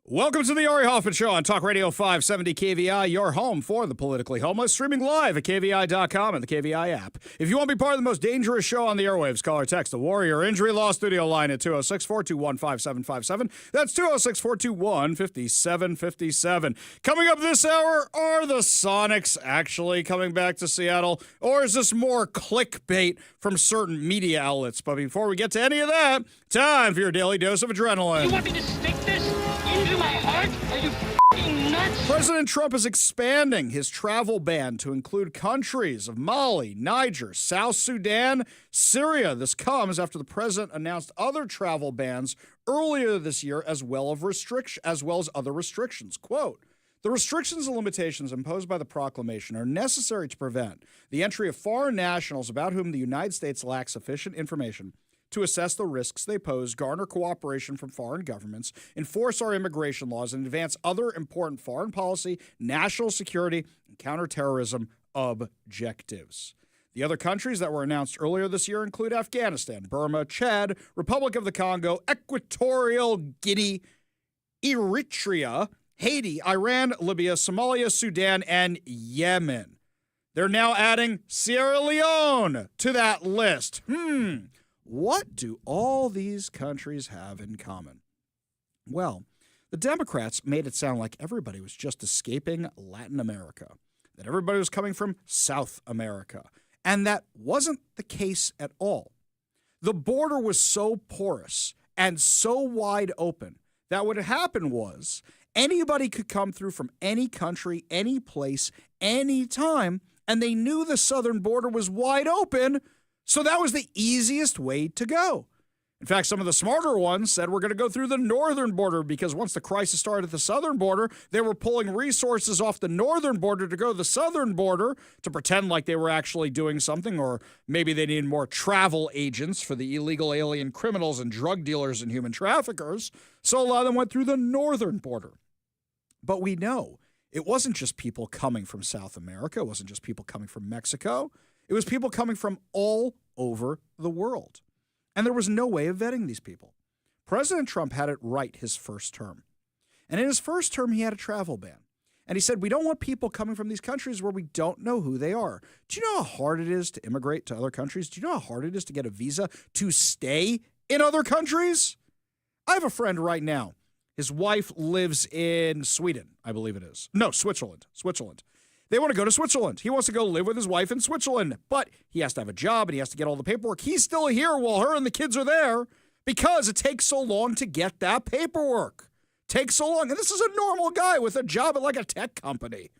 Welcome to the Ari Hoffman Show on Talk Radio 570 KVI, your home for the politically homeless, streaming live at KVI.com and the KVI app. If you want to be part of the most dangerous show on the airwaves, call or text the Warrior Injury Law Studio line at 206-421-5757. That's 206-421-5757. Coming up this hour, are the Sonics actually coming back to Seattle, or is this more clickbait from certain media outlets? But before we get to any of that, time for your daily dose of adrenaline. You want me to stick this into my heart? Are you f***ing nuts? President Trump is expanding his travel ban to include countries of Mali, Niger, South Sudan, Syria. This comes after the president announced other travel bans earlier this year, as well as other restrictions. Quote, "The restrictions and limitations imposed by the proclamation are necessary to prevent the entry of foreign nationals about whom the United States lacks sufficient information to assess the risks they pose, garner cooperation from foreign governments, enforce our immigration laws, and advance other important foreign policy, national security, and counterterrorism objectives." The other countries that were announced earlier this year include Afghanistan, Burma, Chad, Republic of the Congo, Equatorial Guinea, Eritrea, Haiti, Iran, Libya, Somalia, Sudan, and Yemen. They're now adding Sierra Leone to that list. What do all these countries have in common? Well, the Democrats made it sound like everybody was just escaping Latin America, that everybody was coming from South America, and that wasn't the case at all. The border was so porous and so wide open that what had happened was anybody could come through from any country, any place, any time, and they knew the southern border was wide open. So that was the easiest way to go. In fact, some of the smarter ones said we're going to go through the northern border because once the crisis started at the southern border, they were pulling resources off the northern border to go to the southern border to pretend like they were actually doing something, or maybe they needed more travel agents for the illegal alien criminals and drug dealers and human traffickers. So a lot of them went through the northern border. But we know it wasn't just people coming from South America. It wasn't just people coming from Mexico. It was people coming from all over the world. And there was no way of vetting these people. President Trump had it right his first term. And in his first term, he had a travel ban. And he said, we don't want people coming from these countries where we don't know who they are. Do you know how hard it is to immigrate to other countries? Do you know how hard it is to get a visa to stay in other countries? I have a friend right now. His wife lives in Sweden, I believe it is. No, Switzerland. They want to go to Switzerland. He wants to go live with his wife in Switzerland, but he has to have a job and he has to get all the paperwork. He's still here while her and the kids are there because it takes so long to get that paperwork. Takes so long. And this is a normal guy with a job at like a tech company.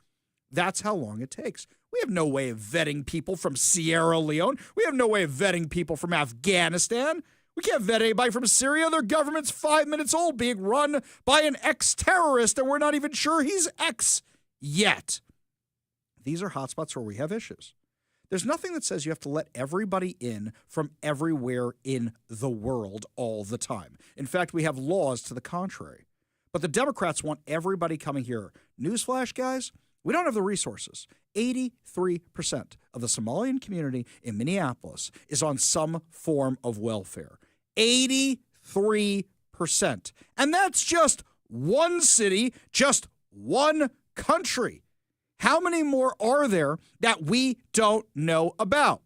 That's how long it takes. We have no way of vetting people from Sierra Leone. We have no way of vetting people from Afghanistan. We can't vet anybody from Syria. Their government's 5 minutes old, being run by an ex-terrorist, and we're not even sure he's ex yet. These are hotspots where we have issues. There's nothing that says you have to let everybody in from everywhere in the world all the time. In fact, we have laws to the contrary. But the Democrats want everybody coming here. Newsflash, guys, we don't have the resources. 83% of the Somalian community in Minneapolis is on some form of welfare. 83%. And that's just one city, just one country. How many more are there that we don't know about?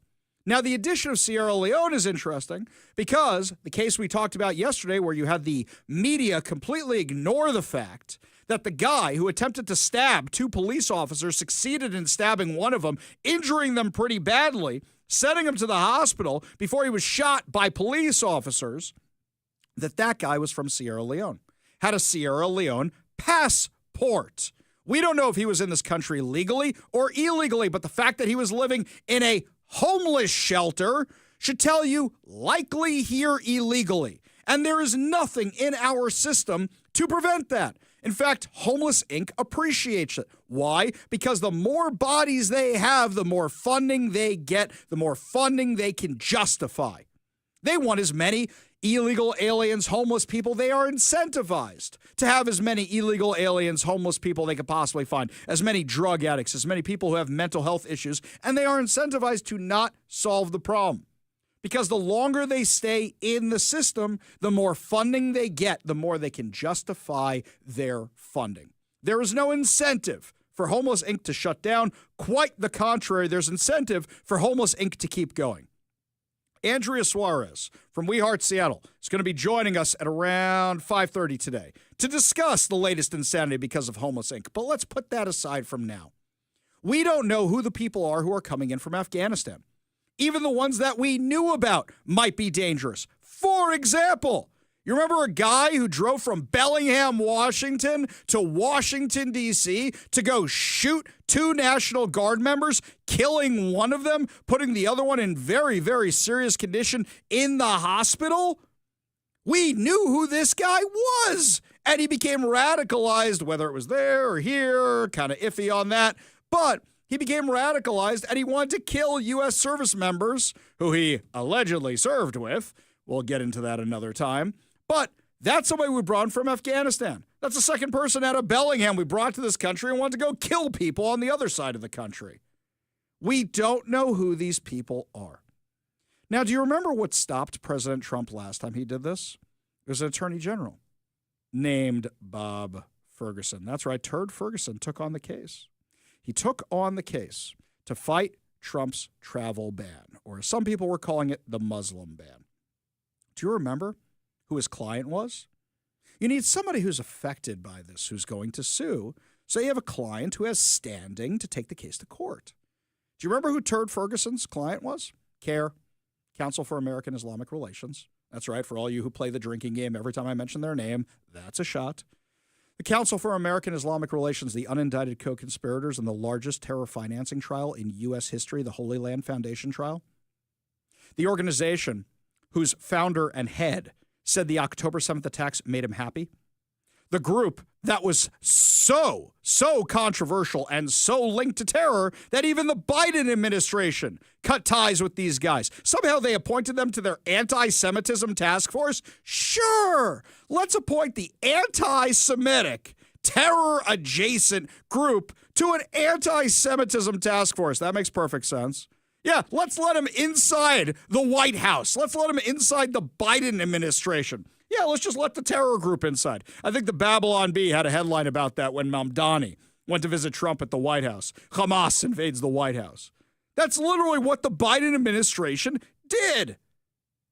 Now, the addition of Sierra Leone is interesting because the case we talked about yesterday where you had the media completely ignore the fact that the guy who attempted to stab two police officers succeeded in stabbing one of them, injuring them pretty badly, sending him to the hospital before he was shot by police officers, that guy was from Sierra Leone, had a Sierra Leone passport. We don't know if he was in this country legally or illegally, but the fact that he was living in a homeless shelter should tell you likely here illegally. And there is nothing in our system to prevent that. In fact, Homeless Inc. appreciates it. Why? Because the more bodies they have, the more funding they get, the more funding they can justify. They want as many illegal aliens, homeless people. They are incentivized to have as many illegal aliens, homeless people they could possibly find, as many drug addicts, as many people who have mental health issues, and they are incentivized to not solve the problem. Because the longer they stay in the system, the more funding they get, the more they can justify their funding. There is no incentive for Homeless Inc. to shut down. Quite the contrary, there's incentive for Homeless Inc. to keep going. Andrea Suarez from We Heart Seattle is going to be joining us at around 5:30 today to discuss the latest insanity because of Homeless Inc. But let's put that aside from now. We don't know who the people are who are coming in from Afghanistan. Even the ones that we knew about might be dangerous. For example, you remember a guy who drove from Bellingham, Washington to Washington, D.C. to go shoot 2 National Guard members, killing one of them, putting the other one in very, very serious condition in the hospital? We knew who this guy was, and he became radicalized, whether it was there or here, kind of iffy on that, but he became radicalized and he wanted to kill U.S. service members who he allegedly served with. We'll get into that another time. But that's somebody we brought from Afghanistan. That's the second person out of Bellingham we brought to this country and wanted to go kill people on the other side of the country. We don't know who these people are. Now, do you remember what stopped President Trump last time he did this? It was an attorney general named Bob Ferguson. That's right, Turd Ferguson took on the case. He took on the case to fight Trump's travel ban, or as some people were calling it, the Muslim ban. Do you remember who his client was? You need somebody who's affected by this, who's going to sue. So you have a client who has standing to take the case to court. Do you remember who Turd Ferguson's client was? CARE, Council for American Islamic Relations. That's right, for all you who play the drinking game, every time I mention their name, that's a shot. The Council for American Islamic Relations, the unindicted co-conspirators in the largest terror financing trial in U.S. history, the Holy Land Foundation trial. The organization whose founder and head said the October 7th attacks made him happy. The group that was so controversial and so linked to terror that even the Biden administration cut ties with these guys. Somehow they appointed them to their anti-Semitism task force. Sure, let's appoint the anti-Semitic terror-adjacent group to an anti-Semitism task force. That makes perfect sense. Yeah, let's let him inside the White House. Let's let him inside the Biden administration. Yeah, let's just let the terror group inside. I think the Babylon Bee had a headline about that when Mamdani went to visit Trump at the White House. Hamas invades the White House. That's literally what the Biden administration did.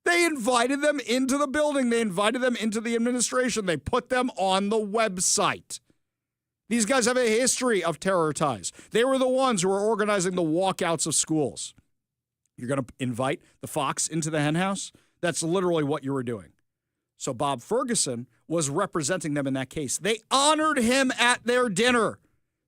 They invited them into the building. They invited them into the administration. They put them on the website. These guys have a history of terror ties. They were the ones who were organizing the walkouts of schools. You're going to invite the fox into the henhouse? That's literally what you were doing. So Bob Ferguson was representing them in that case. They honored him at their dinner.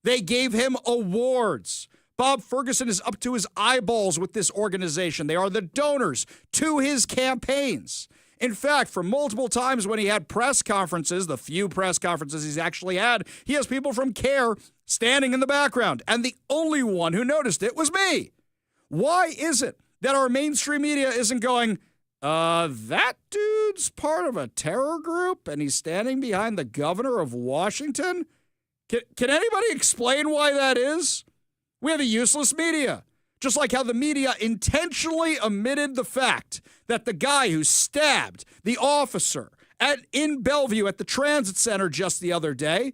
They gave him awards. Bob Ferguson is up to his eyeballs with this organization. They are the donors to his campaigns. In fact, for multiple times when he had press conferences, the few press conferences he's actually had, he has people from CARE standing in the background. And the only one who noticed it was me. Why is it that our mainstream media isn't going, that dude's part of a terror group and he's standing behind the governor of Washington? Can anybody explain why that is? We have a useless media. Just like how the media intentionally omitted the fact that the guy who stabbed the officer in Bellevue at the transit center just the other day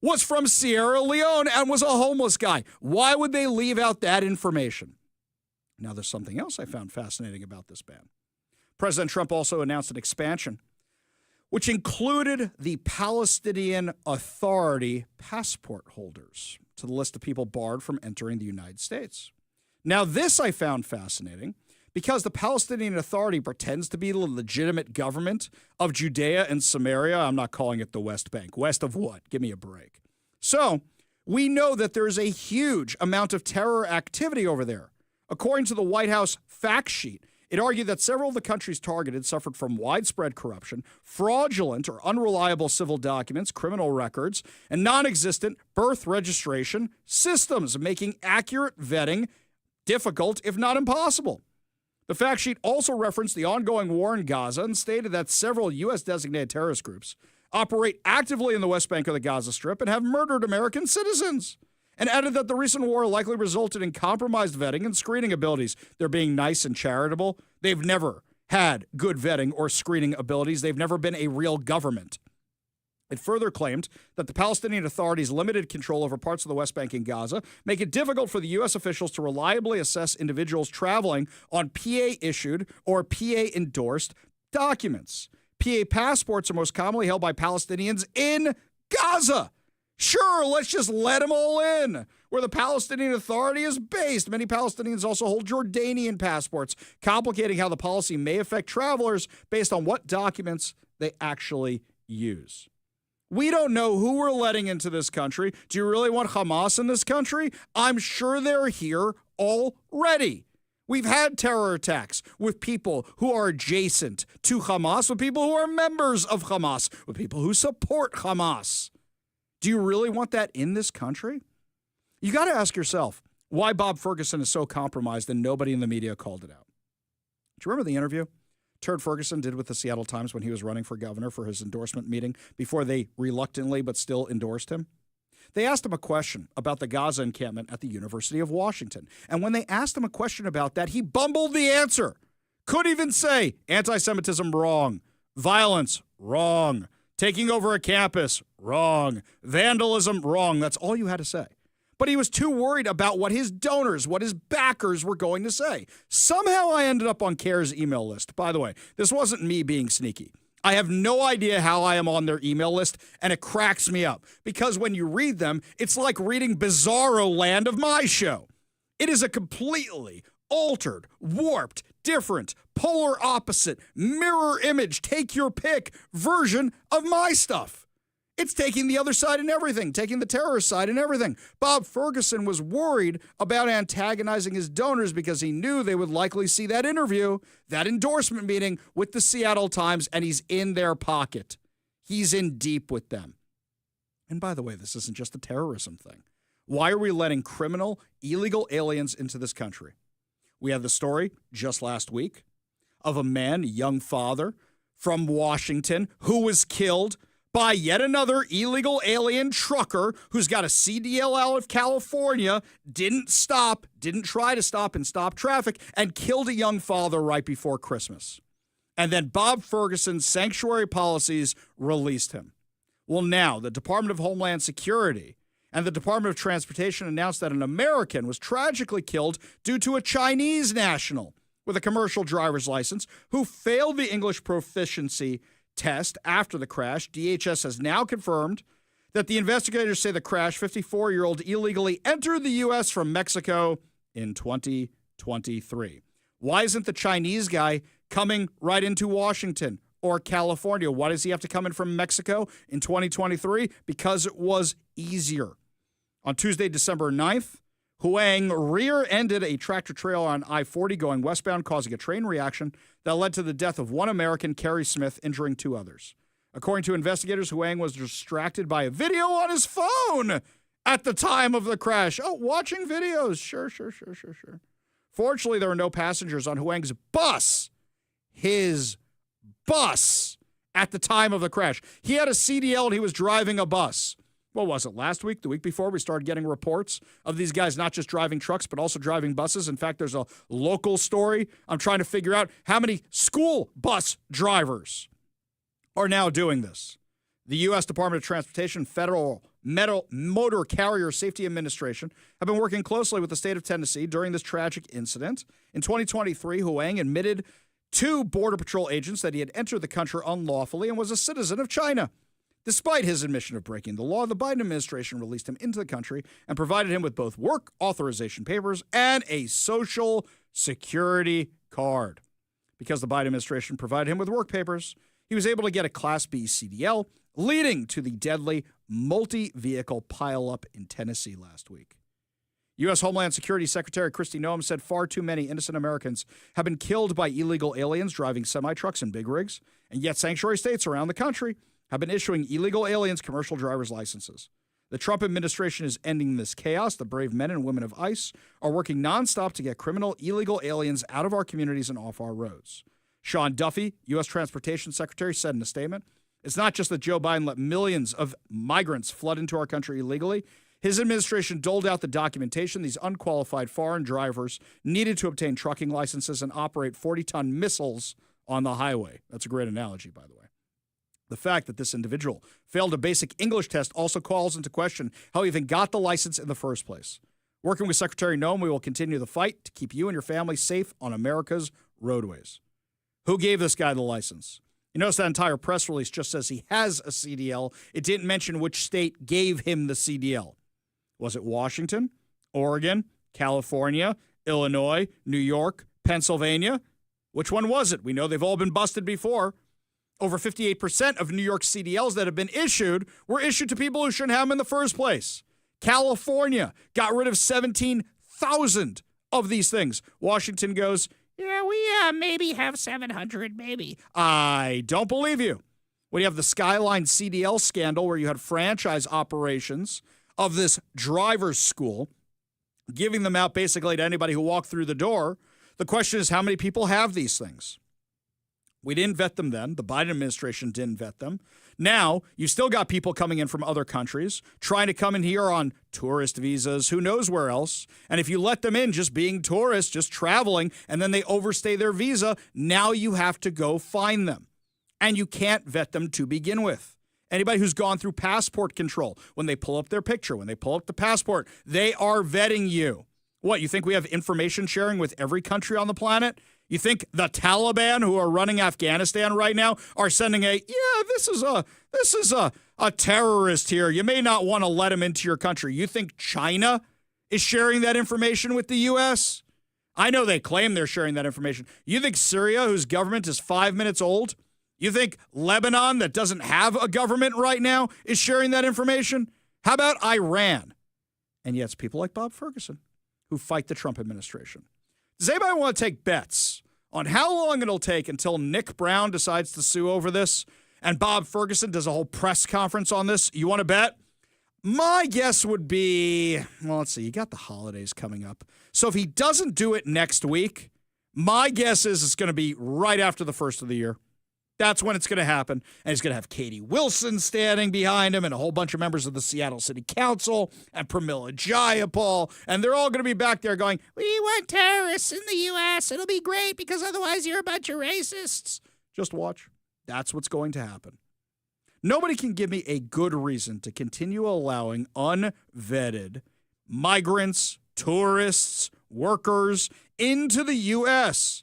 was from Sierra Leone and was a homeless guy. Why would they leave out that information? Now, there's something else I found fascinating about this ban. President Trump also announced an expansion, which included the Palestinian Authority passport holders to the list of people barred from entering the United States. Now, this I found fascinating because the Palestinian Authority pretends to be the legitimate government of Judea and Samaria. I'm not calling it the West Bank. West of what? Give me a break. So we know that there is a huge amount of terror activity over there. According to the White House fact sheet, it argued that several of the countries targeted suffered from widespread corruption, fraudulent or unreliable civil documents, criminal records, and non-existent birth registration systems, making accurate vetting difficult, if not impossible. The fact sheet also referenced the ongoing war in Gaza and stated that several U.S.-designated terrorist groups operate actively in the West Bank of the Gaza Strip and have murdered American citizens. and added that the recent war likely resulted in compromised vetting and screening abilities. They're being nice and charitable. They've never had good vetting or screening abilities. They've never been a real government. It further claimed that the Palestinian Authority's limited control over parts of the West Bank and Gaza make it difficult for the U.S. officials to reliably assess individuals traveling on PA-issued or PA-endorsed documents. PA passports are most commonly held by Palestinians in Gaza. Sure, let's just let them all in. Where the Palestinian Authority is based, many Palestinians also hold Jordanian passports, complicating how the policy may affect travelers based on what documents they actually use. We don't know who we're letting into this country. Do you really want Hamas in this country? I'm sure they're here already. We've had terror attacks with people who are adjacent to Hamas, with people who are members of Hamas, with people who support Hamas. Do you really want that in this country? You got to ask yourself why Bob Ferguson is so compromised and nobody in the media called it out. Do you remember the interview Turd Ferguson did with the Seattle Times when he was running for governor for his endorsement meeting before they reluctantly but still endorsed him? They asked him a question about the Gaza encampment at the University of Washington. And when they asked him a question about that, he bumbled the answer. Couldn't even say anti-Semitism, wrong. Violence, wrong. Taking over a campus, wrong. Vandalism, wrong. That's all you had to say. But he was too worried about what his donors, what his backers were going to say. Somehow I ended up on CARE's email list. By the way, this wasn't me being sneaky. I have no idea how I am on their email list, and it cracks me up. Because when you read them, it's like reading Bizarro Land of my show. It is a completely altered, warped, different, polar opposite, mirror image, take your pick version of my stuff. It's taking the other side and everything, taking the terrorist side and everything. Bob Ferguson was worried about antagonizing his donors because he knew they would likely see that interview, that endorsement meeting with the Seattle Times, and he's in their pocket. He's in deep with them. And by the way, this isn't just a terrorism thing. Why are we letting criminal, illegal aliens into this country? We had the story just last week of a man, a young father from Washington, who was killed by yet another illegal alien trucker who's got a CDL out of California, didn't try to stop and stop traffic, and killed a young father right before Christmas. And then Bob Ferguson's sanctuary policies released him. Well, now the Department of Homeland Security and the Department of Transportation announced that an American was tragically killed due to a Chinese national with a commercial driver's license who failed the English proficiency test after the crash. DHS has now confirmed that the investigators say the crash 54-year-old illegally entered the U.S. from Mexico in 2023. Why isn't the Chinese guy coming right into Washington or California? Why does he have to come in from Mexico in 2023? Because it was easier. On Tuesday, December 9th, Huang rear-ended a tractor-trailer on I-40 going westbound, causing a train reaction that led to the death of one American, Kerry Smith, injuring two others. According to investigators, Huang was distracted by a video on his phone at the time of the crash. Oh, watching videos. Sure. Fortunately, there were no passengers on Huang's bus. His bus at the time of the crash. He had a CDL and he was driving a bus. What was it, last week, the week before, we started getting reports of these guys not just driving trucks, but also driving buses. In fact, there's a local story. I'm trying to figure out how many school bus drivers are now doing this. The U.S. Department of Transportation, Federal Motor Carrier Safety Administration have been working closely with the state of Tennessee during this tragic incident. In 2023, Huang admitted to Border Patrol agents that he had entered the country unlawfully and was a citizen of China. Despite his admission of breaking the law, the Biden administration released him into the country and provided him with both work authorization papers and a Social Security card. Because the Biden administration provided him with work papers, he was able to get a Class B CDL, leading to the deadly multi-vehicle pileup in Tennessee last week. U.S. Homeland Security Secretary Kristi Noem said far too many innocent Americans have been killed by illegal aliens driving semi-trucks and big rigs, and yet sanctuary states around the country have been issuing illegal aliens commercial driver's licenses. The Trump administration is ending this chaos. The brave men and women of ICE are working nonstop to get criminal illegal aliens out of our communities and off our roads. Sean Duffy, U.S. Transportation Secretary, said in a statement, "It's not just that Joe Biden let millions of migrants flood into our country illegally. His administration doled out the documentation these unqualified foreign drivers needed to obtain trucking licenses and operate 40-ton missiles on the highway. That's a great analogy, by the way. The fact that this individual failed a basic English test also calls into question how he even got the license in the first place. Working with Secretary Noem, we will continue the fight to keep you and your family safe on America's roadways. Who gave this guy the license? You notice that entire press release just says he has a CDL. It didn't mention which state gave him the CDL. Was it Washington, Oregon, California, Illinois, New York, Pennsylvania? Which one was it? We know they've all been busted before. Over 58% of New York CDLs that have been issued were issued to people who shouldn't have them in the first place. California got rid of 17,000 of these things. Washington goes, yeah, we maybe have 700, maybe. I don't believe you. When you have the Skyline CDL scandal where you had franchise operations of this driver's school, giving them out basically to anybody who walked through the door, the question is how many people have these things? We didn't vet them then. The Biden administration didn't vet them. Now, you've still got people coming in from other countries, trying to come in here on tourist visas, who knows where else. And if you let them in just being tourists, just traveling, and then they overstay their visa, now you have to go find them. And you can't vet them to begin with. Anybody who's gone through passport control, when they pull up their picture, when they pull up the passport, they are vetting you. What, you think we have information sharing with every country on the planet? You think the Taliban, who are running Afghanistan right now, are sending this is a terrorist here. You may not want to let him into your country. You think China is sharing that information with the U.S.? I know they claim they're sharing that information. You think Syria, whose government is 5 minutes old? You think Lebanon, that doesn't have a government right now, is sharing that information? How about Iran? And yet it's people like Bob Ferguson who fight the Trump administration. Does anybody want to take bets on how long it'll take until Nick Brown decides to sue over this and Bob Ferguson does a whole press conference on this? You want to bet? My guess would be, well, let's see, you got the holidays coming up. So if he doesn't do it next week, my guess is it's going to be right after the first of the year. That's when it's going to happen. And he's going to have Katie Wilson standing behind him and a whole bunch of members of the Seattle City Council and Pramila Jayapal. And they're all going to be back there going, we want terrorists in the U.S. It'll be great because otherwise you're a bunch of racists. Just watch. That's what's going to happen. Nobody can give me a good reason to continue allowing unvetted migrants, tourists, workers into the U.S.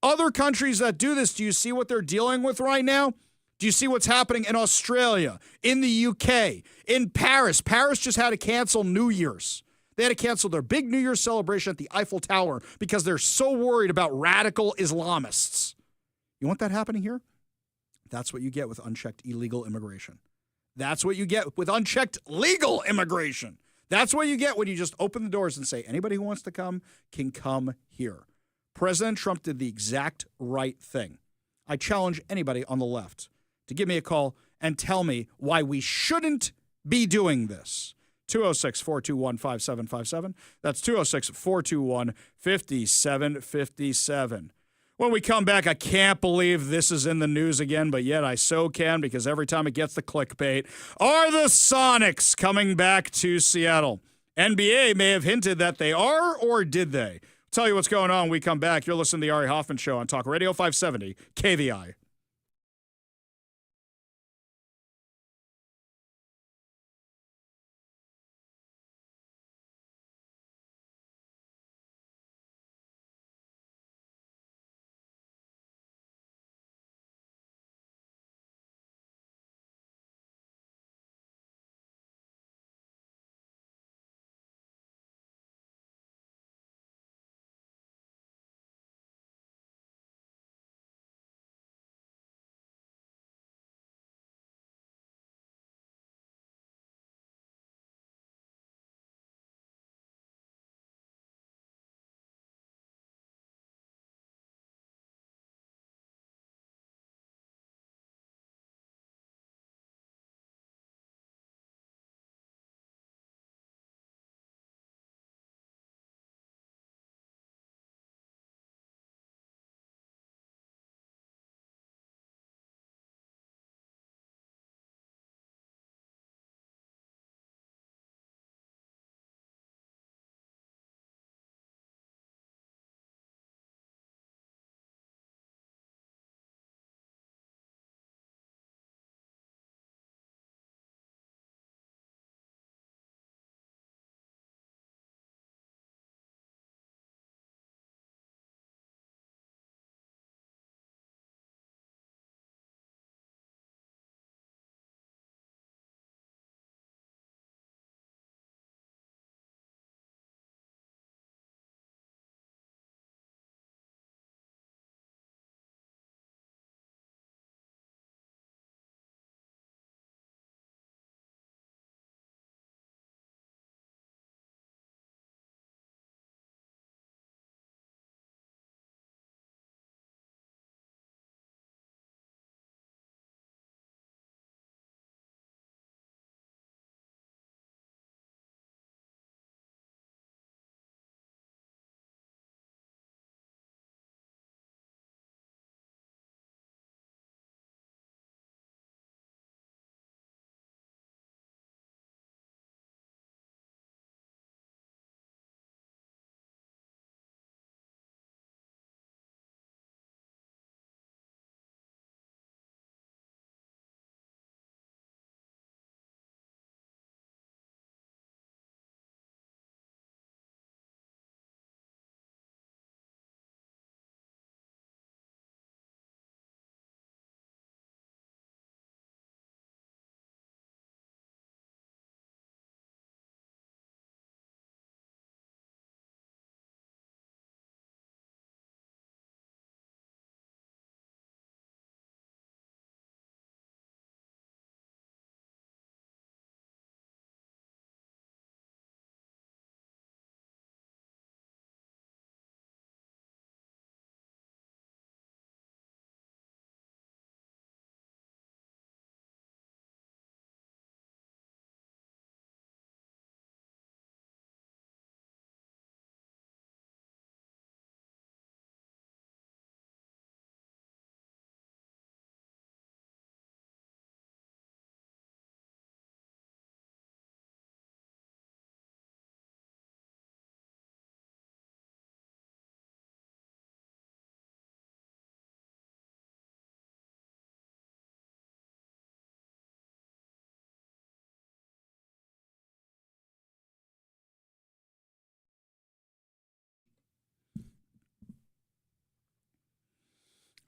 Other countries that do this, do you see what they're dealing with right now? Do you see what's happening in Australia, in the UK, in Paris? Paris just had to cancel New Year's. They had to cancel their big New Year's celebration at the Eiffel Tower because they're so worried about radical Islamists. You want that happening here? That's what you get with unchecked illegal immigration. That's what you get with unchecked legal immigration. That's what you get when you just open the doors and say, anybody who wants to come can come here. President Trump did the exact right thing. I challenge anybody on the left to give me a call and tell me why we shouldn't be doing this. 206-421-5757. That's 206-421-5757. When we come back, I can't believe this is in the news again, but yet I so can because every time it gets the clickbait. Are the Sonics coming back to Seattle? NBA may have hinted that they are, or did they? Tell you what's going on when we come back. You're listening to the Ari Hoffman Show on Talk Radio 570 KVI.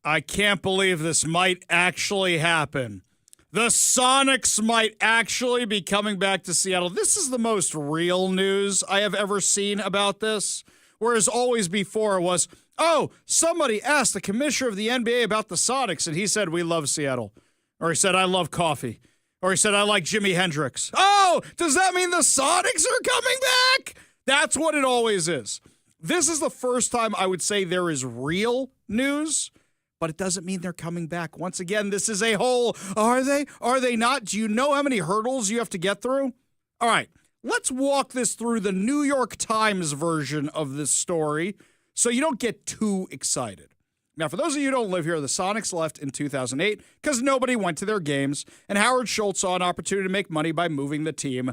I can't believe this might actually happen. The Sonics might actually be coming back to Seattle. This is the most real news I have ever seen about this. Whereas always before it was, oh, somebody asked the commissioner of the NBA about the Sonics, and he said, we love Seattle. Or he said, I love coffee. Or he said, I like Jimi Hendrix. Oh, does that mean the Sonics are coming back? That's what it always is. This is the first time I would say there is real news, but it doesn't mean they're coming back. Once again, this is a whole, are they? Are they not? Do you know how many hurdles you have to get through? All right, let's walk this through the New York Times version of this story so you don't get too excited. Now, for those of you who don't live here, the Sonics left in 2008 because nobody went to their games, and Howard Schultz saw an opportunity to make money by moving the team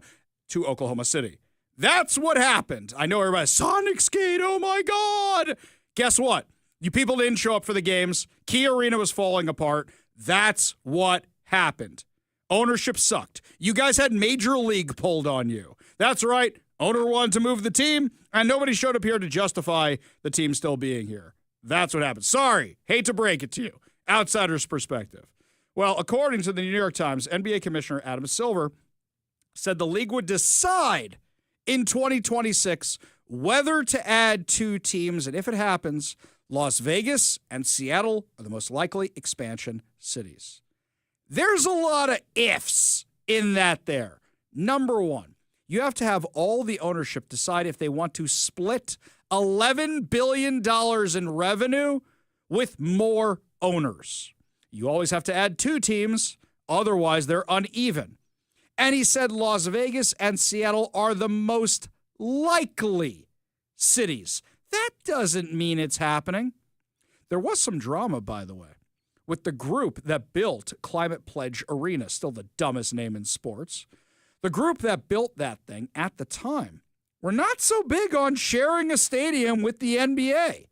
to Oklahoma City. That's what happened. I know everybody, Sonics Gate, oh my God. Guess what? You people didn't show up for the games. Key Arena was falling apart. That's what happened. Ownership sucked. You guys had Major League pulled on you. That's right. Owner wanted to move the team, and nobody showed up here to justify the team still being here. That's what happened. Sorry. Hate to break it to you. Outsider's perspective. Well, according to the New York Times, NBA Commissioner Adam Silver said the league would decide in 2026 whether to add 2 teams, and if it happens, Las Vegas and Seattle are the most likely expansion cities. There's a lot of ifs in that there. Number one, you have to have all the ownership decide if they want to split $11 billion in revenue with more owners. You always have to add 2 teams, otherwise they're uneven. And he said Las Vegas and Seattle are the most likely cities. That doesn't mean it's happening. There was some drama, by the way, with the group that built Climate Pledge Arena, still the dumbest name in sports. The group that built that thing at the time were not so big on sharing a stadium with the NBA.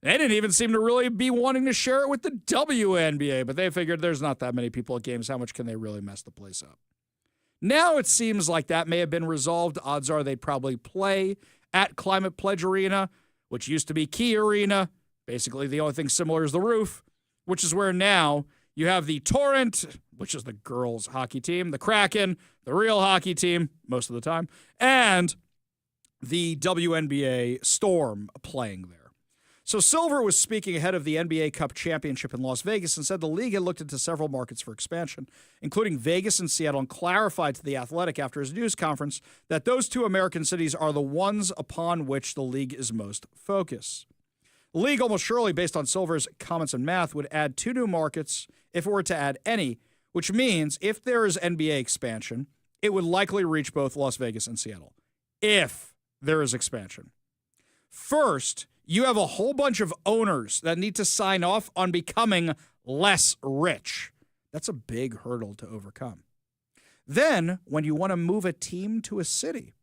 They didn't even seem to really be wanting to share it with the WNBA, but they figured there's not that many people at games. How much can they really mess the place up? Now it seems like that may have been resolved. Odds are they'd probably play at Climate Pledge Arena, which used to be Key Arena. Basically, the only thing similar is the roof, which is where now you have the Torrent, which is the girls' hockey team, the Kraken, the real hockey team most of the time, and the WNBA Storm playing there. So Silver was speaking ahead of the NBA Cup Championship in Las Vegas and said the league had looked into several markets for expansion, including Vegas and Seattle, and clarified to The Athletic after his news conference that those 2 American cities are the ones upon which the league is most focused. The league, almost surely based on Silver's comments and math, would add 2 new markets if it were to add any, which means if there is NBA expansion, it would likely reach both Las Vegas and Seattle. If there is expansion. First, you have a whole bunch of owners that need to sign off on becoming less rich. That's a big hurdle to overcome. Then, when you want to move a team to a city,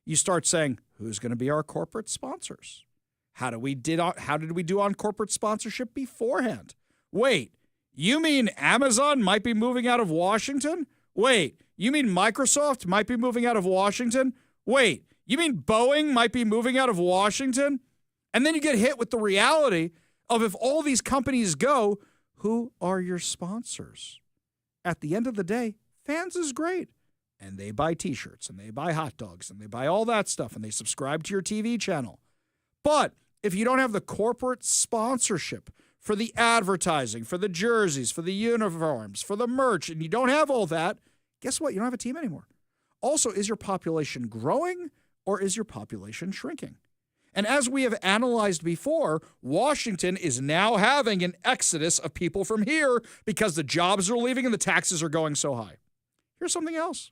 you start saying, who's going to be our corporate sponsors? How did we do on corporate sponsorship beforehand? Wait, you mean Amazon might be moving out of Washington? Wait, you mean Microsoft might be moving out of Washington? Wait, you mean Boeing might be moving out of Washington? And then you get hit with the reality of if all these companies go, who are your sponsors? At the end of the day, fans is great. And they buy T-shirts, and they buy hot dogs, and they buy all that stuff, and they subscribe to your TV channel. But if you don't have the corporate sponsorship for the advertising, for the jerseys, for the uniforms, for the merch, and you don't have all that, guess what? You don't have a team anymore. Also, is your population growing or is your population shrinking? And as we have analyzed before, Washington is now having an exodus of people from here because the jobs are leaving and the taxes are going so high. Here's something else.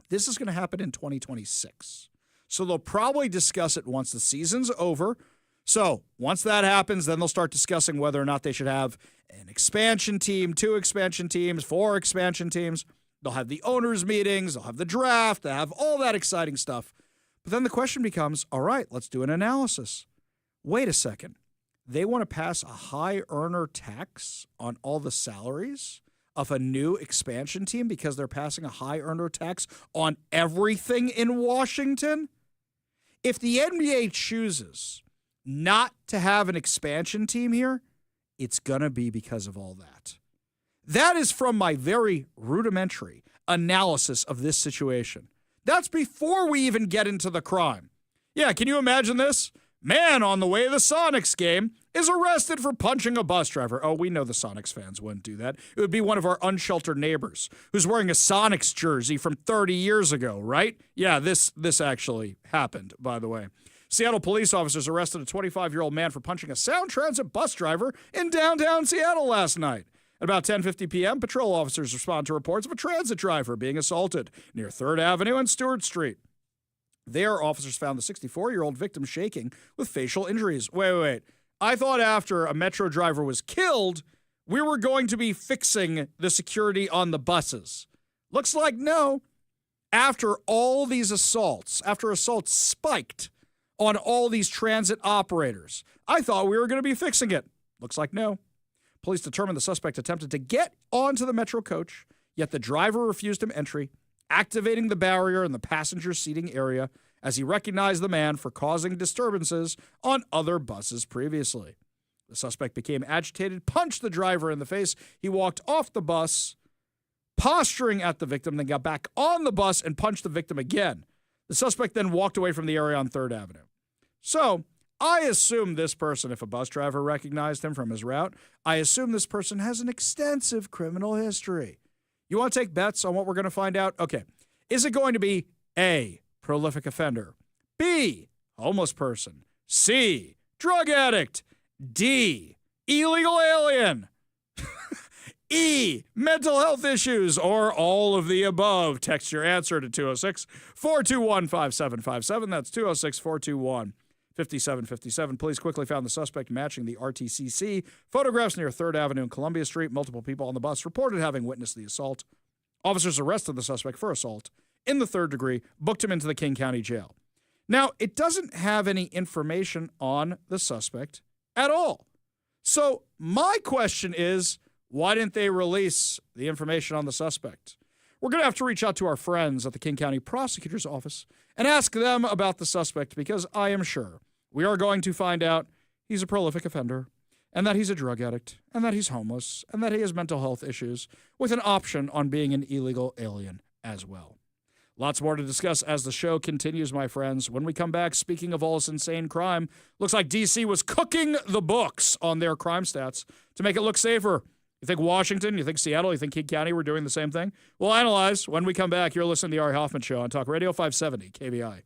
This is going to happen in 2026. So they'll probably discuss it once the season's over. So once that happens, then they'll start discussing whether or not they should have an expansion team, 2 expansion teams, 4 expansion teams. They'll have the owners' meetings. They'll have the draft. They'll have all that exciting stuff. But then the question becomes, all right, let's do an analysis. Wait a second. They want to pass a high earner tax on all the salaries of a new expansion team because they're passing a high earner tax on everything in Washington? If the NBA chooses not to have an expansion team here, it's going to be because of all that. That is from my very rudimentary analysis of this situation. That's before we even get into the crime. Yeah, can you imagine this? Man on the way to the Sonics game is arrested for punching a bus driver. Oh, we know the Sonics fans wouldn't do that. It would be one of our unsheltered neighbors who's wearing a Sonics jersey from 30 years ago, right? Yeah, this actually happened, by the way. Seattle police officers arrested a 25-year-old man for punching a Sound Transit bus driver in downtown Seattle last night. At about 10:50 p.m., patrol officers respond to reports of a transit driver being assaulted near 3rd Avenue and Stewart Street. There, officers found the 64-year-old victim shaking with facial injuries. Wait. I thought after a Metro driver was killed, we were going to be fixing the security on the buses. Looks like no. After all these assaults, after assaults spiked on all these transit operators, I thought we were going to be fixing it. Looks like no. Police determined the suspect attempted to get onto the Metro coach, yet the driver refused him entry, activating the barrier in the passenger seating area as he recognized the man for causing disturbances on other buses previously. The suspect became agitated, punched the driver in the face. He walked off the bus, posturing at the victim, then got back on the bus and punched the victim again. The suspect then walked away from the area on 3rd Avenue. So, I assume this person, if a bus driver recognized him from his route, I assume this person has an extensive criminal history. You want to take bets on what we're going to find out? Okay. Is it going to be A, prolific offender, B, homeless person, C, drug addict, D, illegal alien, E, mental health issues, or all of the above? Text your answer to 206-421-5757. That's 206-421-5757. Police quickly found the suspect matching the RTCC photographs near 3rd Avenue and Columbia Street. Multiple people on the bus reported having witnessed the assault. Officers arrested the suspect for assault in the 3rd degree, booked him into the King County Jail. Now, it doesn't have any information on the suspect at all. So my question is, why didn't they release the information on the suspect? We're going to have to reach out to our friends at the King County Prosecutor's Office and ask them about the suspect, because I am sure we are going to find out he's a prolific offender, and that he's a drug addict, and that he's homeless, and that he has mental health issues, with an option on being an illegal alien as well. Lots more to discuss as the show continues, my friends. When we come back, speaking of all this insane crime, looks like D.C. was cooking the books on their crime stats to make it look safer. You think Washington, you think Seattle, you think King County were doing the same thing? We'll analyze when we come back. You're listening to the Ari Hoffman Show on Talk Radio 570 KBI.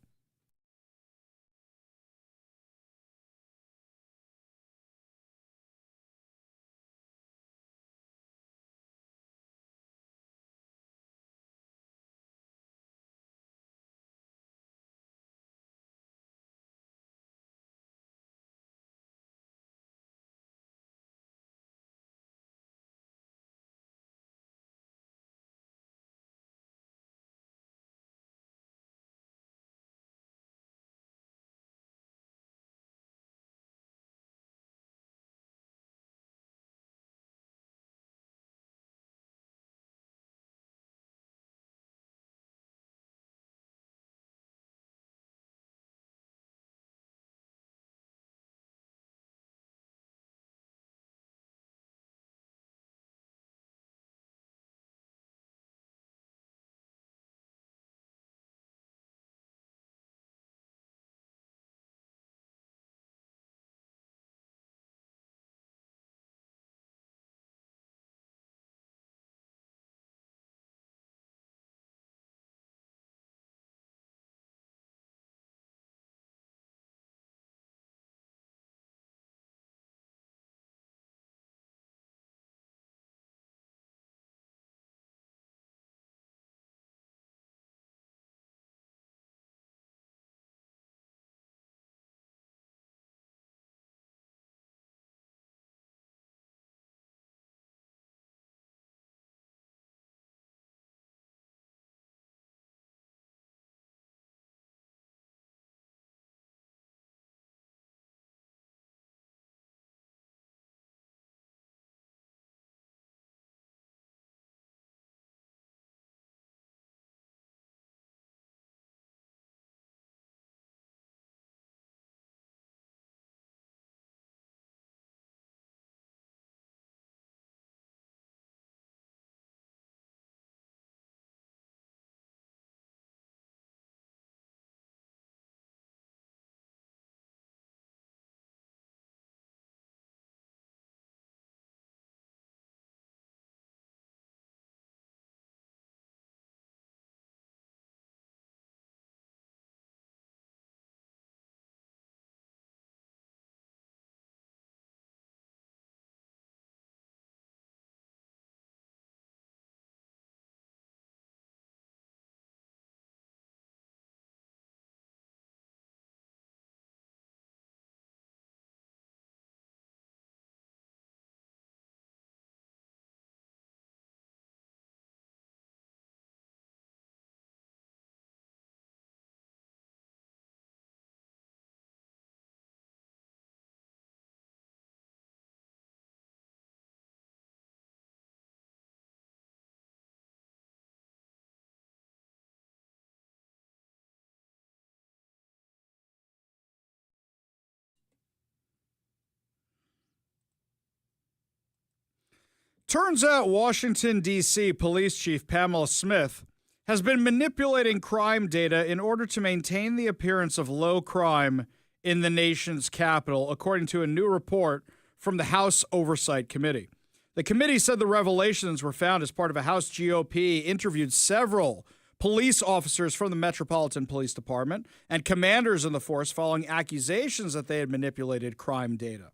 Turns out Washington, D.C. Police Chief Pamela Smith has been manipulating crime data in order to maintain the appearance of low crime in the nation's capital, according to a new report from the House Oversight Committee. The committee said the revelations were found as part of a House GOP interviewed several police officers from the Metropolitan Police Department and commanders in the force following accusations that they had manipulated crime data.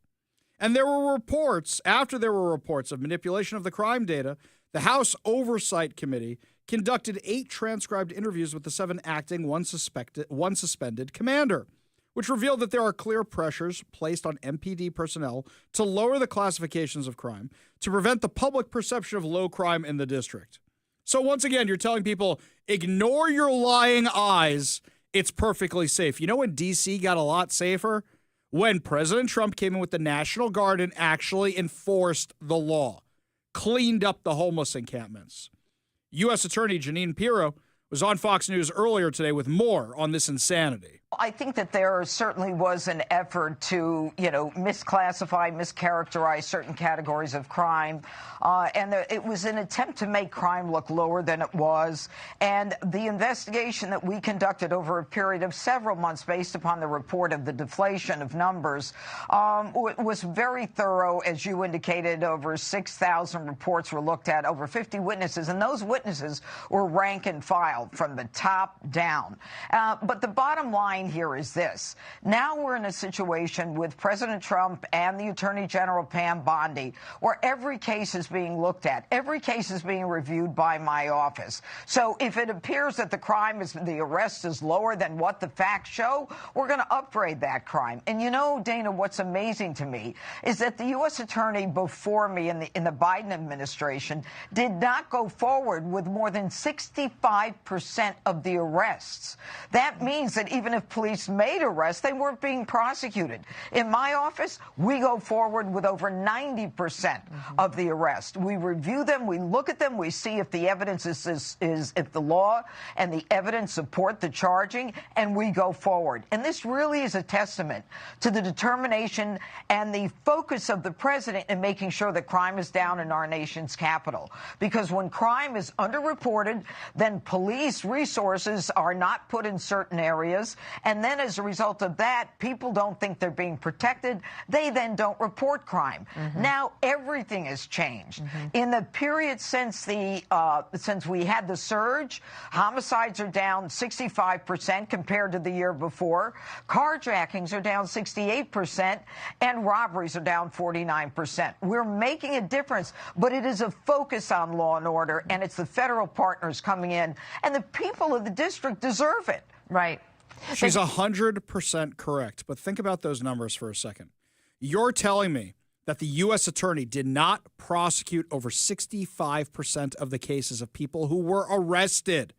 And after there were reports of manipulation of the crime data, the House Oversight Committee conducted 8 transcribed interviews with the 7 acting, one suspended commander, which revealed that there are clear pressures placed on MPD personnel to lower the classifications of crime to prevent the public perception of low crime in the district. So once again, you're telling people, ignore your lying eyes. It's perfectly safe. You know when D.C. got a lot safer? When President Trump came in with the National Guard and actually enforced the law, cleaned up the homeless encampments. U.S. Attorney Jeanine Pirro was on Fox News earlier today with more on this insanity. I think that there certainly was an effort to, misclassify, mischaracterize certain categories of crime. It was an attempt to make crime look lower than it was. And the investigation that we conducted over a period of several months based upon the report of the deflation of numbers was very thorough. As you indicated, over 6,000 reports were looked at, over 50 witnesses. And those witnesses were rank and file from the top down. But the bottom line here is this. Now we're in a situation with President Trump and the Attorney General Pam Bondi where every case is being looked at. Every case is being reviewed by my office. So if it appears that the arrest is lower than what the facts show, we're going to upgrade that crime. And Dana, what's amazing to me is that the U.S. Attorney before me in the Biden administration did not go forward with more than 65% of the arrests. That means that even if police made arrests, they weren't being prosecuted. In my office, we go forward with over 90% of the arrests. We review them, we look at them, we see if the evidence is if the law and the evidence support the charging, and we go forward. And this really is a testament to the determination and the focus of the president in making sure that crime is down in our nation's capital. Because when crime is underreported, then police resources are not put in certain areas. And then as a result of that, people don't think they're being protected. They then don't report crime. Now everything has changed. In the period since we had the surge, homicides are down 65% compared to the year before. Carjackings are down 68%, and robberies are down 49%. We're making a difference, but it is a focus on law and order, and it's the federal partners coming in, and the people of the district deserve it. Right. She's 100% correct, but think about those numbers for a second. You're telling me that the U.S. Attorney did not prosecute over 65% of the cases of people who were arrested,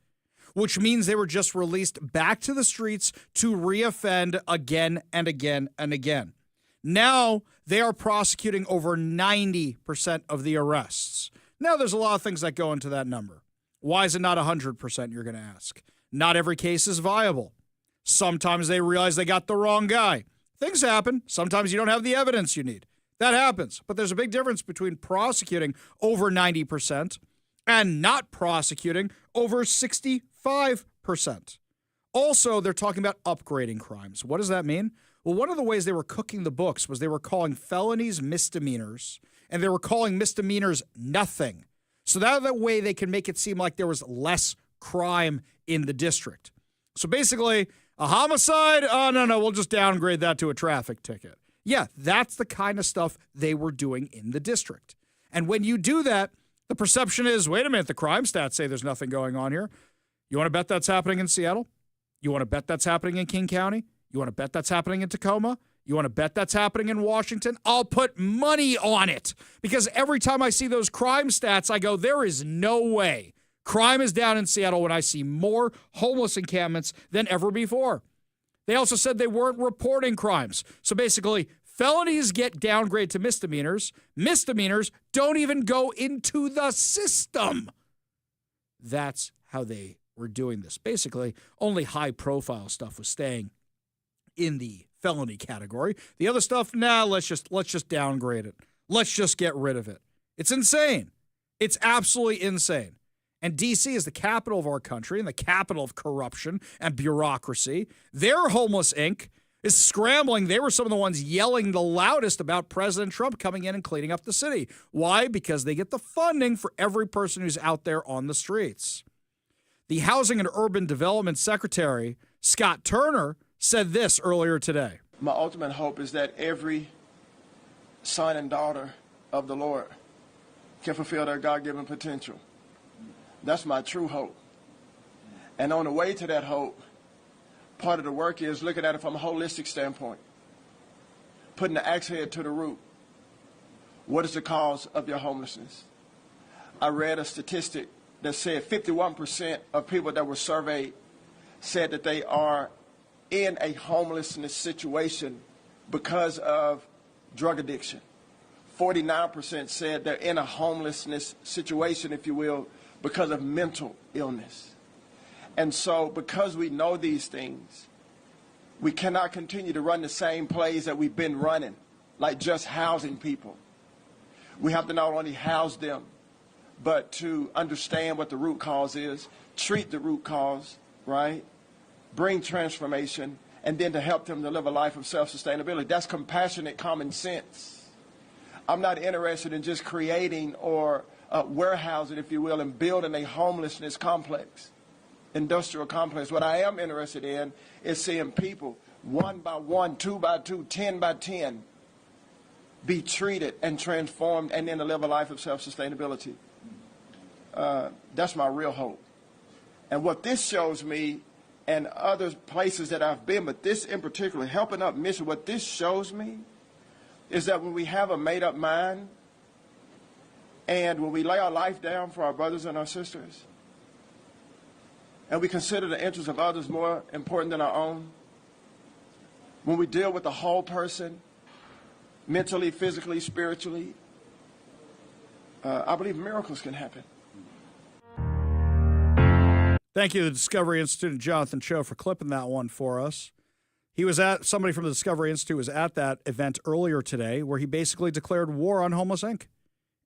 which means they were just released back to the streets to reoffend again and again and again. Now they are prosecuting over 90% of the arrests. Now there's a lot of things that go into that number. Why is it not 100%, you're going to ask? Not every case is viable. Sometimes they realize they got the wrong guy. Things happen. Sometimes you don't have the evidence you need. That happens. But there's a big difference between prosecuting over 90% and not prosecuting over 65%. Also, they're talking about upgrading crimes. What does that mean? Well, one of the ways they were cooking the books was they were calling felonies misdemeanors, and they were calling misdemeanors nothing. So that way they can make it seem like there was less crime in the district. So basically, a homicide? Oh, no, we'll just downgrade that to a traffic ticket. Yeah, that's the kind of stuff they were doing in the district. And when you do that, the perception is, wait a minute, the crime stats say there's nothing going on here. You want to bet that's happening in Seattle? You want to bet that's happening in King County? You want to bet that's happening in Tacoma? You want to bet that's happening in Washington? I'll put money on it. Because every time I see those crime stats, I go, there is no way. Crime is down in Seattle when I see more homeless encampments than ever before. They also said they weren't reporting crimes. So basically, felonies get downgraded to misdemeanors. Misdemeanors don't even go into the system. That's how they were doing this. Basically, only high-profile stuff was staying in the felony category. The other stuff, let's just downgrade it. Let's just get rid of it. It's insane. It's absolutely insane. And D.C. is the capital of our country and the capital of corruption and bureaucracy. Their Homeless Inc. is scrambling. They were some of the ones yelling the loudest about President Trump coming in and cleaning up the city. Why? Because they get the funding for every person who's out there on the streets. The Housing and Urban Development Secretary, Scott Turner, said this earlier today. My ultimate hope is that every son and daughter of the Lord can fulfill their God-given potential. That's my true hope. And on the way to that hope, part of the work is looking at it from a holistic standpoint, putting the axe head to the root. What is the cause of your homelessness? I read a statistic that said 51% of people that were surveyed said that they are in a homelessness situation because of drug addiction. 49% said they're in a homelessness situation, if you will, because of mental illness. And so because we know these things, we cannot continue to run the same plays that we've been running, like just housing people. We have to not only house them, but to understand what the root cause is, treat the root cause, right? Bring transformation, and then to help them to live a life of self-sustainability. That's compassionate common sense. I'm not interested in just creating or warehousing, if you will, and building a homelessness complex, industrial complex. What I am interested in is seeing people, 1 by 1, 2 by 2, 10 by 10, be treated and transformed, and then to live a life of self-sustainability. That's my real hope. And what this shows me, and other places that I've been, but this in particular, Helping Up Mission, what this shows me is that when we have a made-up mind, and when we lay our life down for our brothers and our sisters, and we consider the interests of others more important than our own, when we deal with the whole person, mentally, physically, spiritually, I believe miracles can happen. Thank you to the Discovery Institute and Jonathan Cho for clipping that one for us. Somebody from the Discovery Institute was at that event earlier today where he basically declared war on Homeless Inc.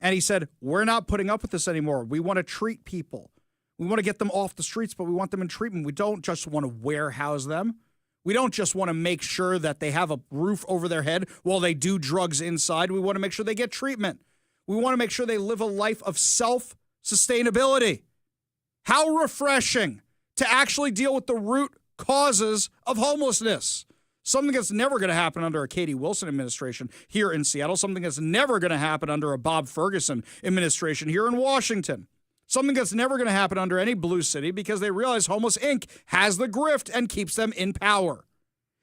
And he said, we're not putting up with this anymore. We want to treat people. We want to get them off the streets, but we want them in treatment. We don't just want to warehouse them. We don't just want to make sure that they have a roof over their head while they do drugs inside. We want to make sure they get treatment. We want to make sure they live a life of self-sustainability. How refreshing to actually deal with the root causes of homelessness. Something that's never going to happen under a Katie Wilson administration here in Seattle. Something that's never going to happen under a Bob Ferguson administration here in Washington. Something that's never going to happen under any blue city because they realize Homeless Inc. has the grift and keeps them in power.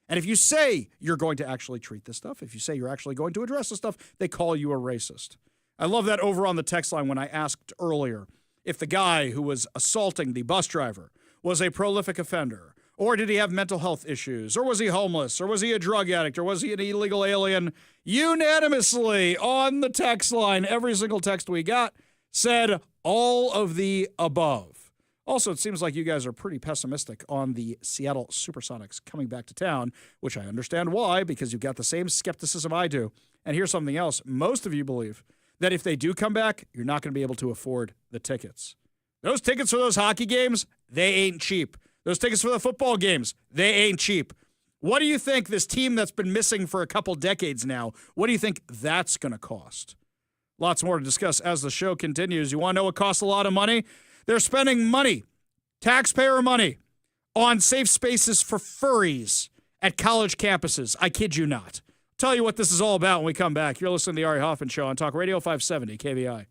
And if you say you're going to actually treat this stuff, if you say you're actually going to address this stuff, they call you a racist. I love that over on the text line when I asked earlier if the guy who was assaulting the bus driver was a prolific offender, or did he have mental health issues, or was he homeless, or was he a drug addict, or was he an illegal alien? Unanimously on the text line, every single text we got said all of the above. Also, it seems like you guys are pretty pessimistic on the Seattle Supersonics coming back to town, which I understand why, because you've got the same skepticism I do. And here's something else. Most of you believe that if they do come back, you're not going to be able to afford the tickets. Those tickets for those hockey games, they ain't cheap. Those tickets for the football games, they ain't cheap. What do you think this team that's been missing for a couple decades now, what do you think that's going to cost? Lots more to discuss as the show continues. You want to know what costs a lot of money? They're spending money, taxpayer money, on safe spaces for furries at college campuses. I kid you not. Tell you what this is all about when we come back. You're listening to the Ari Hoffman Show on Talk Radio 570 KVI.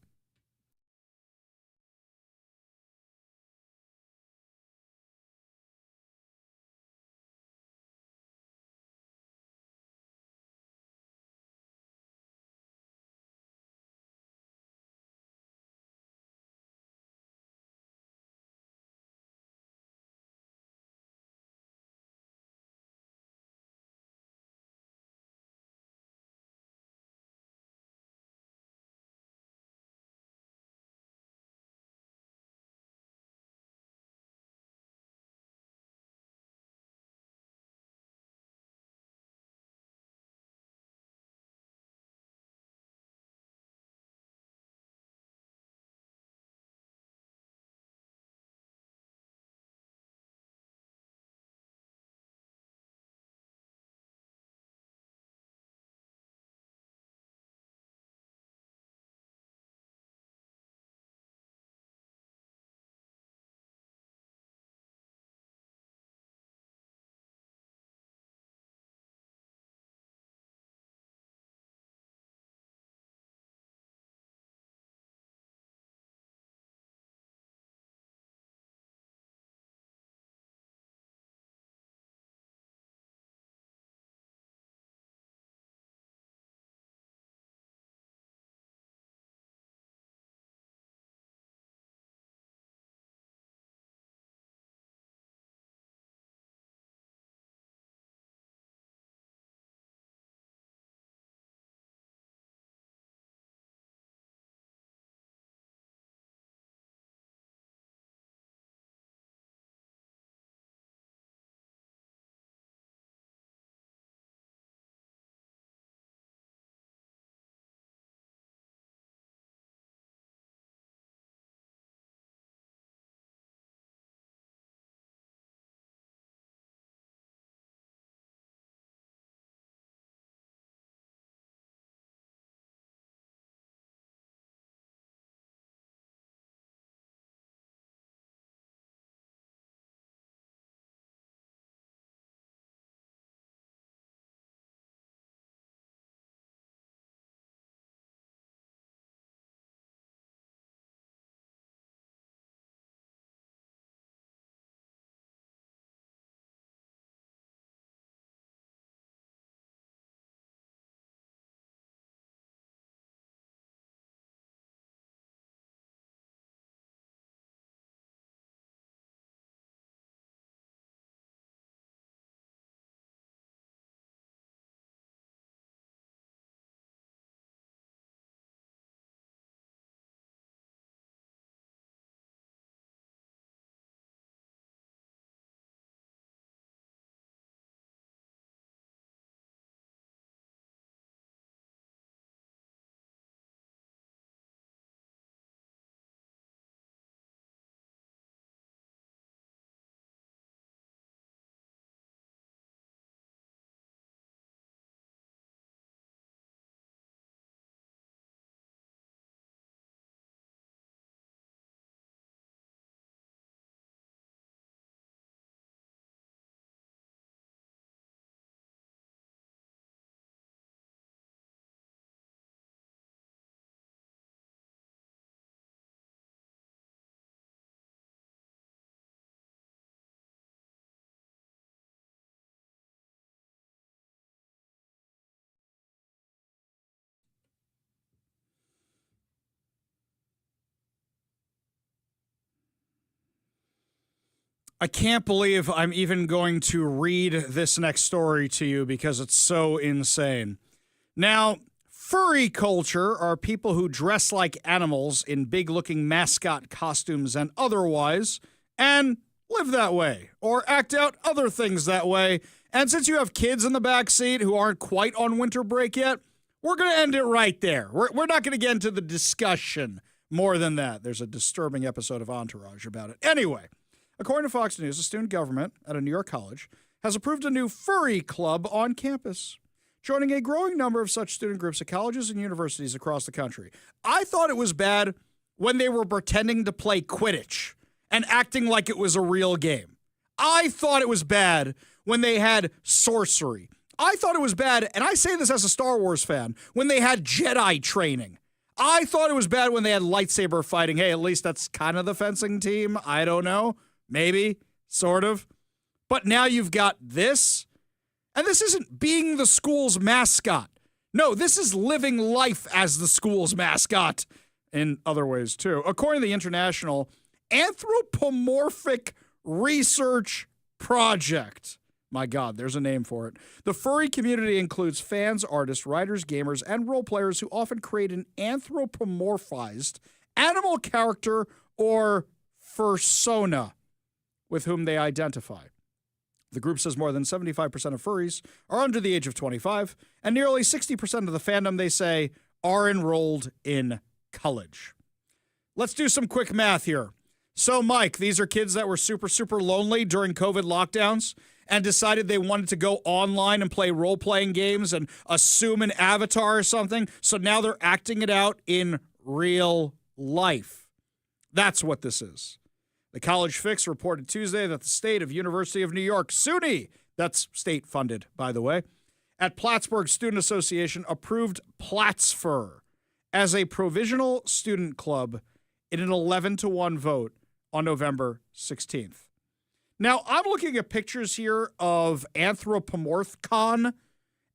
I can't believe I'm even going to read this next story to you because it's so insane. Now, furry culture are people who dress like animals in big-looking mascot costumes and otherwise, and live that way, or act out other things that way. And since you have kids in the back seat who aren't quite on winter break yet, we're going to end it right there. We're not going to get into the discussion more than that. There's a disturbing episode of Entourage about it. Anyway, according to Fox News, the student government at a New York college has approved a new furry club on campus, joining a growing number of such student groups at colleges and universities across the country. I thought it was bad when they were pretending to play Quidditch and acting like it was a real game. I thought it was bad when they had sorcery. I thought it was bad, and I say this as a Star Wars fan, when they had Jedi training. I thought it was bad when they had lightsaber fighting. Hey, at least that's kind of the fencing team. I don't know. Maybe, sort of. But now you've got this, and this isn't being the school's mascot. No, this is living life as the school's mascot in other ways, too. According to the International Anthropomorphic Research Project. My God, there's a name for it. The furry community includes fans, artists, writers, gamers, and role players who often create an anthropomorphized animal character or fursona with whom they identify. The group says more than 75% of furries are under the age of 25, and nearly 60% of the fandom, they say, are enrolled in college. Let's do some quick math here. So, Mike, these are kids that were super, super lonely during COVID lockdowns and decided they wanted to go online and play role-playing games and assume an avatar or something, so now they're acting it out in real life. That's what this is. The College Fix reported Tuesday that the State of University of New York, SUNY, that's state-funded, by the way, at Plattsburgh Student Association approved Plattsfur as a provisional student club in an 11-1 vote on November 16th. Now, I'm looking at pictures here of Anthropomorphcon,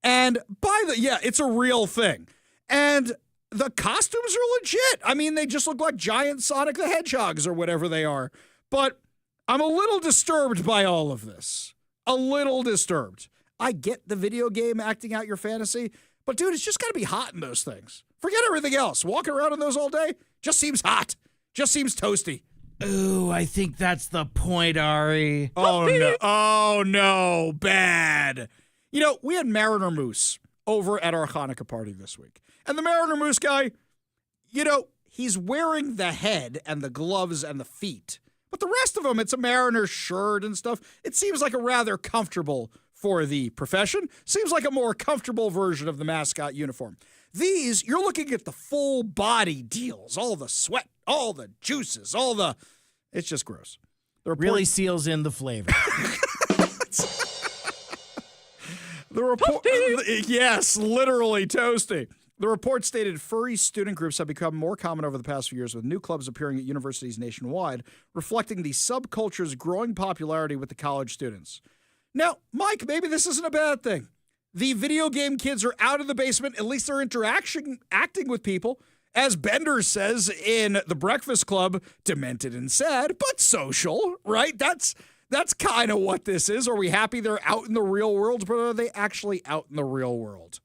and it's a real thing. And the costumes are legit. I mean, they just look like giant Sonic the Hedgehogs or whatever they are. But I'm a little disturbed by all of this. A little disturbed. I get the video game acting out your fantasy, but dude, it's just got to be hot in those things. Forget everything else. Walking around in those all day just seems hot. Just seems toasty. Ooh, I think that's the point, Ari. Oh, no. Oh, no. Bad. You know, we had Mariner Moose over at our Hanukkah party this week. And the Mariner Moose guy, you know, he's wearing the head and the gloves and the feet. But the rest of him, it's a Mariner shirt and stuff. It seems like a rather comfortable for the profession. Seems like a more comfortable version of the mascot uniform. These, you're looking at the full body deals, all the sweat, all the juices, it's just gross. Really seals in the flavor. The report, yes, literally toasty. The report stated furry student groups have become more common over the past few years, with new clubs appearing at universities nationwide, reflecting the subculture's growing popularity with the college students. Now, Mike, maybe this isn't a bad thing. The video game kids are out of the basement. At least they're acting with people. As Bender says in The Breakfast Club, demented and sad, but social, right? That's kind of what this is. Are we happy they're out in the real world, but are they actually out in the real world?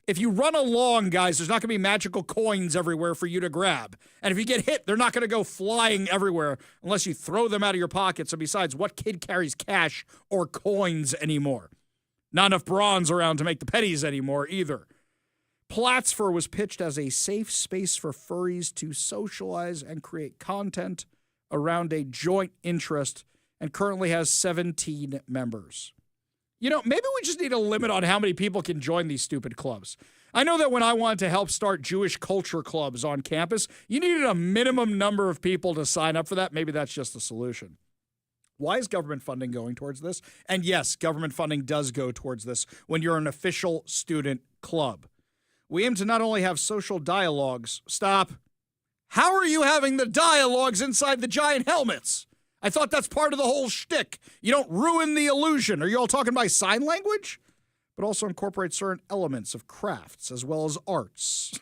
If you run along, guys, there's not going to be magical coins everywhere for you to grab. And if you get hit, they're not going to go flying everywhere unless you throw them out of your pockets. And besides, what kid carries cash or coins anymore? Not enough bronze around to make the pennies anymore either. Plattsfur was pitched as a safe space for furries to socialize and create content around a joint interest, and currently has 17 members. You know, maybe we just need a limit on how many people can join these stupid clubs. I know that when I wanted to help start Jewish culture clubs on campus, you needed a minimum number of people to sign up for that. Maybe that's just the solution. Why is government funding going towards this? And yes, government funding does go towards this when you're an official student club. We aim to not only have social dialogues. Stop. How are you having the dialogues inside the giant helmets? I thought that's part of the whole shtick. You don't ruin the illusion. Are you all talking by sign language? But also incorporate certain elements of crafts as well as arts.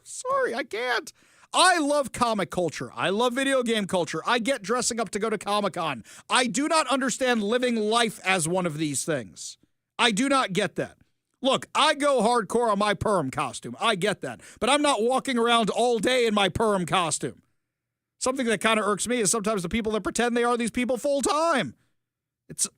Sorry, I can't. I love comic culture. I love video game culture. I get dressing up to go to Comic-Con. I do not understand living life as one of these things. I do not get that. Look, I go hardcore on my perm costume. I get that. But I'm not walking around all day in my perm costume. Something that kind of irks me is sometimes the people that pretend they are these people full time. It's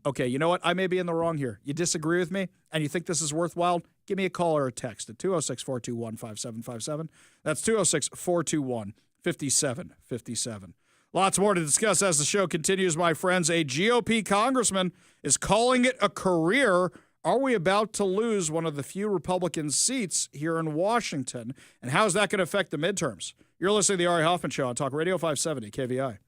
okay. You know what? I may be in the wrong here. You disagree with me and you think this is worthwhile? Give me a call or a text at 206-421-5757. That's 206-421-5757. Lots more to discuss as the show continues, my friends. A GOP congressman is calling it a career. Are we about to lose one of the few Republican seats here in Washington? And how is that going to affect the midterms? You're listening to the Ari Hoffman Show on Talk Radio 570 KVI.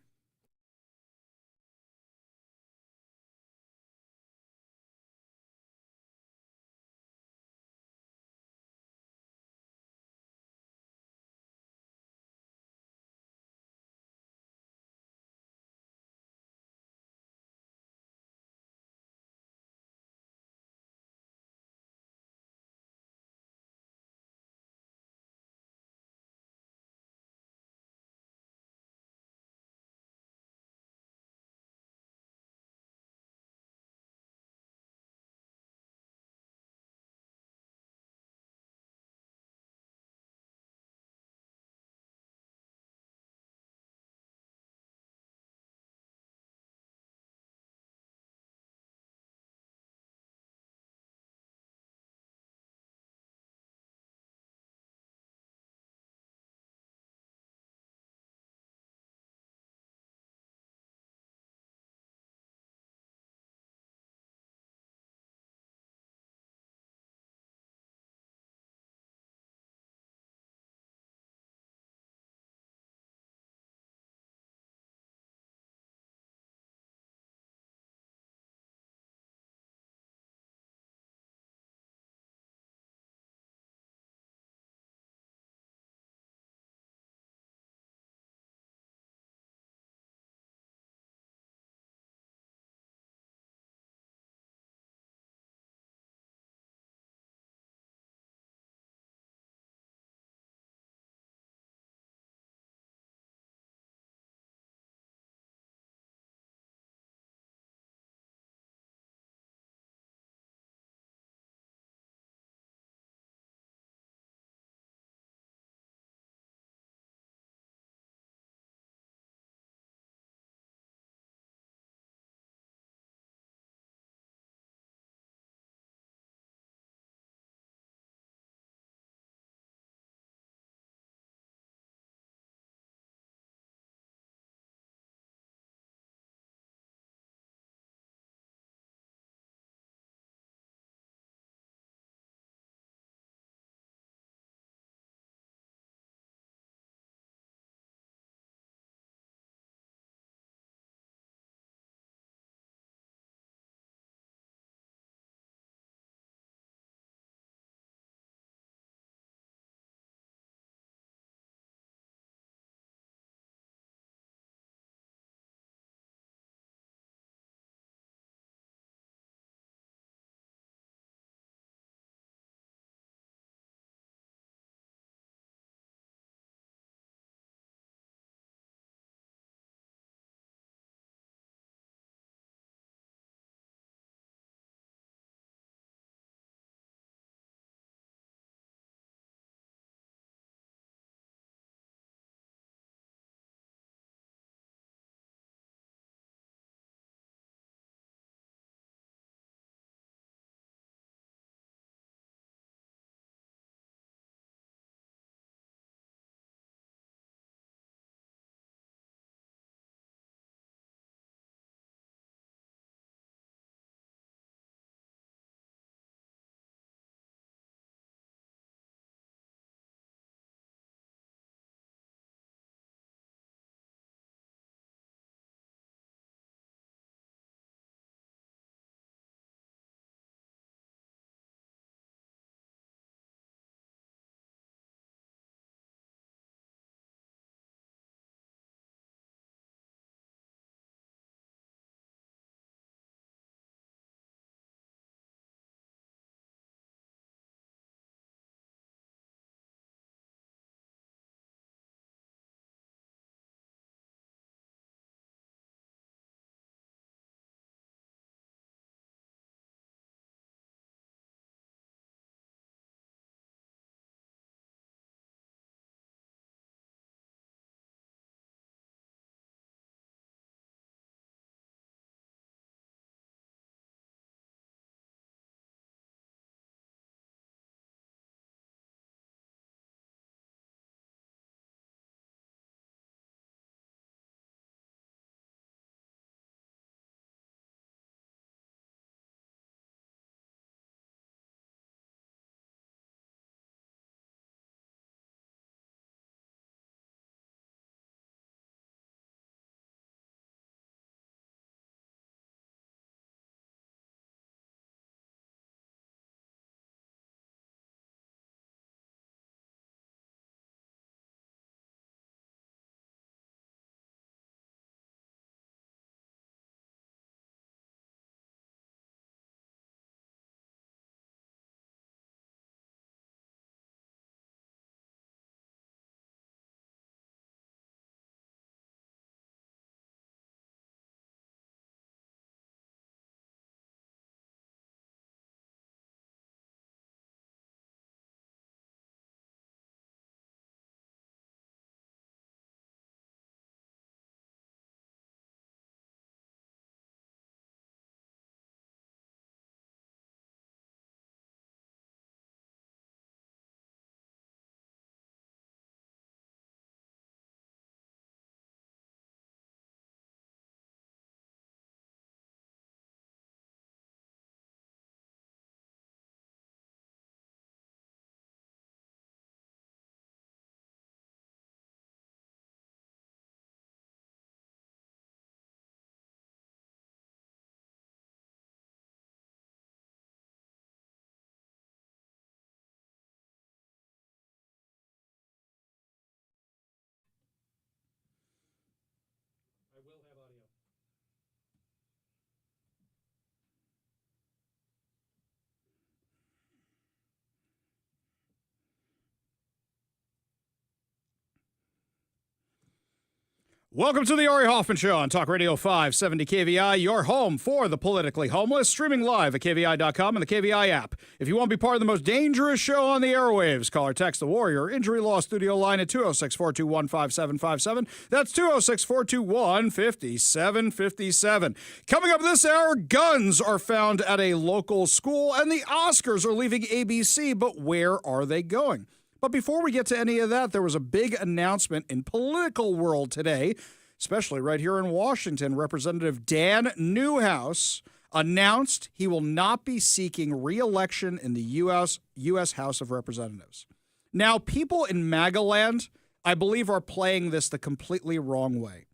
Welcome to the Ari Hoffman Show on Talk Radio 570 KVI, your home for the politically homeless, streaming live at KVI.com and the KVI app. If you want to be part of the most dangerous show on the airwaves, call or text the Warrior Injury Law Studio line at 206-421-5757. That's 206-421-5757. Coming up this hour, guns are found at a local school, and the Oscars are leaving ABC, but where are they going? But before we get to any of that, there was a big announcement in political world today, especially right here in Washington. Representative Dan Newhouse announced he will not be seeking re-election in the U.S. House of Representatives. Now, people in MAGA land, I believe, are playing this the completely wrong way.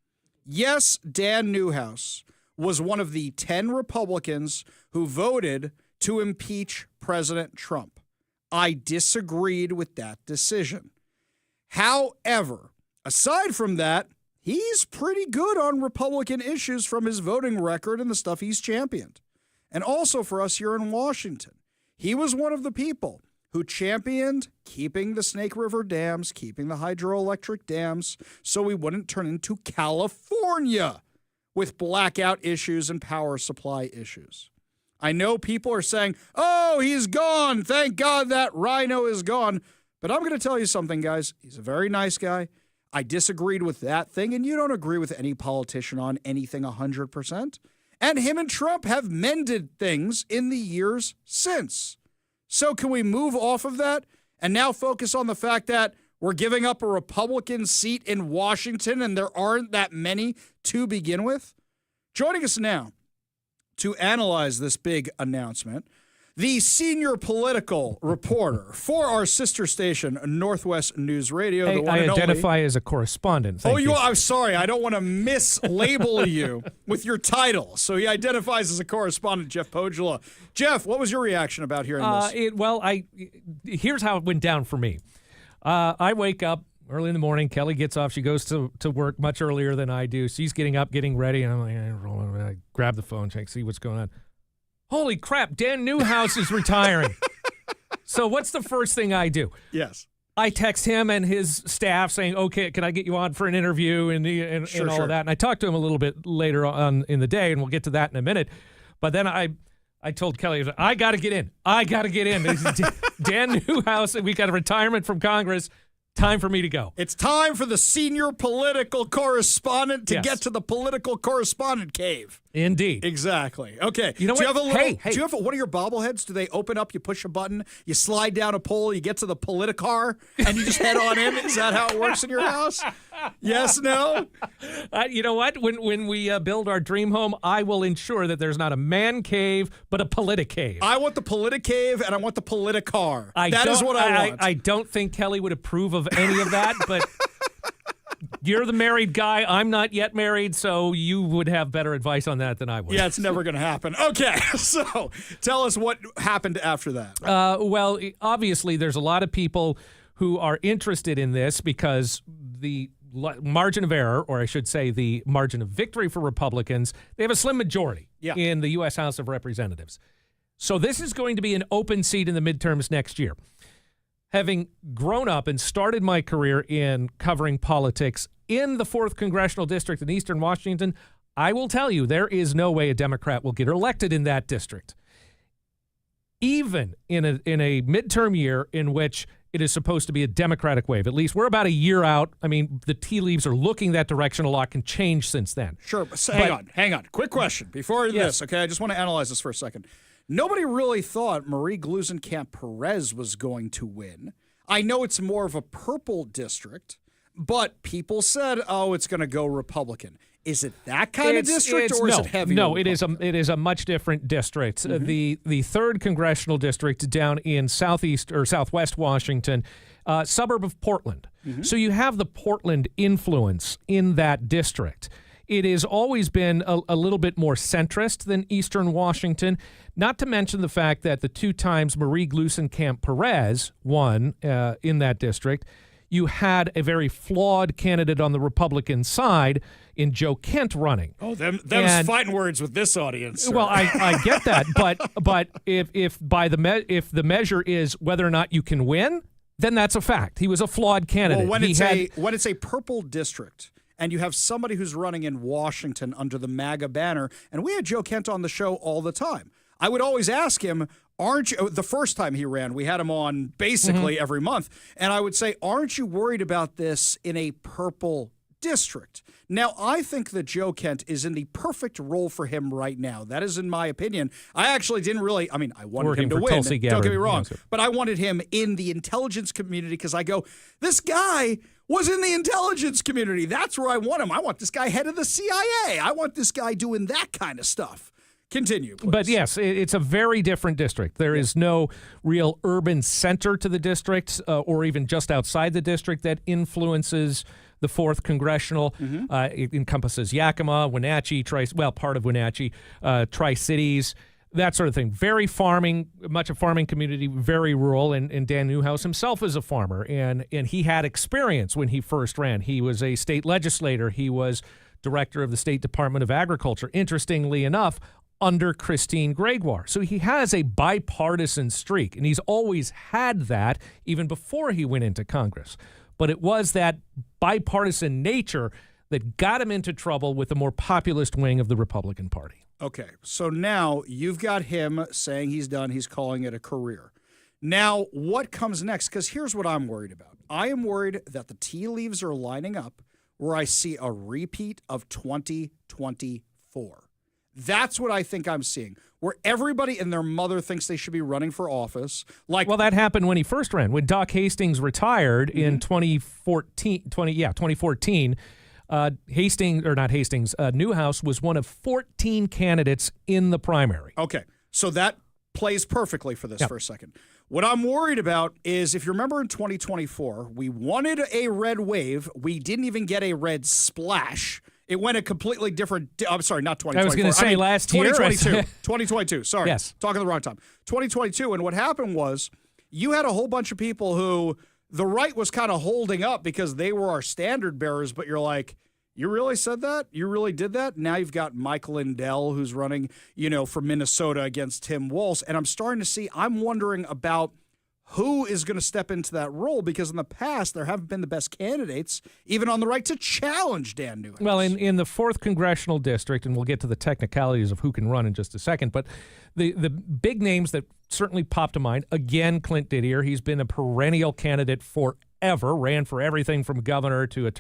Yes, Dan Newhouse was one of the 10 Republicans who voted to impeach President Trump. I disagreed with that decision. However, aside from that, he's pretty good on Republican issues from his voting record and the stuff he's championed. And also for us here in Washington, he was one of the people who championed keeping the Snake River dams, keeping the hydroelectric dams, so we wouldn't turn into California with blackout issues and power supply issues. I know people are saying, oh, he's gone. Thank God that rhino is gone. But I'm going to tell you something, guys. He's a very nice guy. I disagreed with that thing, and you don't agree with any politician on anything 100%. And him and Trump have mended things in the years since. So can we move off of that and now focus on the fact that we're giving up a Republican seat in Washington and there aren't that many to begin with? Joining us now to analyze this big announcement, the senior political reporter for our sister station, Northwest News Radio. Hey, the one I and identify only. as a correspondent. Thank you. I'm sorry. I don't want to mislabel you with your title. So he identifies as a correspondent, Jeff Pogula. Jeff, what was your reaction about hearing this? Here's how it went down for me. I wake up early in the morning. Kelly gets off. She goes to work much earlier than I do. She's getting up, getting ready, and I'm like, I grab the phone, check, see what's going on. Holy crap, Dan Newhouse is retiring. So what's the first thing I do? Yes. I text him and his staff saying, okay, can I get you on for an interview and all of that? And I talked to him a little bit later on in the day, and we'll get to that in a minute. But then I told Kelly, I got to get in. Dan Newhouse, we got a retirement from Congress. Time for me to go. It's time for the senior political correspondent to get to the political correspondent cave. Indeed. Exactly. Okay. You know what? Do you have one of your bobbleheads? Do they open up, you push a button, you slide down a pole, you get to the Politicar, and you just head on in? Is that how it works in your house? Yes, no? You know what? When we build our dream home, I will ensure that there's not a man cave, but a politicave. I want the Politicave, and I want the Politicar. That is what I want. I don't think Kelly would approve of any of that, but you're the married guy. I'm not yet married, so you would have better advice on that than I would. Yeah, it's never going to happen. Okay, so tell us what happened after that. Well, obviously, there's a lot of people who are interested in this because the margin of error, or I should say the margin of victory for Republicans, they have a slim majority in the U.S. House of Representatives. So this is going to be an open seat in the midterms next year. Having grown up and started my career in covering politics in the 4th Congressional District in Eastern Washington, I will tell you there is no way a Democrat will get elected in that district. Even in a midterm year in which it is supposed to be a Democratic wave. At least we're about a year out. I mean, the tea leaves are looking that direction. A lot can change since then. Sure. But hang on. Quick question before this, okay? I just want to analyze this for a second. Nobody really thought Marie Gluesenkamp-Perez was going to win. I know it's more of a purple district, but people said, oh, it's going to go Republican. Is it that kind of district, or is it heavy? No, it is a much different district. Mm-hmm. The 3rd Congressional District down in southeast or southwest Washington, suburb of Portland. Mm-hmm. So you have the Portland influence in that district. It has always been a little bit more centrist than Eastern Washington, not to mention the fact that the 2 times Marie Gluesenkamp-Perez won in that district, you had a very flawed candidate on the Republican side in Joe Kent running. Oh, them's fighting words with this audience. Sir. Well, I get that, but if the measure is whether or not you can win, then that's a fact. He was a flawed candidate. Well, when it's a purple district, and you have somebody who's running in Washington under the MAGA banner. And we had Joe Kent on the show all the time. I would always ask him, aren't you, the first time he ran, we had him on basically every month, and I would say, aren't you worried about this in a purple district? Now, I think that Joe Kent is in the perfect role for him right now. That is in my opinion. I actually didn't really, I mean, I wanted him to win. Don't get me wrong. But I wanted him in the intelligence community because I go, this guy was in the intelligence community. That's where I want him. I want this guy head of the CIA. I want this guy doing that kind of stuff. Continue, please. But yes, it's a very different district. There is no real urban center to the district or even just outside the district that influences the 4th Congressional. It encompasses Yakima, Wenatchee, part of Wenatchee, Tri-Cities, that sort of thing. Very farming, much a farming community, very rural, and Dan Newhouse himself is a farmer, and he had experience when he first ran. He was a state legislator. He was director of the State Department of Agriculture. Interestingly enough, under Christine Gregoire. So he has a bipartisan streak, and he's always had that even before he went into Congress. But it was that bipartisan nature that got him into trouble with the more populist wing of the Republican Party. Okay, so now you've got him saying he's done. He's calling it a career. Now, what comes next? Because here's what I'm worried about. I am worried that the tea leaves are lining up where I see a repeat of 2024. That's what I think I'm seeing, where everybody and their mother thinks they should be running for office. Well, that happened when he first ran. When Doc Hastings retired in 2014, Newhouse was one of 14 candidates in the primary. Okay, so that plays perfectly for this for a second. What I'm worried about is, if you remember in 2024, we wanted a red wave. We didn't even get a red splash. It went a completely different. I'm sorry, not 2024. I was going to say last year. 2022. Sorry. Yes. Talking the wrong time. 2022. And what happened was you had a whole bunch of people who the right was kind of holding up because they were our standard bearers. But you're like, you really said that? You really did that? Now you've got Mike Lindell, who's running, from Minnesota against Tim Walz. And I'm wondering about who is going to step into that role, because in the past there haven't been the best candidates, even on the right, to challenge Dan Newhouse. Well, in the 4th Congressional District, and we'll get to the technicalities of who can run in just a second, but the big names that certainly pop to mind, again, Clint Didier. He's been a perennial candidate forever, ran for everything from governor to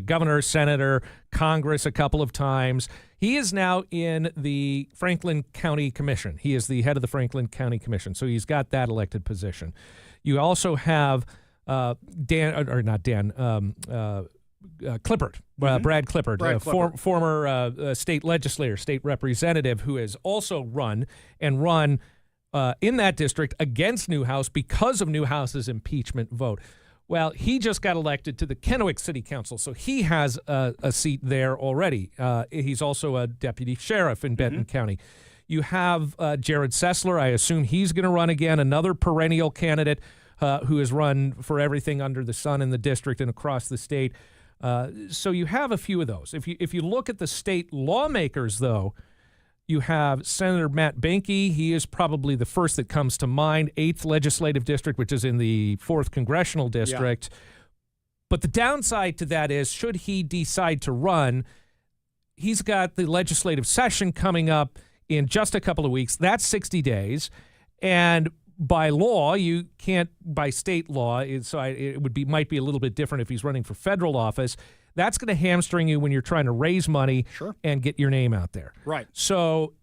governor, senator, Congress a couple of times. He is now in the Franklin County Commission. He is the head of the Franklin County Commission, so he's got that elected position. You also have Brad Clippard, former state legislator, state representative, who has also run in that district against Newhouse because of Newhouse's impeachment vote. Well, he just got elected to the Kennewick City Council, so he has a seat there already. He's also a deputy sheriff in Benton County. You have Jared Sessler. I assume he's going to run again, another perennial candidate who has run for everything under the sun in the district and across the state. So you have a few of those. If you look at the state lawmakers, though, you have Senator Matt Benke. He is probably the first that comes to mind, 8th Legislative District, which is in the 4th Congressional District. Yeah. But the downside to that is, should he decide to run, he's got the legislative session coming up in just a couple of weeks. That's 60 days. And by law, you can't, by state law, might be a little bit different if he's running for federal office. That's going to hamstring you when you're trying to raise money and get your name out there. Right. So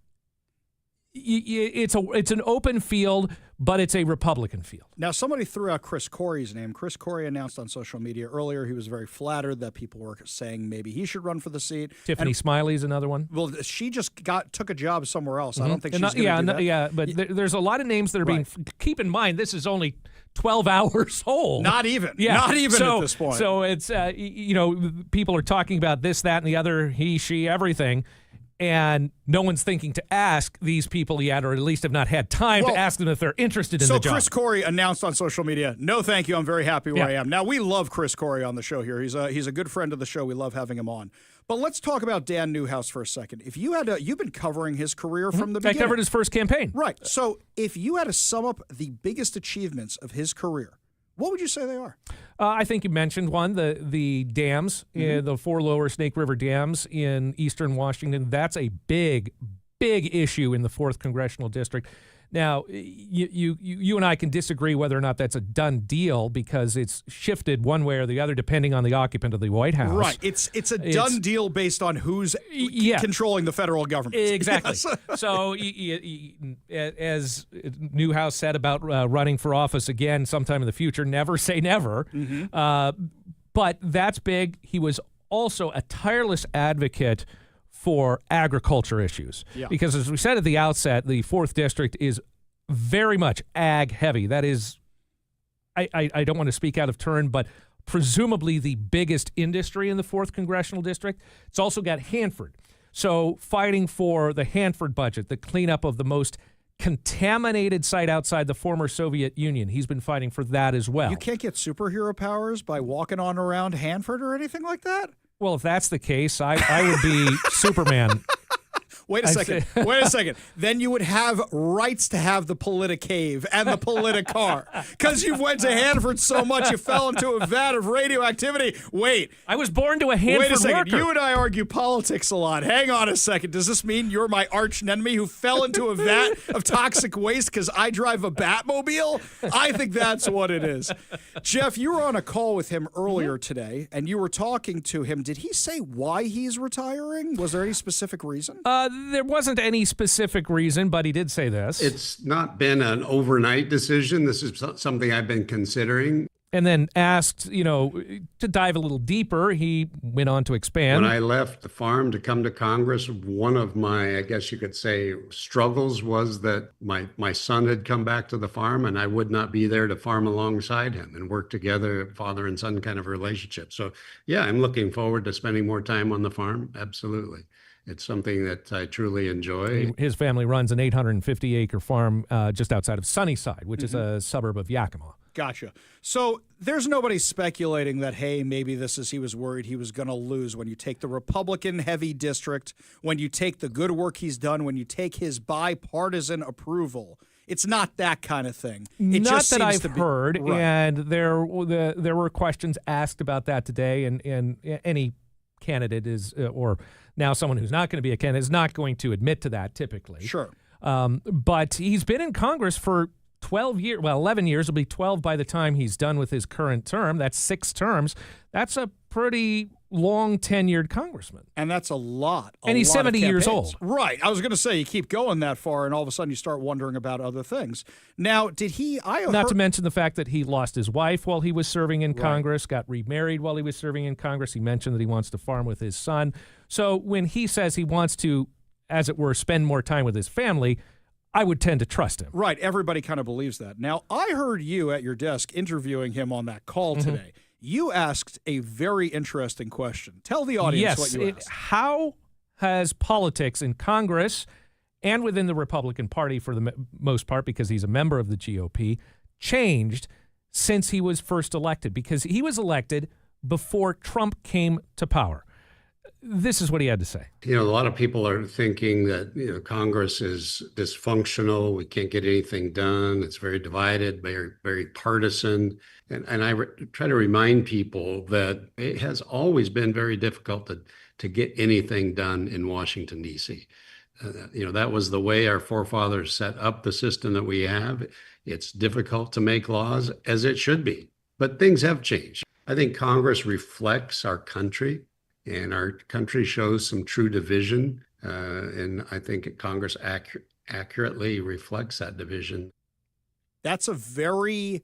it's an open field, but it's a Republican field. Now, somebody threw out Chris Corey's name. Chris Corey announced on social media earlier he was very flattered that people were saying maybe he should run for the seat. Tiffany Smiley's another one. Well, she just took a job somewhere else. I don't think she's going to do that. Yeah, but there's a lot of names that are being. Keep in mind, this is only 12 hours old. Not even. Yeah. Not even at this point. So it's people are talking about this, that, and the other, he, she, everything. And no one's thinking to ask these people yet, or at least have not had time to ask them if they're interested in the job. So Chris Corey announced on social media, no thank you, I'm very happy where I am. Now, we love Chris Corey on the show here. He's a good friend of the show. We love having him on. But let's talk about Dan Newhouse for a second. If you had you've been covering his career from the beginning. I covered his first campaign. Right. So if you had to sum up the biggest achievements of his career, what would you say they are? I think you mentioned one, the dams, the 4 lower Snake River dams in eastern Washington. That's a big issue in the 4th Congressional District. Now, you and I can disagree whether or not that's a done deal because it's shifted one way or the other depending on the occupant of the White House. Right. It's a done deal based on who's controlling the federal government. Exactly. Yes. So, as Newhouse said about running for office again sometime in the future, never say never. But that's big. He was also a tireless advocate for agriculture issues. Yeah. Because as we said at the outset, the 4th District is very much ag heavy. That is, I don't want to speak out of turn, but presumably the biggest industry in the 4th Congressional District. It's also got Hanford. So fighting for the Hanford budget, the cleanup of the most contaminated site outside the former Soviet Union. He's been fighting for that as well. You can't get superhero powers by walking on around Hanford or anything like that? Well, if that's the case, I would be Superman. Wait a second. Then you would have rights to have the Politicave and the Politicar. Because you went to Hanford so much you fell into a vat of radioactivity. Wait. I was born to a Hanford Wait a second. worker. You and I argue politics a lot. Hang on a second. Does this mean you're my arch enemy who fell into a vat of toxic waste because I drive a Batmobile? I think that's what it is. Jeff, you were on a call with him earlier today, and you were talking to him. Did he say why he's retiring? Was there any specific reason? There wasn't any specific reason, but he did say this. It's not been an overnight decision. This is something I've been considering. And then asked, to dive a little deeper, he went on to expand. When I left the farm to come to Congress, one of my, I guess you could say, struggles was that my son had come back to the farm and I would not be there to farm alongside him and work together, father and son kind of relationship. So, yeah, I'm looking forward to spending more time on the farm. Absolutely. It's something that I truly enjoy. His family runs an 850-acre farm just outside of Sunnyside, which is a suburb of Yakima. Gotcha. So there's nobody speculating that, hey, maybe he was worried he was going to lose when you take the Republican-heavy district, when you take the good work he's done, when you take his bipartisan approval. It's not that kind of thing. It not just that seems I've to be, heard, right. and there were questions asked about that today, and any candidate is, or now someone who's not going to be a candidate is not going to admit to that typically. Sure. But he's been in Congress for 12 years. Well, 11 years. It'll be 12 by the time he's done with his current term. That's 6 terms. That's a pretty long tenured congressman. And that's a lot. And he's 70 years old. Right. I was going to say, you keep going that far, and all of a sudden you start wondering about other things. Now, did he... Not to mention the fact that he lost his wife while he was serving in Congress, got remarried while he was serving in Congress. He mentioned that he wants to farm with his son. So when he says he wants to, as it were, spend more time with his family, I would tend to trust him. Right. Everybody kind of believes that. Now, I heard you at your desk interviewing him on that call today. You asked a very interesting question. Tell the audience what you asked. How has politics in Congress and within the Republican Party, for the most part, because he's a member of the GOP, changed since he was first elected? Because he was elected before Trump came to power. This is what he had to say. A lot of people are thinking that, Congress is dysfunctional. We can't get anything done. It's very divided, very, very partisan. And I try to remind people that it has always been very difficult to get anything done in Washington, D.C. That was the way our forefathers set up the system that we have. It's difficult to make laws, as it should be. But things have changed. I think Congress reflects our country. And our country shows some true division, and I think Congress accurately reflects that division. That's a very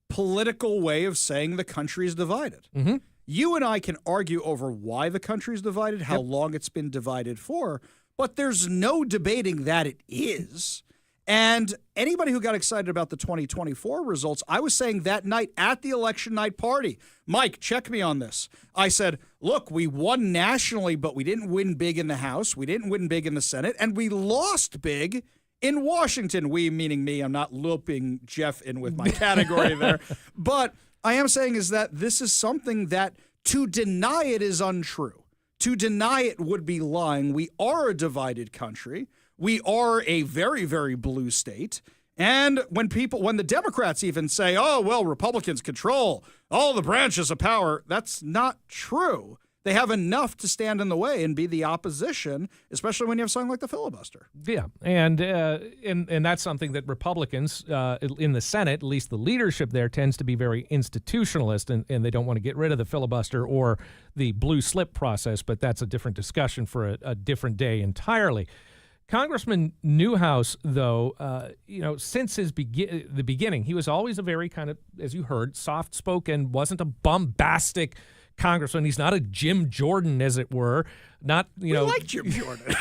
political way of saying the country is divided. Mm-hmm. You and I can argue over why the country is divided, how long it's been divided for, but there's no debating that it is. And anybody who got excited about the 2024 results, I was saying that night at the election night party, Mike, check me on this. I said, look, we won nationally, but we didn't win big in the House. We didn't win big in the Senate, and we lost big in Washington. We, meaning me, I'm not looping Jeff in with my category there. But I am saying is that this is something that to deny it is untrue. To deny it would be lying. We are a divided country. We are a very, very blue state. And when the Democrats even say, oh, well, Republicans control all the branches of power, that's not true. They have enough to stand in the way and be the opposition, especially when you have something like the filibuster. Yeah, and that's something that Republicans in the Senate, at least the leadership there, tends to be very institutionalist, and they don't want to get rid of the filibuster or the blue slip process, but that's a different discussion for a different day entirely. Congressman Newhouse, though, since the beginning, he was always a very kind of, as you heard, soft-spoken, wasn't a bombastic congressman. He's not a Jim Jordan, as it were. Not, We like Jim Jordan.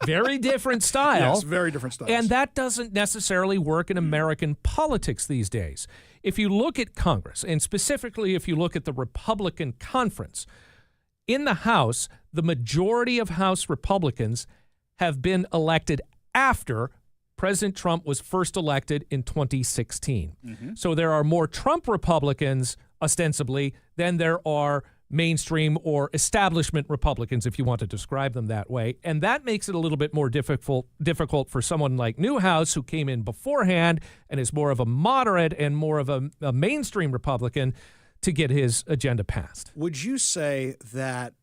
Very different style. Yes, very different styles. And that doesn't necessarily work in American politics these days. If you look at Congress, and specifically if you look at the Republican conference, in the House, the majority of House Republicans have been elected after President Trump was first elected in 2016. Mm-hmm. So there are more Trump Republicans, ostensibly, than there are mainstream or establishment Republicans, if you want to describe them that way. And that makes it a little bit more difficult for someone like Newhouse, who came in beforehand and is more of a moderate and more of a mainstream Republican, to get his agenda passed. Would you say that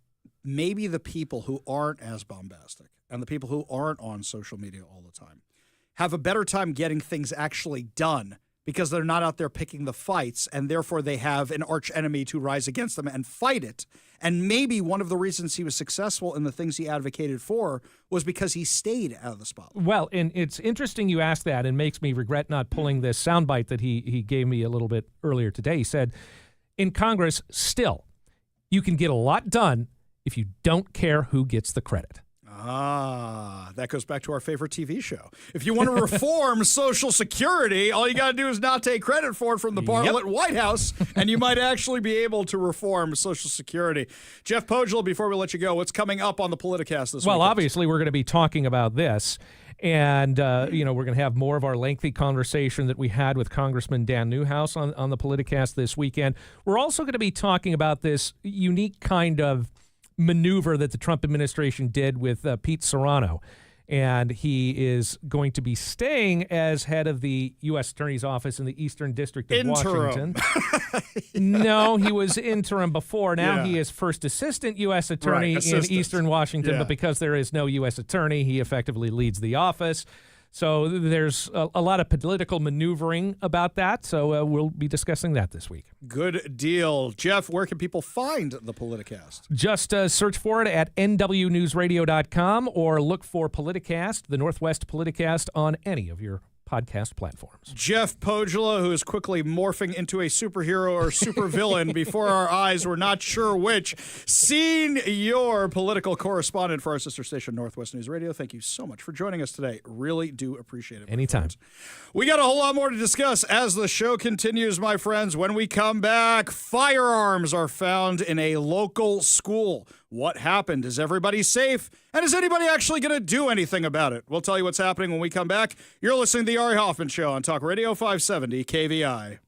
maybe the people who aren't as bombastic and the people who aren't on social media all the time have a better time getting things actually done because they're not out there picking the fights, and therefore they have an arch enemy to rise against them and fight it? And maybe one of the reasons he was successful in the things he advocated for was because he stayed out of the spotlight. Well, and it's interesting you asked that, and makes me regret not pulling this soundbite that he gave me a little bit earlier today. He said, in Congress, still, you can get a lot done if you don't care who gets the credit. Ah, that goes back to our favorite TV show. If you want to reform Social Security, all you got to do is not take credit for it from the Bartlett White House, and you might actually be able to reform Social Security. Jeff Pogel, before we let you go, what's coming up on the Politicast this week? Well, obviously, we're going to be talking about this. And, we're going to have more of our lengthy conversation that we had with Congressman Dan Newhouse on the Politicast this weekend. We're also going to be talking about this unique kind of maneuver that the Trump administration did with Pete Serrano. And he is going to be staying as head of the U.S. Attorney's Office in the Eastern District of Washington. No, he was interim before. Now he is first assistant U.S. Attorney in Eastern Washington, but because there is no U.S. Attorney, he effectively leads the office. So there's a lot of political maneuvering about that. So we'll be discussing that this week. Good deal. Jeff, where can people find the Politicast? Just search for it at nwnewsradio.com or look for Politicast, the Northwest Politicast, on any of your podcast platforms. Jeff Pogela, who is quickly morphing into a superhero or supervillain before our eyes, we're not sure which. Senior political correspondent for our sister station, Northwest News Radio. Thank you so much for joining us today. Really do appreciate it. Anytime. We got a whole lot more to discuss as the show continues, my friends. When we come back, firearms are found in a local school. What happened? Is everybody safe? And is anybody actually going to do anything about it? We'll tell you what's happening when we come back. You're listening to the Ari Hoffman Show on Talk Radio 570 KVI.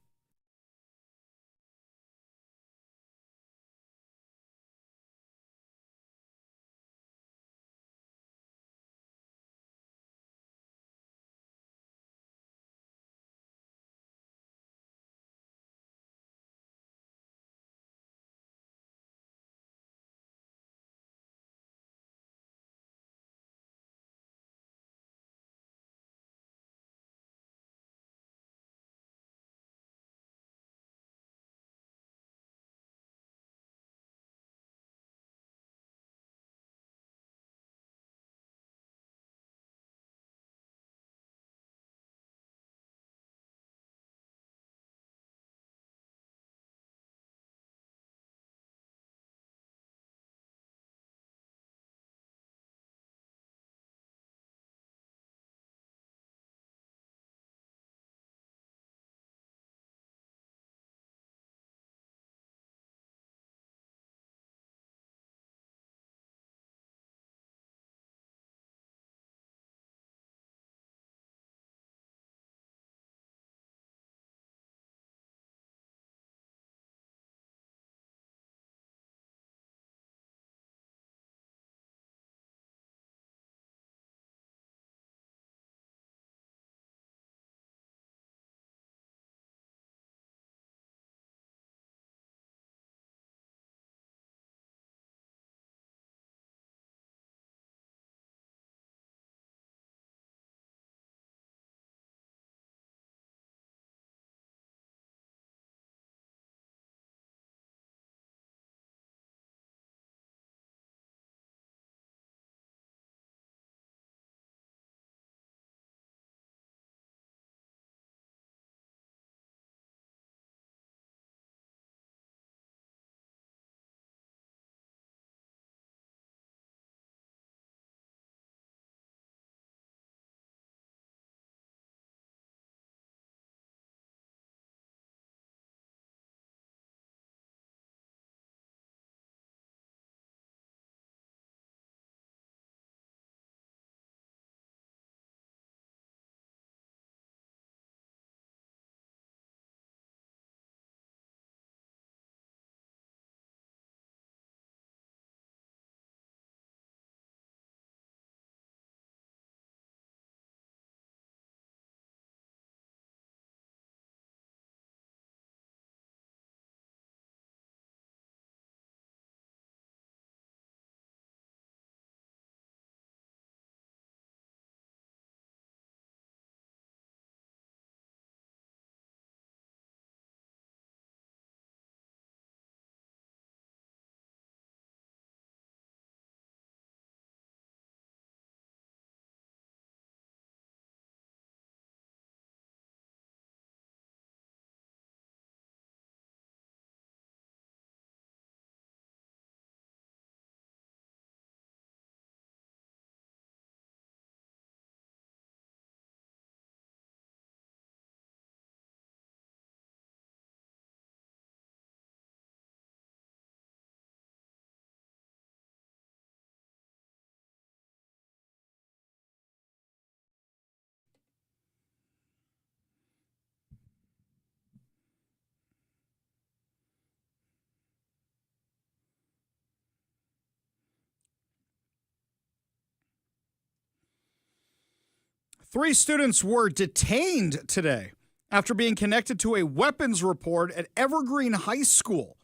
3 students were detained today after being connected to a weapons report at Evergreen High School.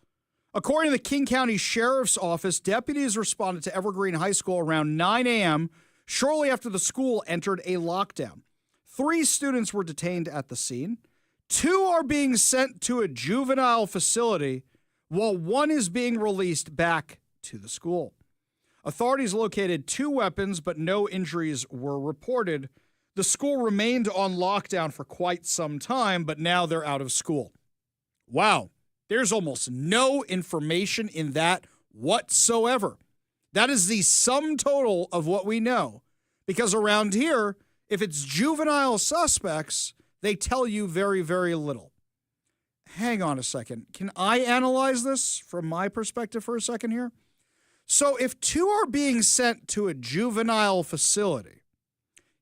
According to the King County Sheriff's Office, deputies responded to Evergreen High School around 9 a.m. shortly after the school entered a lockdown. 3 students were detained at the scene. 2 are being sent to a juvenile facility, while 1 is being released back to the school. Authorities located 2 weapons, but no injuries were reported. The school remained on lockdown for quite some time, but now they're out of school. Wow, there's almost no information in that whatsoever. That is the sum total of what we know, because around here, if it's juvenile suspects, they tell you very, very little. Hang on a second. Can I analyze this from my perspective for a second here? So if 2 are being sent to a juvenile facility,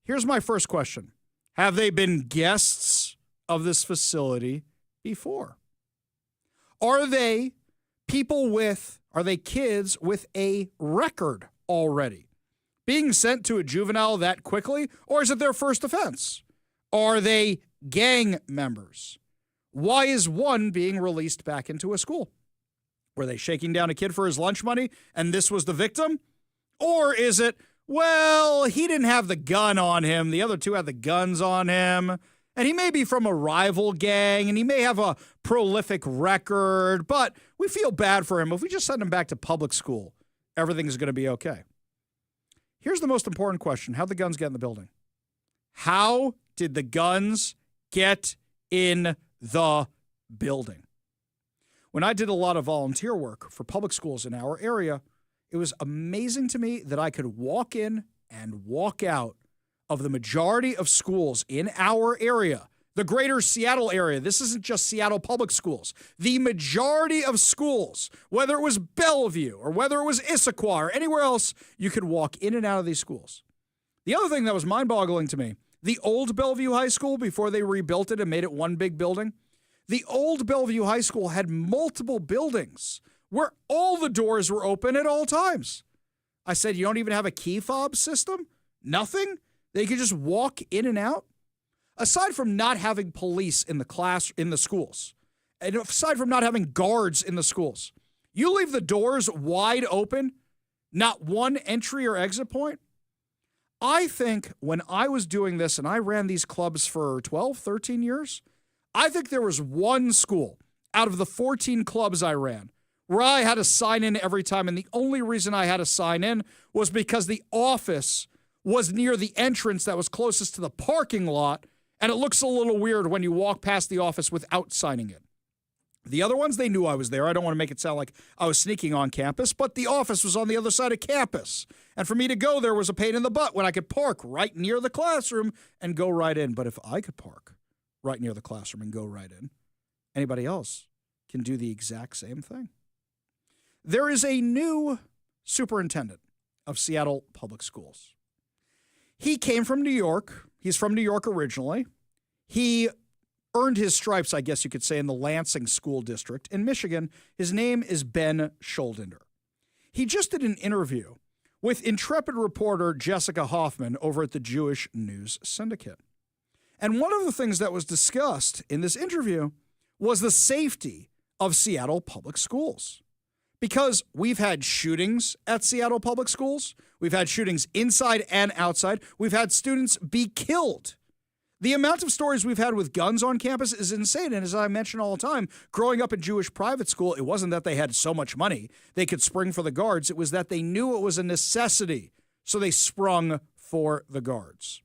here's my first question. Have they been guests of this facility before? Are they kids with a record already being sent to a juvenile that quickly, or is it their first offense? Are they gang members? Why is 1 being released back into a school? Were they shaking down a kid for his lunch money and this was the victim? Or is it, well, he didn't have the gun on him, the other 2 had the guns on him, and he may be from a rival gang and he may have a prolific record, but we feel bad for him. If we just send him back to public school, everything's going to be okay. Here's the most important question. How'd the guns get in the building? How did the guns get in the building? When I did a lot of volunteer work for public schools in our area, it was amazing to me that I could walk in and walk out of the majority of schools in our area, the greater Seattle area. This isn't just Seattle public schools. The majority of schools, whether it was Bellevue or whether it was Issaquah or anywhere else, you could walk in and out of these schools. The other thing that was mind-boggling to me, the old Bellevue High School, before they rebuilt it and made it one big building, the old Bellevue High School had multiple buildings where all the doors were open at all times. I said, you don't even have a key fob system? Nothing? They could just walk in and out? Aside from not having police in the schools, and aside from not having guards in the schools, you leave the doors wide open, not one entry or exit point? I think when I was doing this, and I ran these clubs for 12, 13 years, I think there was 1 school out of the 14 clubs I ran where I had to sign in every time. And the only reason I had to sign in was because the office was near the entrance that was closest to the parking lot. And it looks a little weird when you walk past the office without signing in. The other ones, they knew I was there. I don't want to make it sound like I was sneaking on campus, but the office was on the other side of campus. And for me to go there was a pain in the butt when I could park right near the classroom and go right in. But if I could park right near the classroom and go right in, anybody else can do the exact same thing. There is a new superintendent of Seattle Public Schools. He came from New York. He's from New York originally. He earned his stripes, I guess you could say, in the Lansing School District in Michigan. His name is Ben Scholdinder. He just did an interview with intrepid reporter Jessica Hoffman over at the Jewish News Syndicate. And one of the things that was discussed in this interview was the safety of Seattle public schools. Because we've had shootings at Seattle public schools. We've had shootings inside and outside. We've had students be killed. The amount of stories we've had with guns on campus is insane. And as I mention all the time, growing up in Jewish private school, it wasn't that they had so much money they could spring for the guards. It was that they knew it was a necessity, so they sprung for the guards.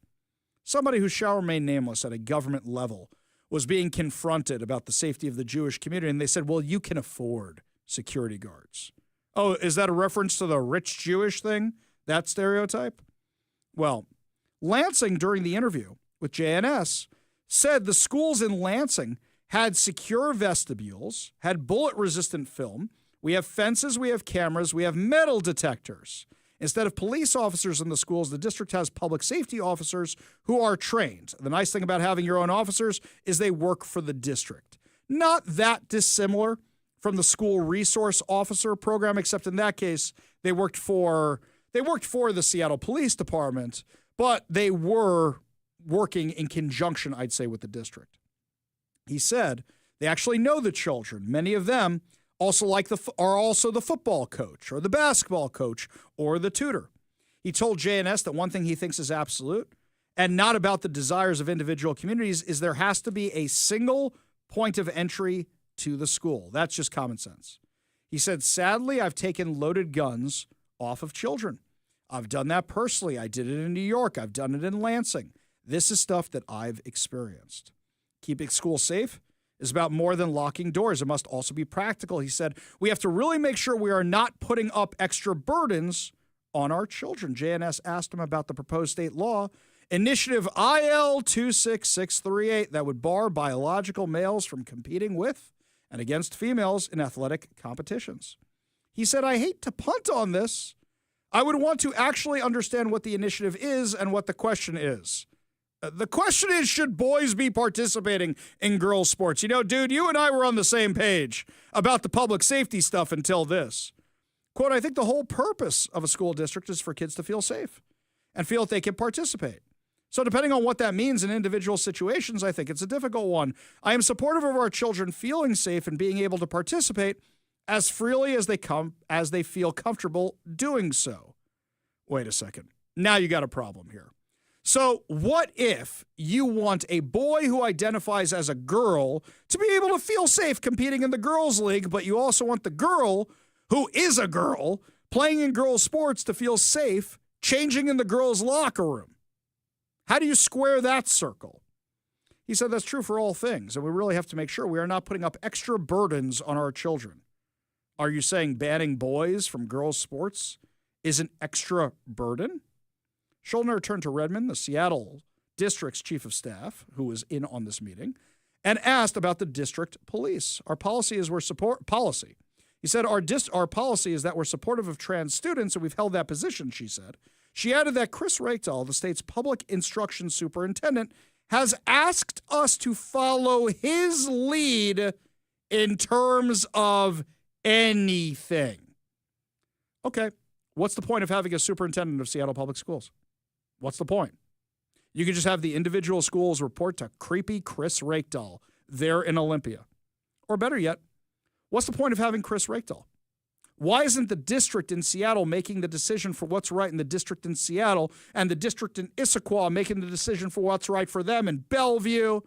Somebody who shall remain nameless at a government level was being confronted about the safety of the Jewish community, and they said, well, you can afford security guards. Oh, is that a reference to the rich Jewish thing, that stereotype? Well, Lansing, during the interview with JNS, said the schools in Lansing had secure vestibules, had bullet-resistant film. We have fences, we have cameras, we have metal detectors. Instead of police officers in the schools, the district has public safety officers who are trained. The nice thing about having your own officers is they work for the district. Not that dissimilar from the school resource officer program, except in that case, they worked for the Seattle Police Department, but they were working in conjunction, I'd say, with the district. He said they actually know the children. Many of them also are also the football coach or the basketball coach or the tutor. He told JNS that one thing he thinks is absolute and not about the desires of individual communities is there has to be a single point of entry to the school. That's just common sense. He said, sadly, I've taken loaded guns off of children. I've done that personally. I did it in New York. I've done it in Lansing. This is stuff that I've experienced. Keeping school safe is about more than locking doors. It must also be practical. He said, we have to really make sure we are not putting up extra burdens on our children. JNS asked him about the proposed state law, Initiative IL 26638, that would bar biological males from competing with and against females in athletic competitions. He said, I hate to punt on this. I would want to actually understand what the initiative is and what the question is. The question is, should boys be participating in girls' sports? You know, dude, you and I were on the same page about the public safety stuff until this. Quote, I think the whole purpose of a school district is for kids to feel safe and feel that they can participate. So depending on what that means in individual situations, I think it's a difficult one. I am supportive of our children feeling safe and being able to participate as freely as they feel comfortable doing so. Wait a second. Now you got a problem here. So what if you want a boy who identifies as a girl to be able to feel safe competing in the girls' league, but you also want the girl who is a girl playing in girls' sports to feel safe changing in the girls' locker room? How do you square that circle? He said that's true for all things, and we really have to make sure we are not putting up extra burdens on our children. Are you saying banning boys from girls' sports is an extra burden? Schuldner turned to Redmond, the Seattle district's chief of staff, who was in on this meeting, and asked about the district police. Our policy is policy. He said, our policy is that we're supportive of trans students, and we've held that position, she said. She added that Chris Reichdahl, the state's public instruction superintendent, has asked us to follow his lead in terms of anything. Okay, what's the point of having a superintendent of Seattle Public Schools? What's the point? You could just have the individual schools report to creepy Chris Reichdahl there in Olympia. Or better yet, what's the point of having Chris Reichdahl? Why isn't the district in Seattle making the decision for what's right in the district in Seattle and the district in Issaquah making the decision for what's right for them in Bellevue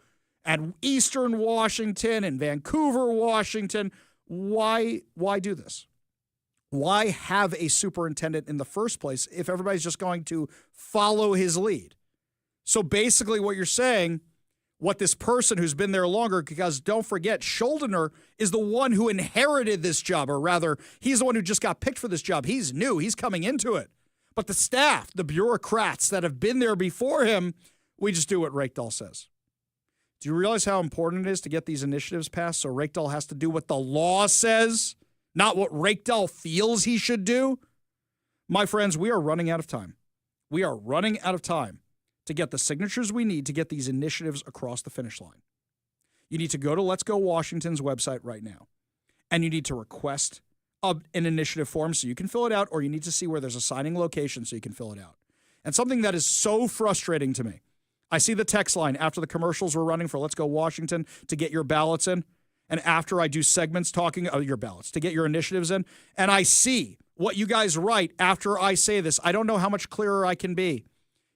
and Eastern Washington and Vancouver, Washington? Why do this? Why have a superintendent in the first place if everybody's just going to follow his lead? So basically what you're saying, what this person who's been there longer, because don't forget, Schuldner is the one who inherited this job, or rather, he's the one who just got picked for this job. He's new. He's coming into it. But the staff, the bureaucrats that have been there before him, we just do what Reichdahl says. Do you realize how important it is to get these initiatives passed so Reichdahl has to do what the law says, not what Reichdahl feels he should do? My friends, we are running out of time. We are running out of time to get the signatures we need to get these initiatives across the finish line. You need to go to Let's Go Washington's website right now, and you need to request an initiative form so you can fill it out, or you need to see where there's a signing location so you can fill it out. And something that is so frustrating to me, I see the text line after the commercials were running for Let's Go Washington to get your ballots in, and after I do segments talking about your ballots to get your initiatives in, and I see what you guys write after I say this. I don't know how much clearer I can be.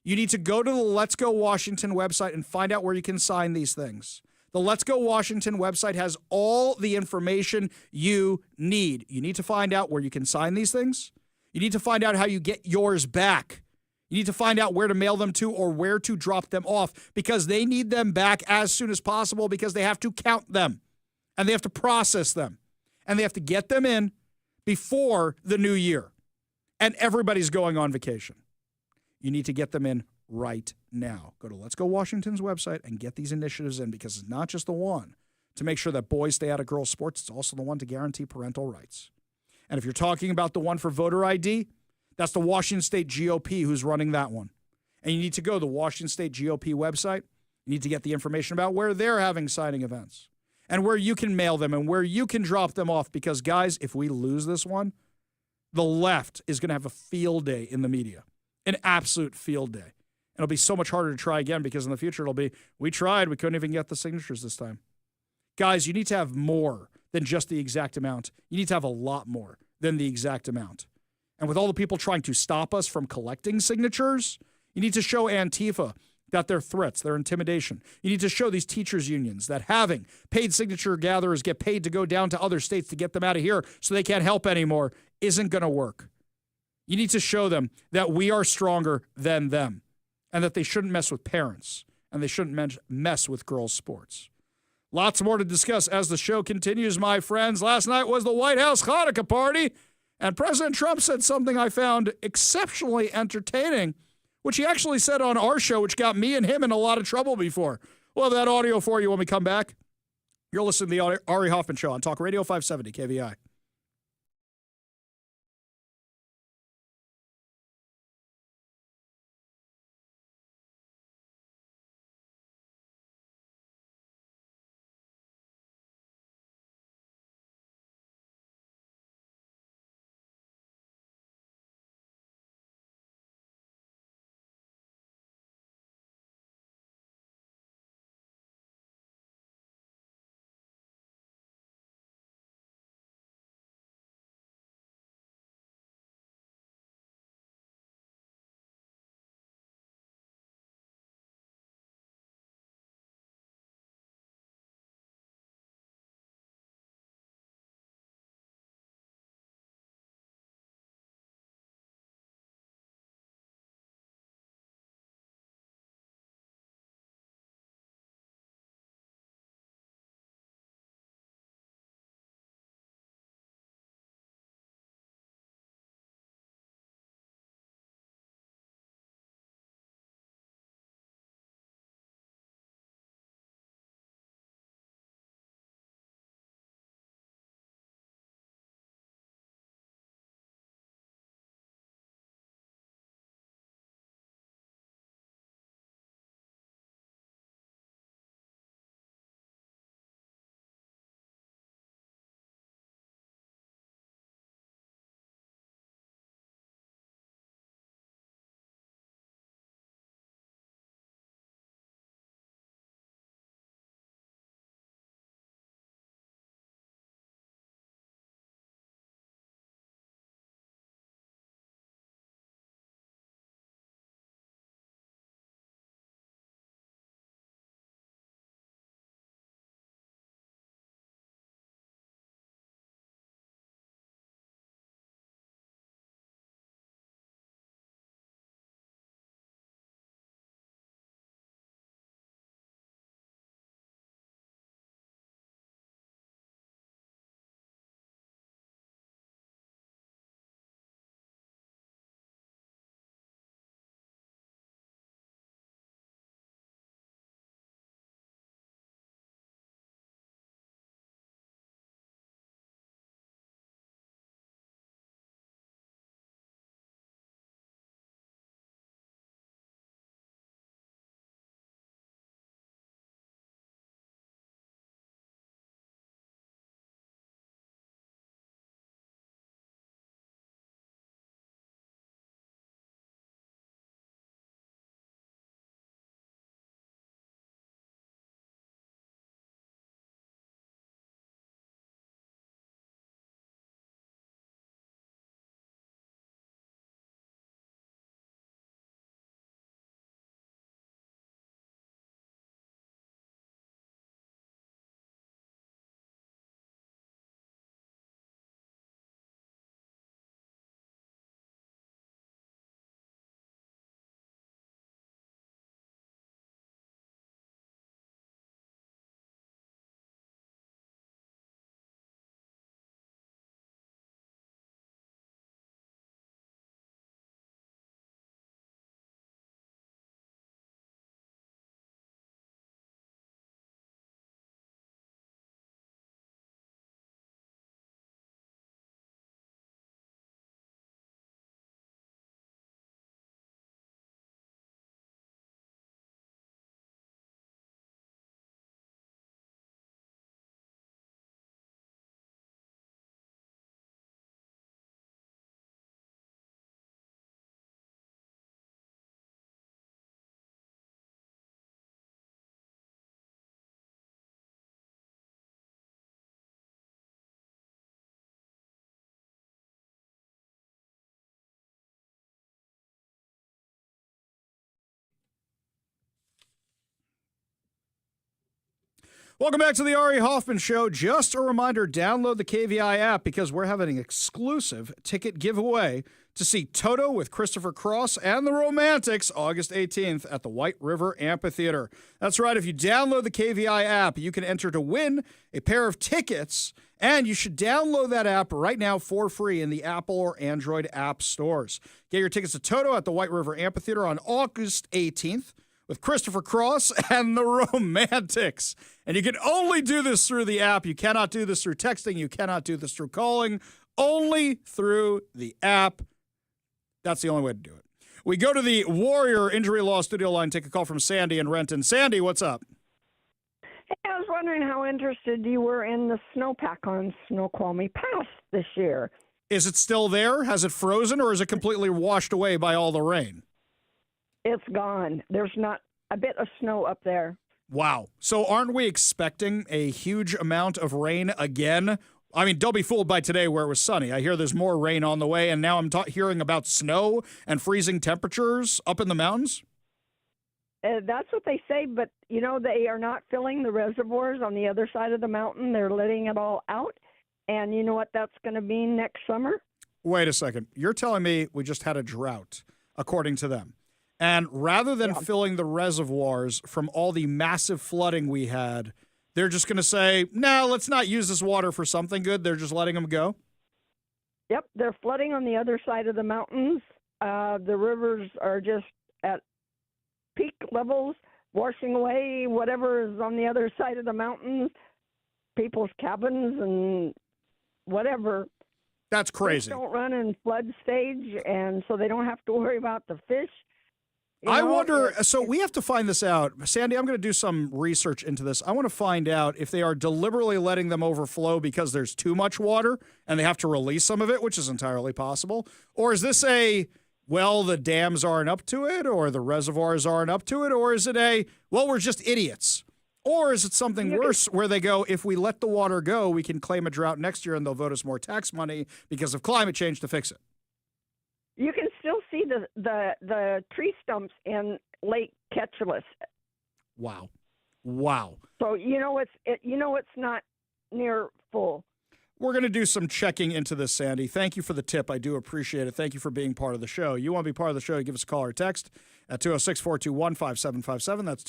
You need to go to the Let's Go Washington website and find out where you can sign these things. The Let's Go Washington website has all the information you need. You need to find out where you can sign these things. You need to find out how you get yours back. You need to find out where to mail them to or where to drop them off, because they need them back as soon as possible, because they have to count them and they have to process them and they have to get them in before the new year. And everybody's going on vacation. You need to get them in right now. Go to Let's Go Washington's website and get these initiatives in, because it's not just the one to make sure that boys stay out of girls' sports. It's also the one to guarantee parental rights. And if you're talking about the one for voter ID, that's the Washington State GOP who's running that one. And you need to go to the Washington State GOP website. You need to get the information about where they're having signing events and where you can mail them and where you can drop them off. Because, guys, if we lose this one, the left is going to have a field day in the media. An absolute field day. it'll be so much harder to try again because in the future it'll be, we tried, we couldn't even get the signatures this time. Guys, you need to have more than just the exact amount. You need to have a lot more than the exact amount. And with all the people trying to stop us from collecting signatures, you need to show Antifa that they're threats, they're intimidation. You need to show these teachers' unions that having paid signature gatherers get paid to go down to other states to get them out of here so they can't help anymore isn't going to work. You need to show them that we are stronger than them and that they shouldn't mess with parents and they shouldn't mess with girls' sports. Lots more to discuss as the show continues, my friends. Last night was the White House Hanukkah party, and President Trump said something I found exceptionally entertaining, which he actually said on our show, which got me and him in a lot of trouble before. We'll have that audio for you when we come back. You're listening to the Ari Hoffman Show on Talk Radio 570 KVI. Welcome back to the Ari Hoffman Show. Just a reminder, download the KVI app because we're having an exclusive ticket giveaway to see Toto with Christopher Cross and the Romantics August 18th at the White River Amphitheater. That's right. If you download the KVI app, you can enter to win a pair of tickets, and you should download that app right now for free in the Apple or Android app stores. Get your tickets to Toto at the White River Amphitheater on August 18th. With Christopher Cross and the Romantics. And you can only do this through the app. You cannot do this through texting. You cannot do this through calling. Only through the app. That's the only way to do it. We go to the Warrior Injury Law Studio line. Take a call from Sandy in Renton. Sandy, what's up? Hey, I was wondering how interested you were in the snowpack on Snoqualmie Pass this year. Is it still there? Has it frozen, or is it completely washed away by all the rain? It's gone. There's not a bit of snow up there. Wow. So aren't we expecting a huge amount of rain again? I mean, don't be fooled by today where it was sunny. I hear there's more rain on the way, and now I'm hearing about snow and freezing temperatures up in the mountains. That's what they say, but, you know, they are not filling the reservoirs on the other side of the mountain. They're letting it all out. And you know what that's going to mean next summer? Wait a second. You're telling me we just had a drought, according to them. And rather than filling the reservoirs from all the massive flooding we had, they're just going to say, no, let's not use this water for something good. They're just letting them go? Yep, they're flooding on the other side of the mountains. The rivers are just at peak levels, washing away whatever is on the other side of the mountains, people's cabins and whatever. That's crazy. Fish don't run in flood stage, and so they don't have to worry about the fish. I wonder, so we have to find this out. Sandy, I'm going to do some research into this. I want to find out if they are deliberately letting them overflow because there's too much water and they have to release some of it, which is entirely possible. Or is this the dams aren't up to it, or the reservoirs aren't up to it, or is it we're just idiots? Or is it something worse where they go, if we let the water go, we can claim a drought next year and they'll vote us more tax money because of climate change to fix it? You can still see the tree stumps in Lake Ketchulus. Wow. So it's not near full. We're going to do some checking into this, Sandy. Thank you for the tip. I do appreciate it. Thank you for being part of the show. You want to be part of the show, you give us a call or text at 206-421-5757. That's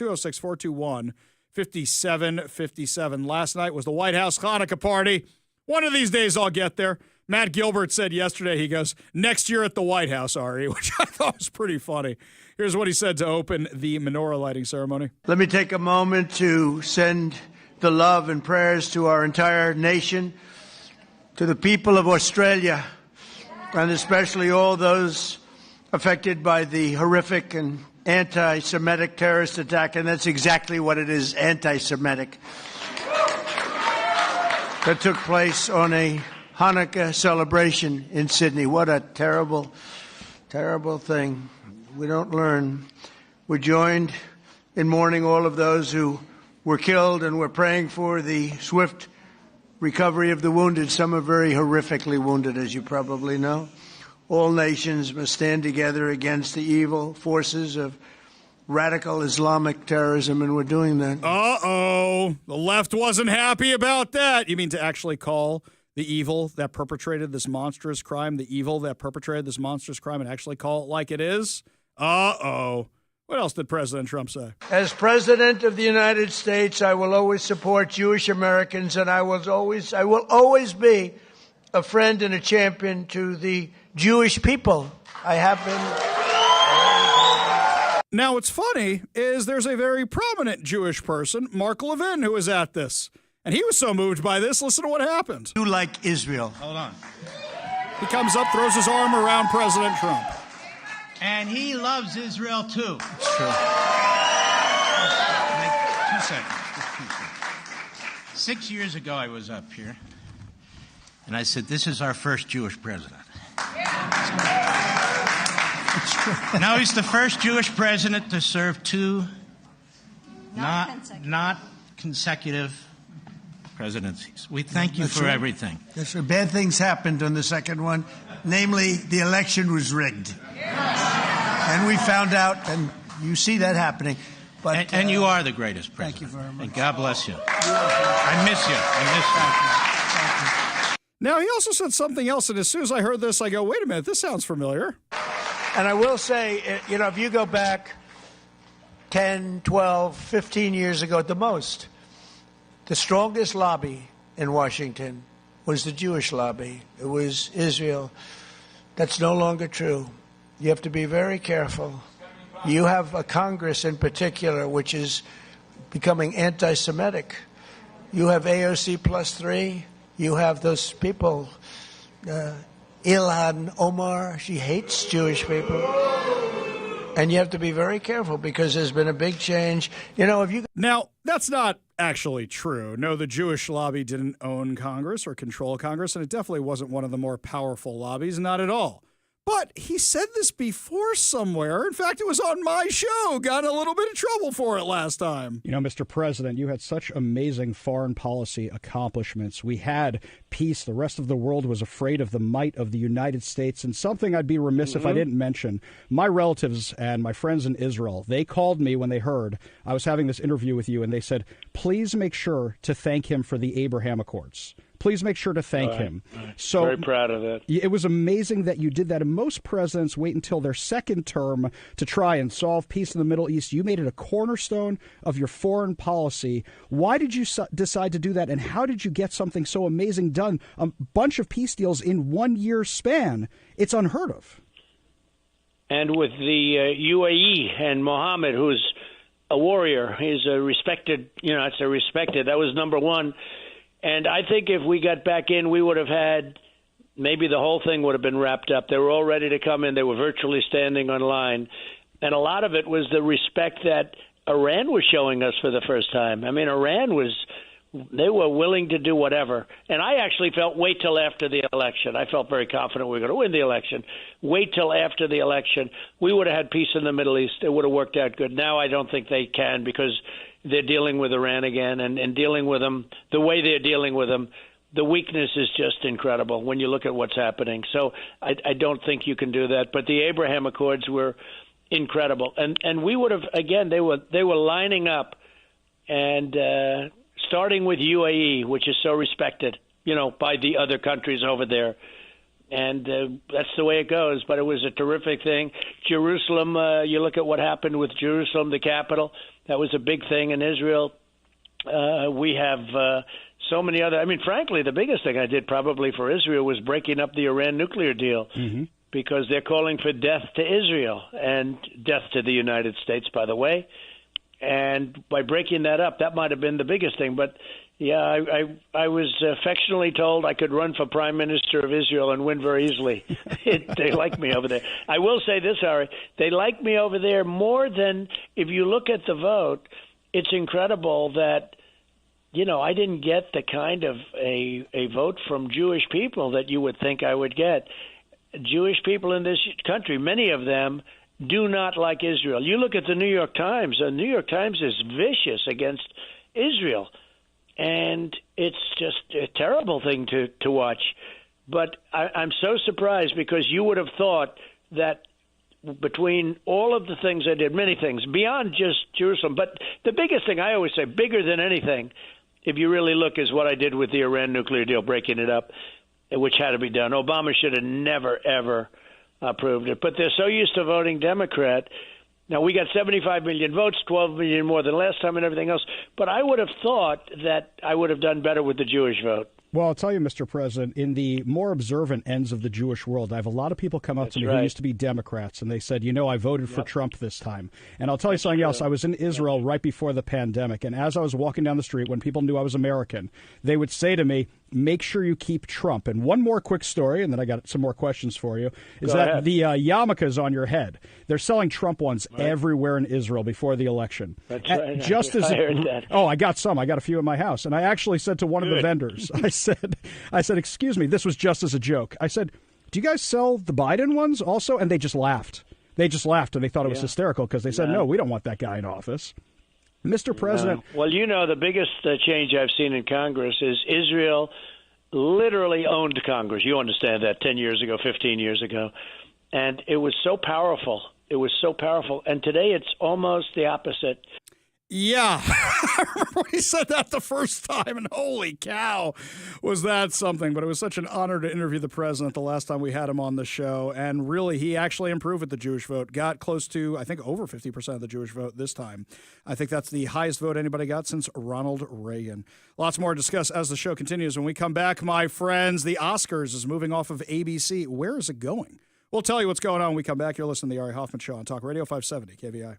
206-421-5757. Last night was the White House Hanukkah party. One of these days I'll get there. Matt Gilbert said yesterday, he goes, next year at the White House, Ari, which I thought was pretty funny. Here's what he said to open the menorah lighting ceremony. Let me take a moment to send the love and prayers to our entire nation, to the people of Australia, and especially all those affected by the horrific and anti-Semitic terrorist attack, and that's exactly what it is, anti-Semitic, that took place on a Hanukkah celebration in Sydney. What a terrible, terrible thing. We don't learn. We're joined in mourning all of those who were killed, and we're praying for the swift recovery of the wounded. Some are very horrifically wounded, as you probably know. All nations must stand together against the evil forces of radical Islamic terrorism, and we're doing that. Uh-oh. The left wasn't happy about that. You mean to actually call the evil that perpetrated this monstrous crime, and actually call it like it is? Uh-oh. What else did President Trump say? As President of the United States, I will always support Jewish Americans, and I will always be a friend and a champion to the Jewish people. I have been. Now, what's funny is there's a very prominent Jewish person, Mark Levin, who was at this. And he was so moved by this. Listen to what happened. You like Israel. Hold on. He comes up, throws his arm around President Trump. And he loves Israel, too. It's true. 2 seconds. Just 2 seconds. 6 years ago, I was up here, and I said, this is our first Jewish president. It's true. Now he's the first Jewish president to serve two not consecutive presidencies. We thank you for everything. That's right. Bad things happened on the second one. Namely, the election was rigged. And we found out, and you see that happening. But and you are the greatest president. Thank you very much. And God bless you. I miss you. I miss you. Now, he also said something else, and as soon as I heard this, I go, wait a minute, this sounds familiar. And I will say, if you go back 10, 12, 15 years ago at the most, the strongest lobby in Washington was the Jewish lobby. It was Israel. That's no longer true. You have to be very careful. You have a Congress in particular which is becoming anti-Semitic. You have AOC +3. You have those people, Ilhan Omar, she hates Jewish people. And you have to be very careful because there's been a big change. Now, that's not actually true. No, the Jewish lobby didn't own Congress or control Congress, and it definitely wasn't one of the more powerful lobbies, not at all. But he said this before somewhere. In fact, it was on my show. Got in a little bit of trouble for it last time. You know, Mr. President, you had such amazing foreign policy accomplishments. We had peace. The rest of the world was afraid of the might of the United States. And something I'd be remiss if I didn't mention, my relatives and my friends in Israel, they called me when they heard I was having this interview with you, and they said, please make sure to thank him for the Abraham Accords. Please make sure to thank him. So very proud of that. It was amazing that you did that. And most presidents wait until their second term to try and solve peace in the Middle East. You made it a cornerstone of your foreign policy. Why did you decide to do that? And how did you get something so amazing done? A bunch of peace deals in 1 year span. It's unheard of. And with the UAE and Mohammed, who's a warrior, he's a respected, that was number one. And I think if we got back in, we would have had maybe the whole thing would have been wrapped up. They were all ready to come in. They were virtually standing on line. And a lot of it was the respect that Iran was showing us for the first time. I mean, they were willing to do whatever. And I actually felt wait till after the election. I felt very confident we were going to win the election. Wait till after the election. We would have had peace in the Middle East. It would have worked out good. Now I don't think they can because they're dealing with Iran again and dealing with them the way they're dealing with them. The weakness is just incredible when you look at what's happening. So I don't think you can do that. But the Abraham Accords were incredible. And we would have, again, they were lining up and starting with UAE, which is so respected, by the other countries over there. And that's the way it goes. But it was a terrific thing. Jerusalem, you look at what happened with Jerusalem, the capital. That was a big thing in Israel. We have so many other. I mean, frankly, the biggest thing I did probably for Israel was breaking up the Iran nuclear deal because they're calling for death to Israel and death to the United States, by the way. And by breaking that up, that might have been the biggest thing. But, yeah, I was affectionately told I could run for prime minister of Israel and win very easily. They like me over there. I will say this, Ari. They like me over there more than if you look at the vote. It's incredible that, I didn't get the kind of a vote from Jewish people that you would think I would get. Jewish people in this country, many of them, do not like Israel. You look at the New York Times. The New York Times is vicious against Israel. And it's just a terrible thing to watch. But I'm so surprised because you would have thought that between all of the things I did, many things, beyond just Jerusalem. But the biggest thing, I always say, bigger than anything, if you really look, is what I did with the Iran nuclear deal, breaking it up, which had to be done. Obama should have never, ever approved it. But they're so used to voting Democrat. Now, we got 75 million votes, 12 million more than last time and everything else. But I would have thought that I would have done better with the Jewish vote. Well, I'll tell you, Mr. President, in the more observant ends of the Jewish world, I have a lot of people come up to me who used to be Democrats, and they said, I voted for Trump this time. And I'll tell you something else. I was in Israel right before the pandemic, and as I was walking down the street, when people knew I was American, they would say to me, make sure you keep Trump. And one more quick story, and then I got some more questions for you, is that the yarmulkes on your head, they're selling Trump ones everywhere in Israel before the election. That's right. I heard that. Oh, I got some. I got a few in my house. And I actually said to one of the vendors, I said, excuse me, this was just as a joke. I said, do you guys sell the Biden ones also? And they just laughed. They just laughed, and they thought it was hysterical because they said, no, we don't want that guy in office. Mr. President. Well, the biggest change I've seen in Congress is Israel literally owned Congress. You understand that 10 years ago, 15 years ago. And it was so powerful. It was so powerful. And today it's almost the opposite. Yeah, I remember when he said that the first time, and holy cow, was that something. But it was such an honor to interview the president the last time we had him on the show. And really, he actually improved with the Jewish vote, got close to, I think, over 50% of the Jewish vote this time. I think that's the highest vote anybody got since Ronald Reagan. Lots more to discuss as the show continues. When we come back, my friends, the Oscars is moving off of ABC. Where is it going? We'll tell you what's going on when we come back. You're listening to the Ari Hoffman Show on Talk Radio 570 KVI.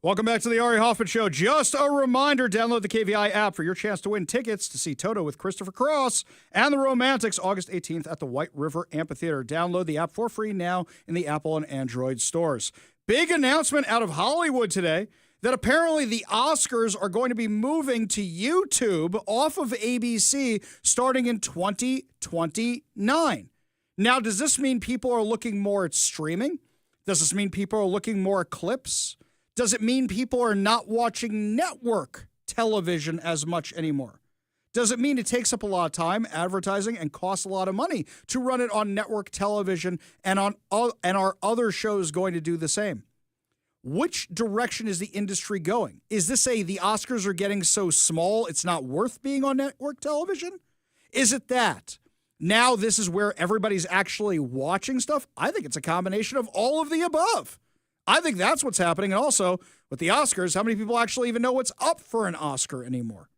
Welcome back to the Ari Hoffman Show. Just a reminder, download the KVI app for your chance to win tickets to see Toto with Christopher Cross and the Romantics August 18th at the White River Amphitheater. Download the app for free now in the Apple and Android stores. Big announcement out of Hollywood today that apparently the Oscars are going to be moving to YouTube off of ABC starting in 2029. Now, does this mean people are looking more at streaming? Does this mean people are looking more at clips? Does it mean people are not watching network television as much anymore? Does it mean it takes up a lot of time, advertising, and costs a lot of money to run it on network television and are other shows going to do the same? Which direction is the industry going? Is this the Oscars are getting so small it's not worth being on network television? Is it that? Now this is where everybody's actually watching stuff? I think it's a combination of all of the above. I think that's what's happening. And also, with the Oscars, how many people actually even know what's up for an Oscar anymore?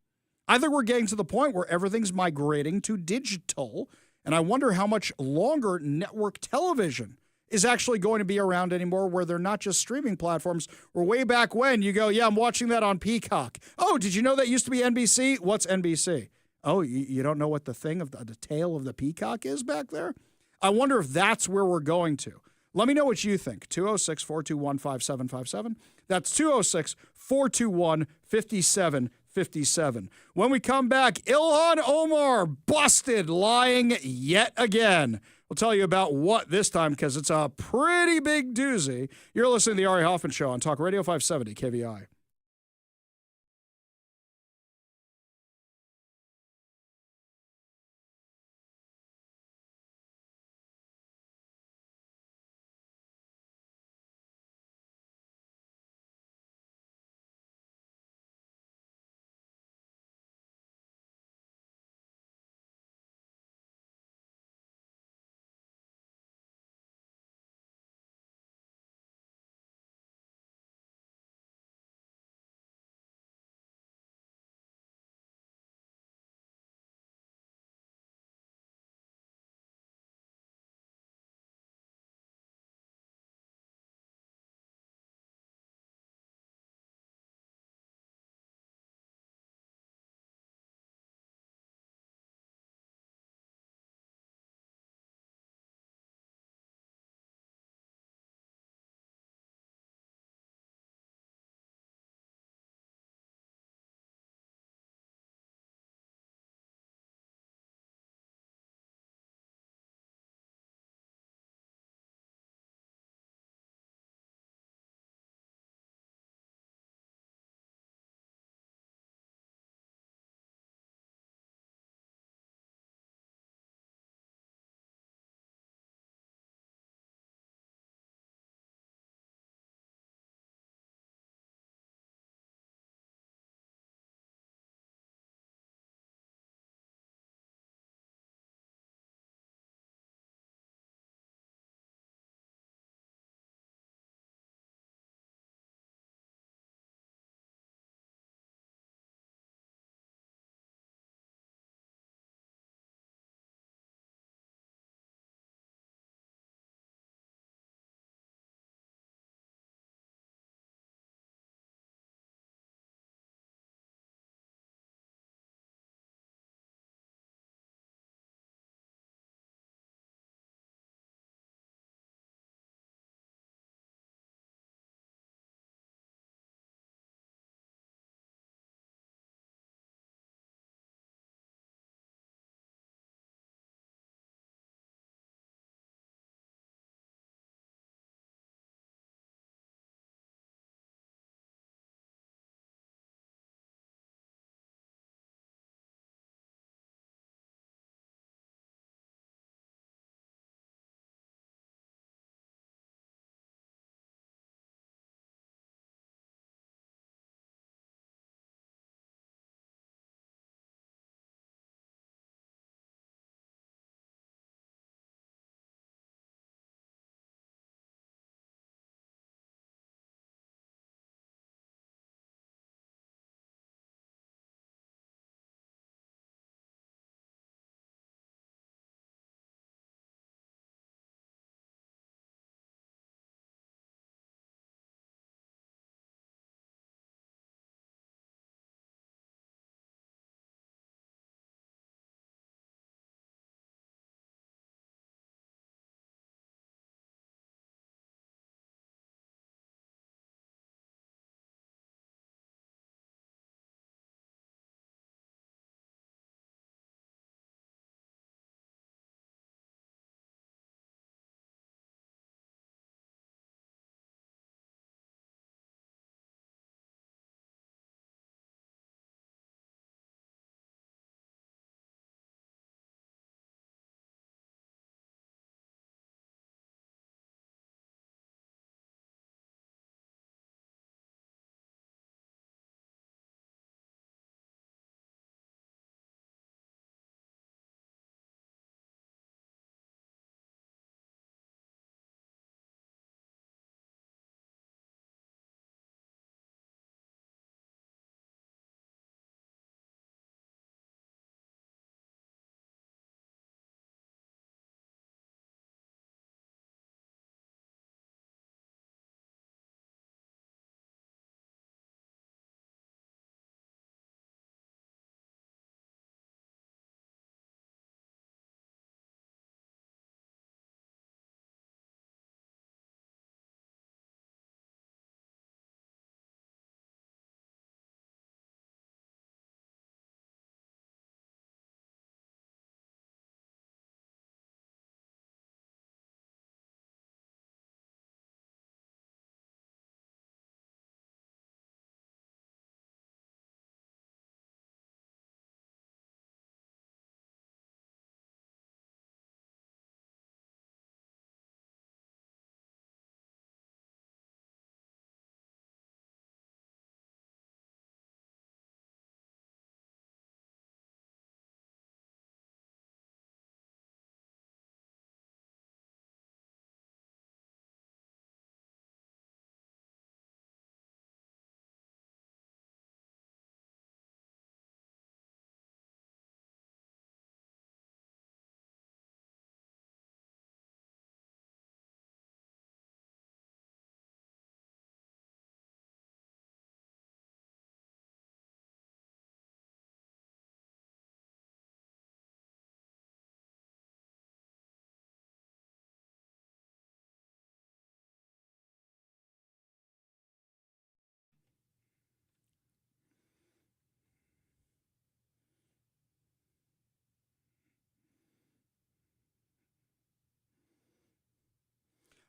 I think we're getting to the point where everything's migrating to digital, and I wonder how much longer network television is actually going to be around anymore, where they're not just streaming platforms, where way back when you go, yeah, I'm watching that on Peacock. Oh, did you know that used to be NBC? What's NBC? Oh, you don't know what the thing of the tail of the peacock is back there? I wonder if that's where we're going to. Let me know what you think. 206-421-5757. That's 206-421-5757. When we come back, Ilhan Omar busted lying yet again. We'll tell you about what this time, because it's a pretty big doozy. You're listening to the Ari Hoffman Show on Talk Radio 570 KVI.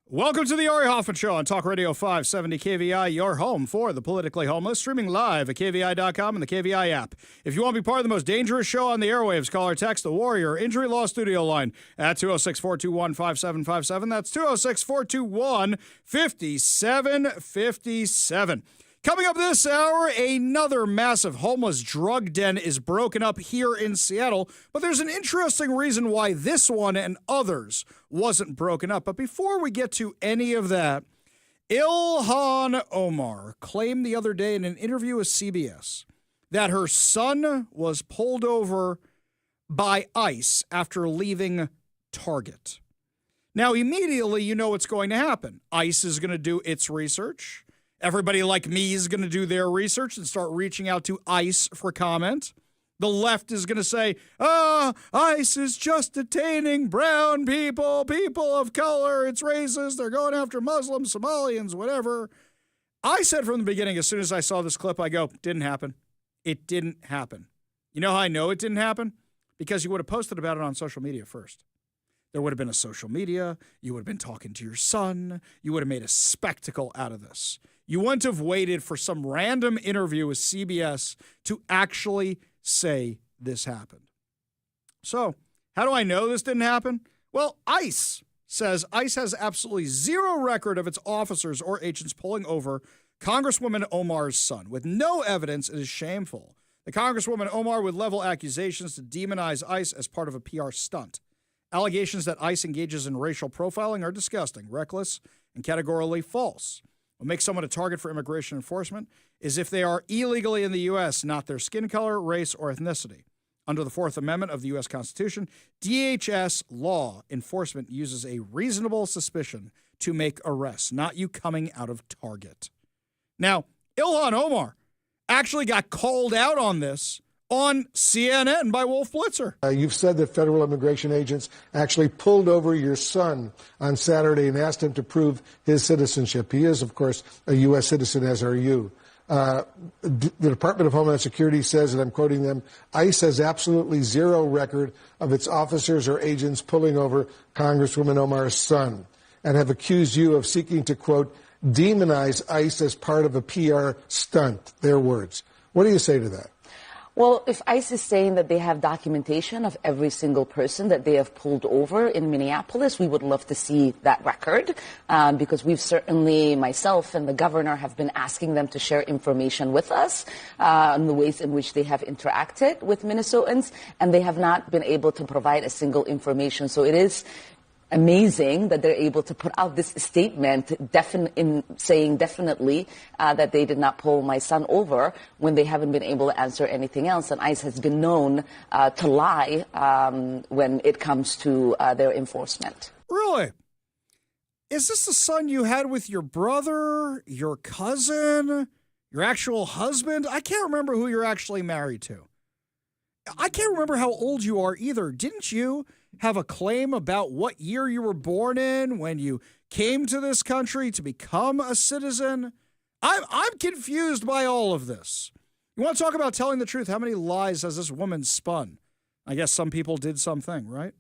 Welcome to the Ari Hoffman Show on Talk Radio 570 KVI, your home for the politically homeless, streaming live at KVI.com and the KVI app. If you want to be part of the most dangerous show on the airwaves, call or text the Warrior Injury Law Studio line at 206-421-5757. That's 206-421-5757. Coming up this hour, another massive homeless drug den is broken up here in Seattle, but there's an interesting reason why this one and others wasn't broken up. But before we get to any of that, Ilhan Omar claimed the other day in an interview with CBS that her son was pulled over by ICE after leaving Target. Now, immediately, you know what's going to happen. ICE is going to do its research. Everybody like me is going to do their research and start reaching out to ICE for comment. The left is going to say, ICE is just detaining brown people, people of color. It's racist. They're going after Muslims, Somalians, whatever. I said from the beginning, as soon as I saw this clip, I go, didn't happen. It didn't happen. You know how I know it didn't happen? Because you would have posted about it on social media first. There would have been a social media. You would have been talking to your son. You would have made a spectacle out of this. You wouldn't have waited for some random interview with CBS to actually say this happened. So, how do I know this didn't happen? Well, ICE says ICE has absolutely zero record of its officers or agents pulling over Congresswoman Omar's son. With no evidence, it is shameful. The Congresswoman Omar would level accusations to demonize ICE as part of a PR stunt. Allegations that ICE engages in racial profiling are disgusting, reckless, and categorically false. What makes someone a target for immigration enforcement is if they are illegally in the U.S., not their skin color, race, or ethnicity. Under the Fourth Amendment of the U.S. Constitution, DHS law enforcement uses a reasonable suspicion to make arrests, not you coming out of Target. Now, Ilhan Omar actually got called out on this on CNN by Wolf Blitzer. You've said that federal immigration agents actually pulled over your son on Saturday and asked him to prove his citizenship. He is, of course, a U.S. citizen, as are you. The Department of Homeland Security says, and I'm quoting them, ICE has absolutely zero record of its officers or agents pulling over Congresswoman Omar's son and have accused you of seeking to, quote, demonize ICE as part of a PR stunt, their words. What do you say to that? Well, if ICE is saying that they have documentation of every single person that they have pulled over in Minneapolis, we would love to see that record because we've certainly, myself and the governor, have been asking them to share information with us on the ways in which they have interacted with Minnesotans, and they have not been able to provide a single information. So it is amazing that they're able to put out this statement saying definitely that they did not pull my son over when they haven't been able to answer anything else. And ICE has been known to lie when it comes to their enforcement. Really? Is this the son you had with your brother, your cousin, your actual husband? I can't remember who you're actually married to. I can't remember how old you are either. Didn't you have a claim about what year you were born in when you came to this country to become a citizen? I'm confused by all of this. You want to talk about telling the truth? How many lies has this woman spun? I guess some people did something, right?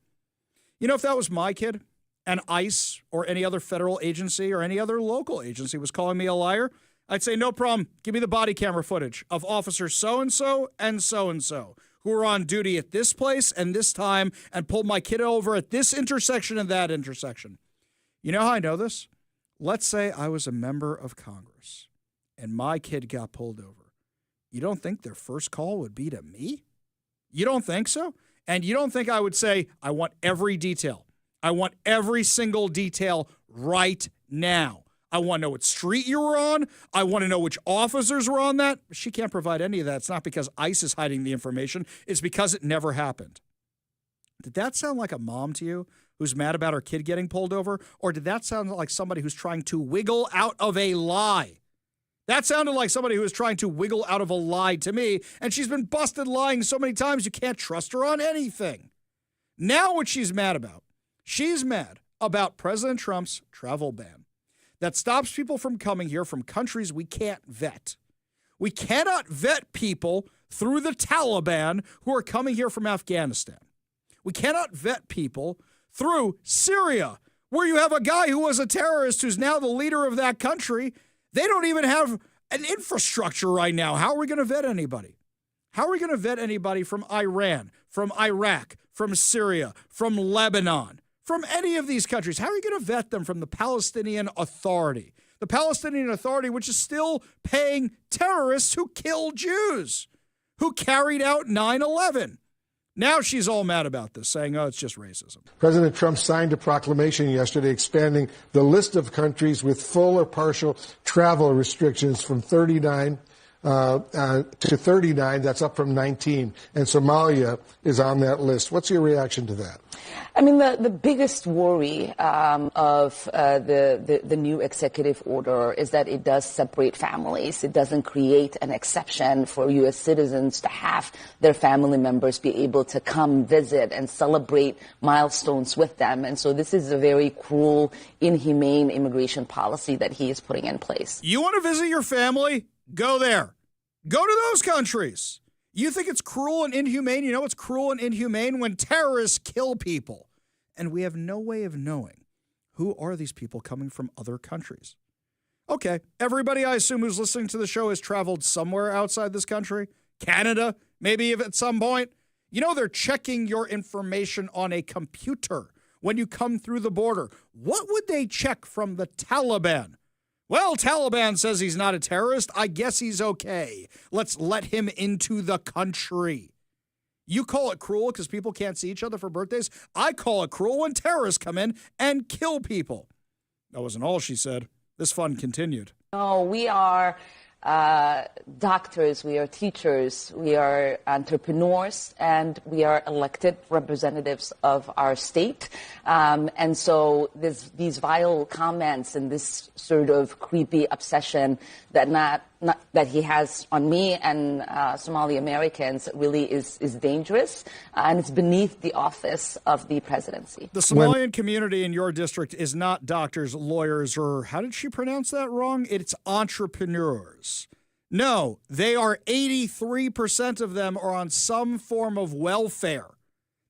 You know, if that was my kid and ICE or any other federal agency or any other local agency was calling me a liar, I'd say, no problem. Give me the body camera footage of officer so-and-so and so-and-so who were on duty at this place and this time and pulled my kid over at this intersection and that intersection. You know how I know this? Let's say I was a member of Congress and my kid got pulled over. You don't think their first call would be to me? You don't think so? And you don't think I would say, I want every detail. I want every single detail right now. I want to know what street you were on. I want to know which officers were on that. She can't provide any of that. It's not because ICE is hiding the information. It's because it never happened. Did that sound like a mom to you who's mad about her kid getting pulled over? Or did that sound like somebody who's trying to wiggle out of a lie? That sounded like somebody who was trying to wiggle out of a lie to me, and she's been busted lying so many times you can't trust her on anything. Now what she's mad about President Trump's travel ban that stops people from coming here from countries we can't vet. We cannot vet people through the Taliban who are coming here from Afghanistan. We cannot vet people through Syria, where you have a guy who was a terrorist who's now the leader of that country. They don't even have an infrastructure right now. How are we going to vet anybody? How are we going to vet anybody from Iran, from Iraq, from Syria, from Lebanon, from any of these countries? How are you going to vet them from the Palestinian Authority? The Palestinian Authority, which is still paying terrorists who kill Jews, who carried out 9/11. Now she's all mad about this, saying, oh, it's just racism. President Trump signed a proclamation yesterday expanding the list of countries with full or partial travel restrictions from 39 to 39. That's up from 19. And Somalia is on that list. What's your reaction to that? I mean, the biggest worry of the new executive order is that it does separate families. It doesn't create an exception for U.S. citizens to have their family members be able to come visit and celebrate milestones with them. And so this is a very cruel, inhumane immigration policy that he is putting in place. You want to visit your family? Go there. Go to those countries. You think it's cruel and inhumane? You know it's cruel and inhumane when terrorists kill people. And we have no way of knowing who are these people coming from other countries. Okay, everybody I assume who's listening to the show has traveled somewhere outside this country. Canada, maybe if at some point. You know they're checking your information on a computer when you come through the border. What would they check from the Taliban? Well, Taliban says he's not a terrorist. I guess he's okay. Let's let him into the country. You call it cruel because people can't see each other for birthdays. I call it cruel when terrorists come in and kill people. That wasn't all she said. This fun continued. No, we are doctors, we are teachers, we are entrepreneurs, and we are elected representatives of our state. And so these vile comments and this sort of creepy obsession that that he has on me and Somali Americans really is dangerous, and it's beneath the office of the presidency. The Somalian community in your district is not doctors, lawyers, or how did she pronounce that wrong? It's entrepreneurs. No, they are 83% of them are on some form of welfare.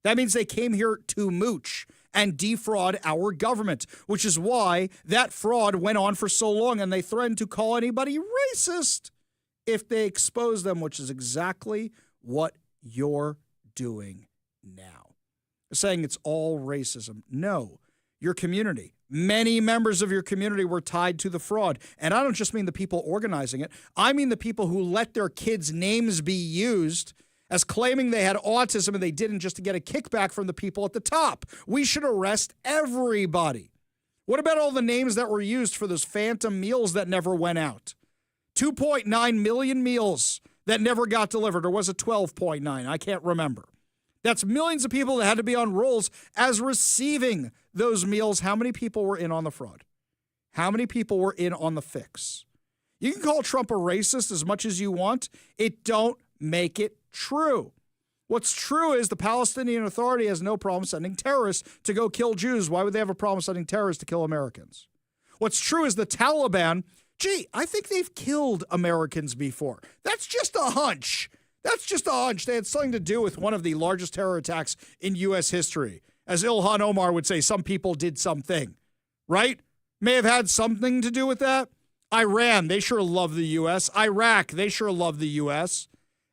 That means they came here to mooch and defraud our government, which is why that fraud went on for so long, and they threatened to call anybody racist if they expose them, which is exactly what you're doing now. They're saying it's all racism. No, your community, many members of your community were tied to the fraud. And I don't just mean the people organizing it. I mean the people who let their kids' names be used as claiming they had autism and they didn't, just to get a kickback from the people at the top. We should arrest everybody. What about all the names that were used for those phantom meals that never went out? 2.9 million meals that never got delivered, or was it 12.9? I can't remember. That's millions of people that had to be on rolls as receiving those meals. How many people were in on the fraud? How many people were in on the fix? You can call Trump a racist as much as you want. It don't make it true. What's true is the Palestinian Authority has no problem sending terrorists to go kill Jews. Why would they have a problem sending terrorists to kill Americans? What's true is the Taliban, I think they've killed Americans before. That's just a hunch. That's just a hunch. They had something to do with one of the largest terror attacks in U.S. history. As Ilhan Omar would say, some people did something, right? May have had something to do with that. Iran, they sure love the U.S. Iraq, they sure love the U.S.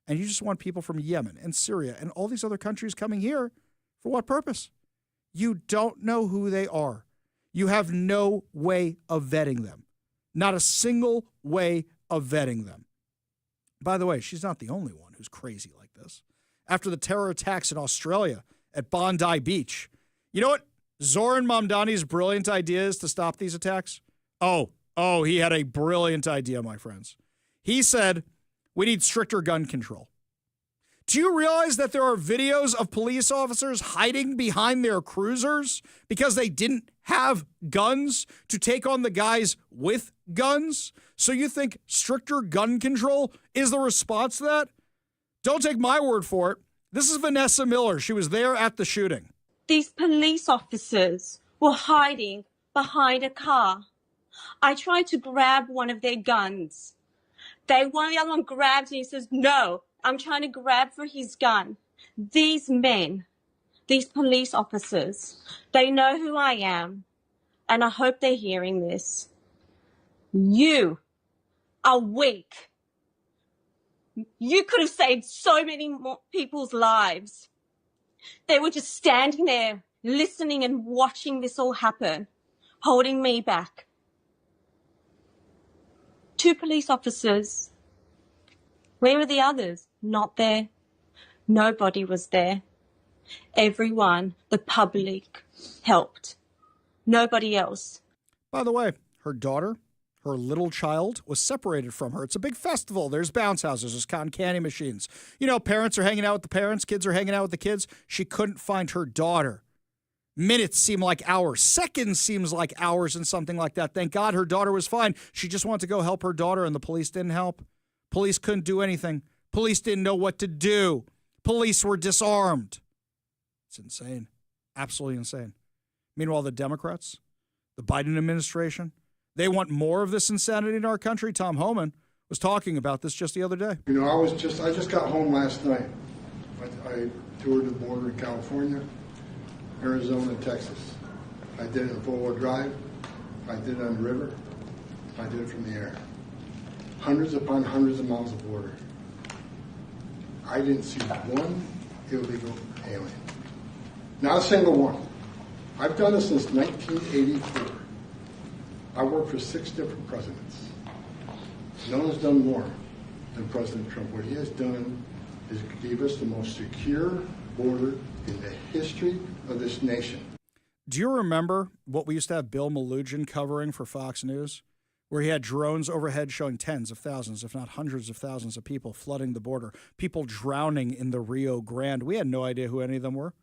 And you just want people from Yemen and Syria and all these other countries coming here for what purpose? You don't know who they are. You have no way of vetting them. Not a single way of vetting them. By the way, she's not the only one who's crazy like this. After the terror attacks in Australia at Bondi Beach, you know what Zoran Mamdani's brilliant idea is to stop these attacks? Oh, he had a brilliant idea, my friends. He said, we need stricter gun control. Do you realize that there are videos of police officers hiding behind their cruisers because they didn't have guns to take on the guys with guns? So you think stricter gun control is the response to that? Don't take my word for it. This is Vanessa Miller. She was there at the shooting. These police officers were hiding behind a car. I tried to grab one of their guns. One of the other one grabs and he says, no, I'm trying to grab for his gun. These men, these police officers, they know who I am. and I hope they're hearing this. You are weak. You could have saved so many more people's lives. They were just standing there, listening and watching this all happen, holding me back. 2 police officers. Where were the others? Not there. Nobody was there. Everyone, the public, helped. Nobody else. By the way, her daughter, her little child, was separated from her. It's a big festival. There's bounce houses. There's cotton candy machines. You know, parents are hanging out with the parents. Kids are hanging out with the kids. She couldn't find her daughter. Minutes seem like hours. Seconds seems like hours and something like that. Thank God her daughter was fine. She just wanted to go help her daughter, and the police didn't help. Police couldn't do anything. Police didn't know what to do. Police were disarmed. It's insane. Absolutely insane. Meanwhile, the Democrats, the Biden administration, they want more of this insanity in our country. Tom Homan was talking about this just the other day. You know, I just got home last night. I toured the border in California, Arizona, and Texas. I did it in four-wheel drive. I did it on the river. I did it from the air. Hundreds upon hundreds of miles of border. I didn't see one illegal alien. Not a single one. I've done this since 1984. I worked for 6 different presidents. No one's done more than President Trump. What he has done is give us the most secure border in the history of this nation. Do you remember what we used to have Bill Malugin covering for Fox News, where he had drones overhead showing tens of thousands, if not hundreds of thousands of people flooding the border, people drowning in the Rio Grande? We had no idea who any of them were.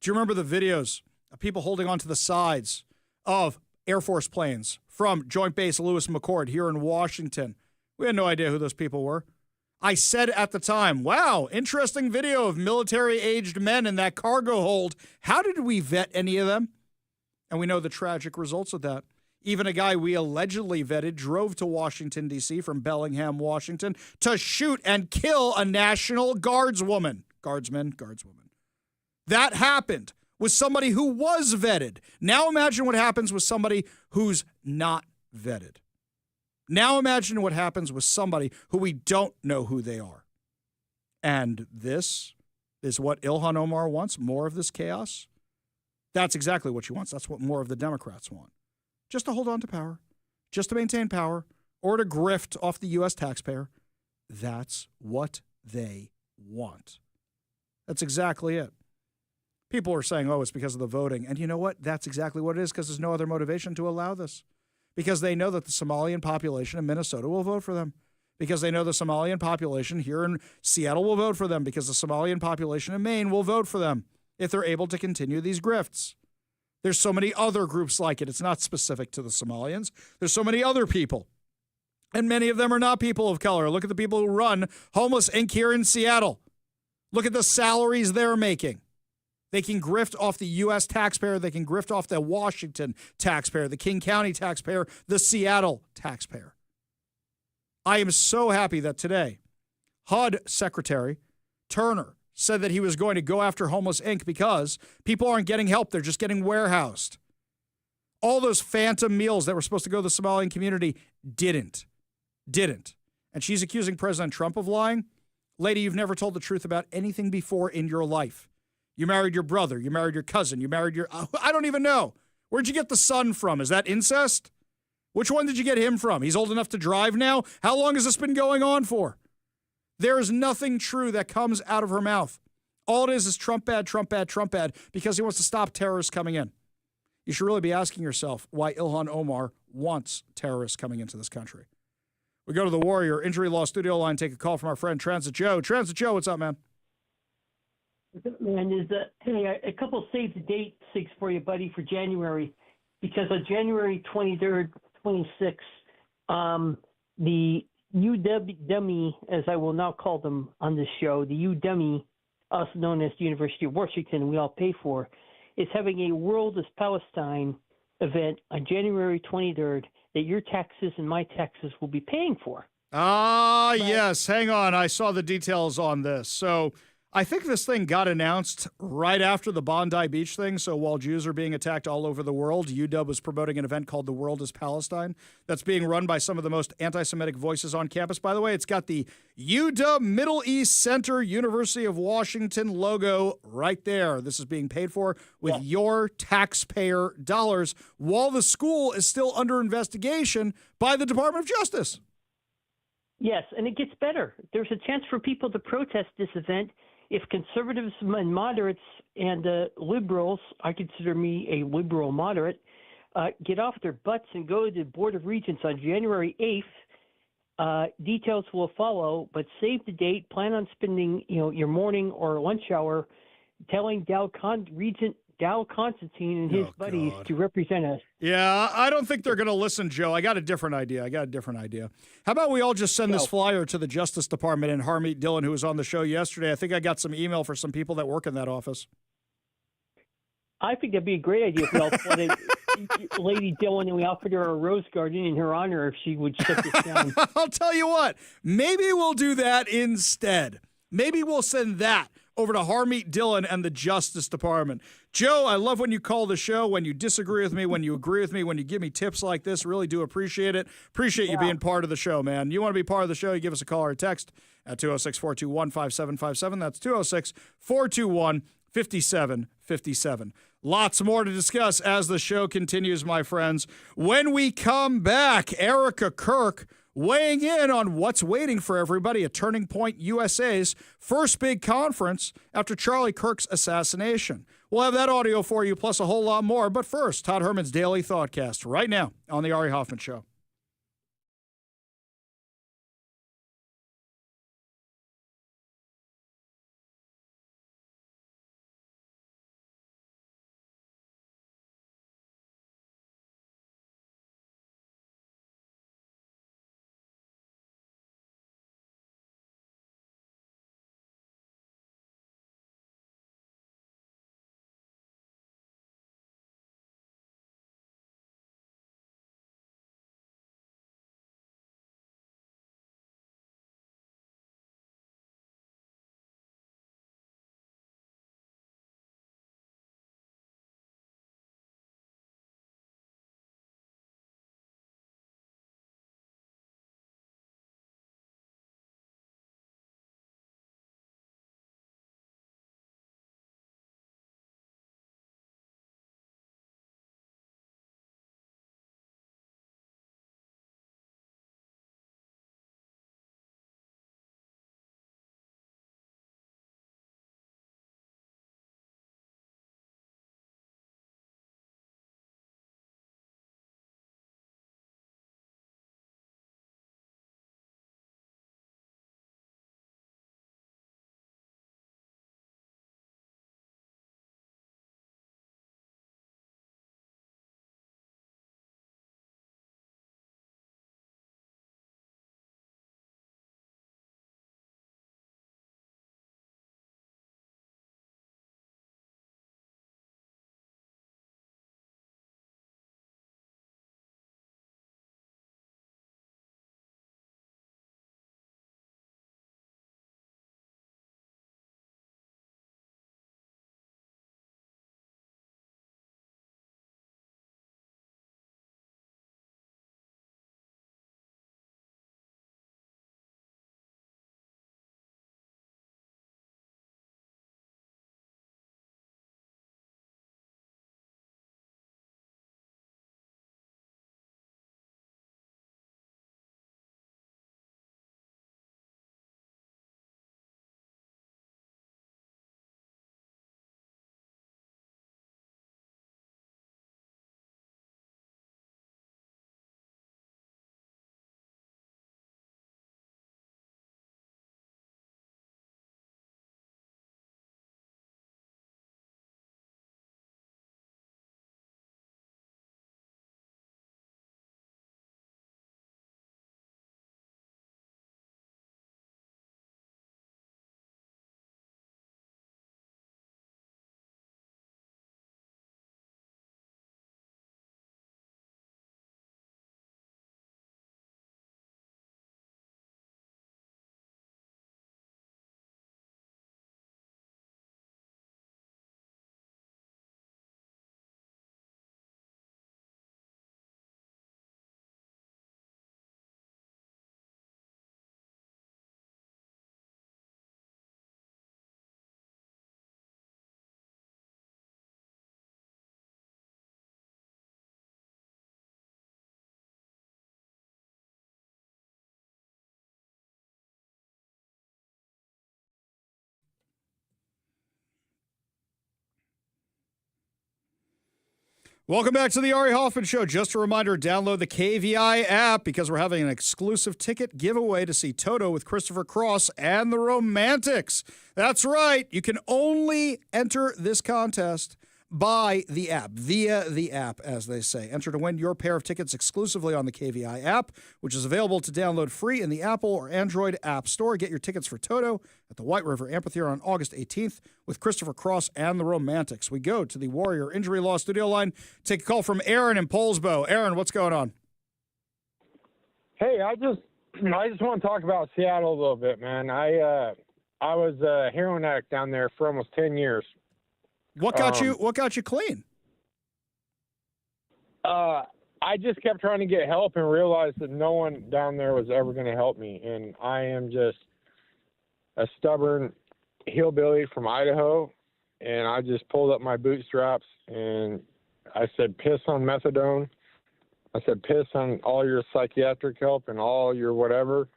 Do you remember the videos of people holding onto the sides of Air Force planes from Joint Base Lewis McChord here in Washington? We had no idea who those people were. I said at the time, wow, interesting video of military-aged men in that cargo hold. How did we vet any of them? And we know the tragic results of that. Even a guy we allegedly vetted drove to Washington, D.C. from Bellingham, Washington, to shoot and kill a National Guardswoman. Guardswoman. That happened with somebody who was vetted. Now imagine what happens with somebody who's not vetted. Now imagine what happens with somebody who we don't know who they are. And this is what Ilhan Omar wants, more of this chaos. That's exactly what she wants. That's what more of the Democrats want. Just to hold on to power, just to maintain power, or to grift off the U.S. taxpayer. That's what they want. That's exactly it. People are saying, oh, it's because of the voting. And you know what? That's exactly what it is, because there's no other motivation to allow this. Because they know that the Somalian population in Minnesota will vote for them. Because they know the Somalian population here in Seattle will vote for them. Because the Somalian population in Maine will vote for them if they're able to continue these grifts. There's so many other groups like it. It's not specific to the Somalians. There's so many other people. And many of them are not people of color. Look at the people who run Homeless Inc. here in Seattle. Look at the salaries they're making. They can grift off the U.S. taxpayer. They can grift off the Washington taxpayer, the King County taxpayer, the Seattle taxpayer. I am so happy that today, HUD Secretary Turner said that he was going to go after Homeless Inc. because people aren't getting help. They're just getting warehoused. All those phantom meals that were supposed to go to the Somalian community didn't. And she's accusing President Trump of lying. Lady, you've never told the truth about anything before in your life. You married your brother. You married your cousin. You married your... I don't even know. Where'd you get the son from? Is that incest? Which one did you get him from? He's old enough to drive now? How long has this been going on for? There is nothing true that comes out of her mouth. All it is Trump bad, Trump bad, Trump bad, because he wants to stop terrorists coming in. You should really be asking yourself why Ilhan Omar wants terrorists coming into this country. We go to the Warrior Injury Law Studio line, take a call from our friend Transit Joe. Transit Joe, what's up, man? Man, hey, a couple save the date things for you, buddy, for January, because on January 23rd, 26th, the UW, as I will now call them on this show, the UW, also known as the University of Washington, we all pay for, is having a World is Palestine event on January 23rd that your taxes and my taxes will be paying for. Yes. Hang on. I saw the details on this. So I think this thing got announced right after the Bondi Beach thing. So while Jews are being attacked all over the world, UW was promoting an event called The World is Palestine that's being run by some of the most anti-Semitic voices on campus. By the way, it's got the UW Middle East Center, University of Washington logo right there. This is being paid for with your taxpayer dollars while the school is still under investigation by the Department of Justice. Yes, and it gets better. There's a chance for people to protest this event if conservatives and moderates and liberals, I consider me a liberal moderate, get off their butts and go to the Board of Regents on January 8th. Details will follow, but save the date. Plan on spending, your morning or lunch hour telling Regent Dow Constantine and his buddies to represent us. Yeah, I don't think they're going to listen, Joe. I got a different idea. How about we all just send this flyer to the Justice Department and Harmeet Dillon, who was on the show yesterday? I think I got some email for some people that work in that office. I think that'd be a great idea if we all flooded Lady Dillon and we offered her a rose garden in her honor if she would shut this down. I'll tell you what, maybe we'll do that instead. Maybe we'll send that over to Harmeet Dillon and the Justice Department. Joe, I love when you call the show, when you disagree with me, when you agree with me, when you give me tips like this. Really do appreciate it. Appreciate you being part of the show, man. You want to be part of the show, you give us a call or a text at 206-421-5757. That's 206-421-5757. Lots more to discuss as the show continues, my friends. When we come back, Erica Kirk weighing in on what's waiting for everybody at Turning Point USA's first big conference after Charlie Kirk's assassination. We'll have that audio for you, plus a whole lot more. But first, Todd Herman's Daily Thoughtcast right now on The Ari Hoffman Show. Welcome back to the Ari Hoffman Show. Just a reminder, download the KVI app because we're having an exclusive ticket giveaway to see Toto with Christopher Cross and the Romantics. That's right. You can only enter this contest by the app, via the app, as they say. Enter to win your pair of tickets exclusively on the KVI app, which is available to download free in the Apple or Android App Store. Get your tickets for Toto at the White River Amphitheater on August 18th with Christopher Cross and the Romantics. We go to the Warrior Injury Law studio line. Take a call from Aaron in Poulsbo. Aaron, what's going on? Hey, I just want to talk about Seattle a little bit, man. I was a heroin addict down there for almost 10 years. What got you clean? I just kept trying to get help and realized that no one down there was ever going to help me. And I am just a stubborn hillbilly from Idaho. And I just pulled up my bootstraps and I said, piss on methadone. I said, piss on all your psychiatric help and all your whatever.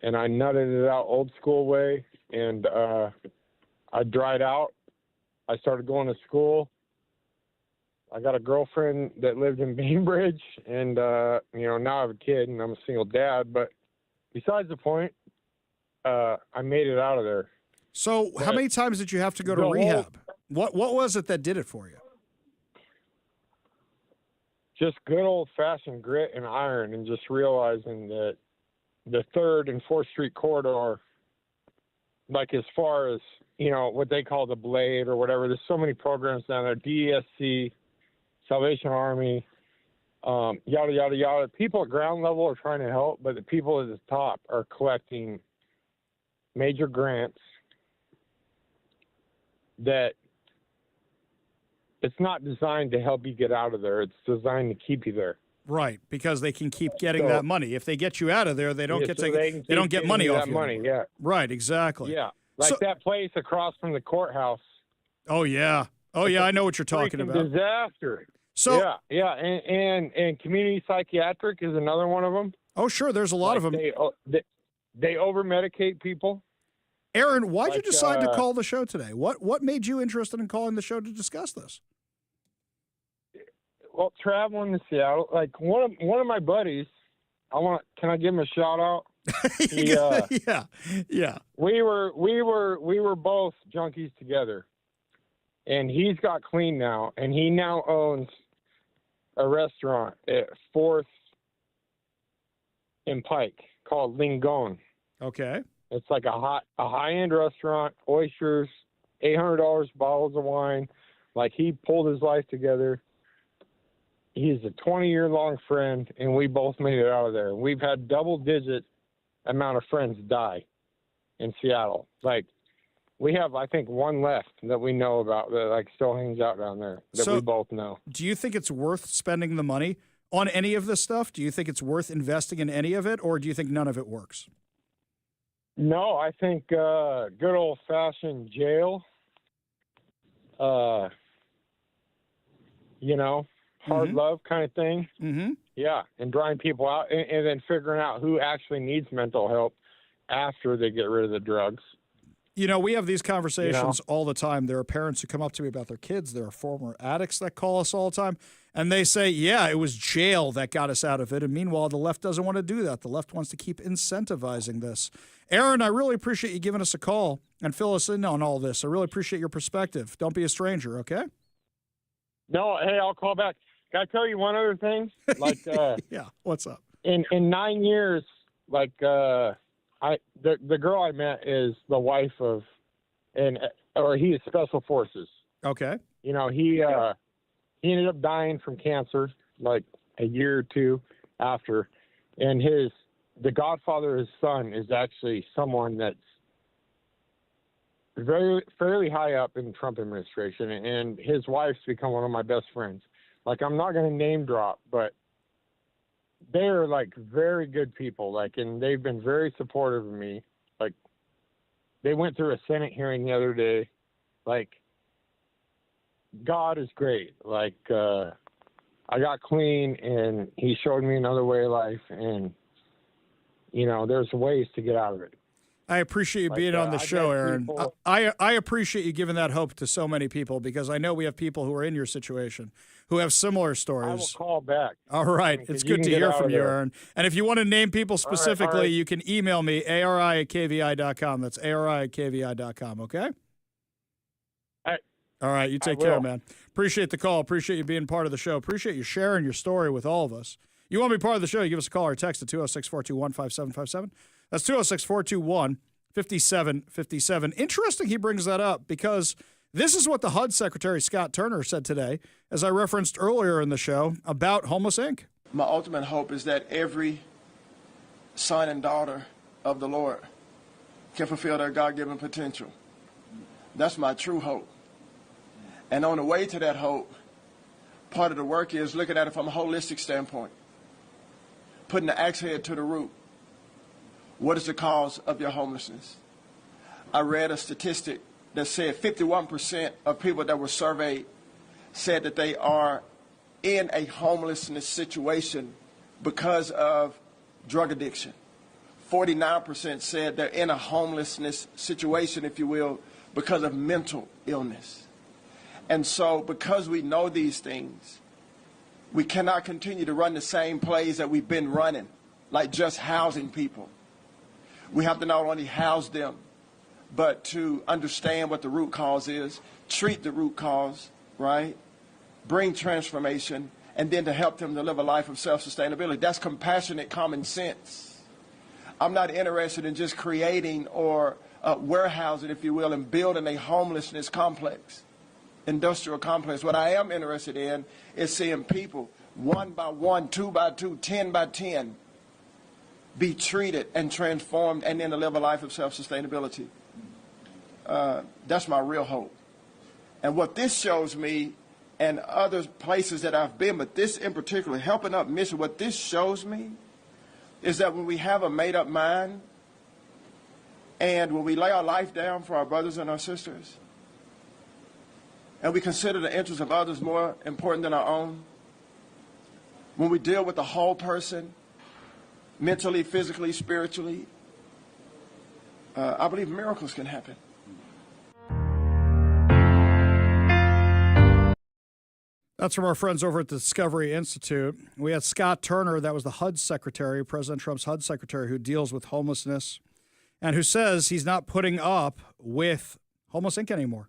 And I nutted it out old school way. And I dried out. I started going to school. I got a girlfriend that lived in Bainbridge, and, now I have a kid, and I'm a single dad. But besides the point, I made it out of there. So how many times did you have to go to rehab? What was it that did it for you? Just good old-fashioned grit and iron, and just realizing that the 3rd and 4th Street corridor, like as far as, what they call the Blade or whatever. There's so many programs down there, DESC, Salvation Army, yada, yada, yada. People at ground level are trying to help, but the people at the top are collecting major grants that it's not designed to help you get out of there. It's designed to keep you there. Right, because they can keep getting that money. If they get you out of there, they don't get money off you. Money, yeah. Right, exactly. Yeah. Like that place across from the courthouse. Oh yeah, I know what you're talking about. Disaster. So yeah, and community psychiatric is another one of them. Oh sure, there's a lot of them. They over medicate people. Aaron, why'd you decide to call the show today? What made you interested in calling the show to discuss this? Well, traveling to Seattle, like one of my buddies, can I give him a shout out? Yeah. We were both junkies together, and he's got clean now, and he now owns a restaurant at 4th and Pike called Lingon. Okay. It's like a high-end restaurant, oysters, $800 bottles of wine. Like, he pulled his life together. He's a 20-year-long friend, and we both made it out of there. We've had double-digit amount of friends die in Seattle. Like, we have, I think, one left that we know about that, like, still hangs out down there that we both know. Do you think it's worth spending the money on any of this stuff? Do you think it's worth investing in any of it, or do you think none of it works? No, I think good old-fashioned jail, hard love kind of thing. Mm-hmm. Yeah, and drawing people out and then figuring out who actually needs mental help after they get rid of the drugs. We have these conversations all the time. There are parents who come up to me about their kids. There are former addicts that call us all the time. And they say, yeah, it was jail that got us out of it. And meanwhile, the left doesn't want to do that. The left wants to keep incentivizing this. Aaron, I really appreciate you giving us a call and fill us in on all this. I really appreciate your perspective. Don't be a stranger, okay? No, hey, I'll call back. Can I tell you one other thing? Like, yeah, what's up? In 9 years, like, the girl I met is the wife of, he is Special Forces. Okay. He ended up dying from cancer like a year or two after, and the godfather of his son is actually someone that's fairly high up in the Trump administration, and his wife's become one of my best friends. Like, I'm not going to name drop, but they're like very good people, like, and they've been very supportive of me. Like, they went through a Senate hearing the other day. Like, God is great. Like, I got clean, and he showed me another way of life, and there's ways to get out of it. I appreciate you being on the show, Aaron. I appreciate you giving that hope to so many people, because I know we have people who are in your situation who have similar stories. I will call back. All right. It's good to hear from you, Aaron. And if you want to name people specifically, you can email me, ari@kvi.com. That's ari@kvi.com, okay? All right. You take care, man. Appreciate the call. Appreciate you being part of the show. Appreciate you sharing your story with all of us. You want to be part of the show, you give us a call or text at 206-421-5757. That's 206-421-5757. Interesting he brings that up, because this is what the HUD Secretary Scott Turner said today, as I referenced earlier in the show, about Homeless Inc. My ultimate hope is that every son and daughter of the Lord can fulfill their God-given potential. That's my true hope. And on the way to that hope, part of the work is looking at it from a holistic standpoint, putting the axe head to the root. What is the cause of your homelessness? I read a statistic that said 51% of people that were surveyed said that they are in a homelessness situation because of drug addiction. 49% said they're in a homelessness situation, if you will, because of mental illness. And so because we know these things, we cannot continue to run the same plays that we've been running, like just housing people. We have to not only house them, but to understand what the root cause is, treat the root cause, right? Bring transformation, and then to help them to live a life of self-sustainability. That's compassionate common sense. I'm not interested in just creating or warehousing, if you will, and building a homelessness complex, industrial complex. What I am interested in is seeing people 1 by 1, 2 by 2, 10 by 10 be treated and transformed, and then to live a life of self-sustainability. That's my real hope. And what this shows me, and other places that I've been, but this in particular, Helping Up Mission, what this shows me is that when we have a made-up mind, and when we lay our life down for our brothers and our sisters, and we consider the interests of others more important than our own, when we deal with the whole person, mentally, physically, spiritually, I believe miracles can happen. That's from our friends over at the Discovery Institute. We had Scott Turner, that was the HUD secretary, President Trump's HUD secretary, who deals with homelessness, and who says he's not putting up with Homeless Inc. anymore.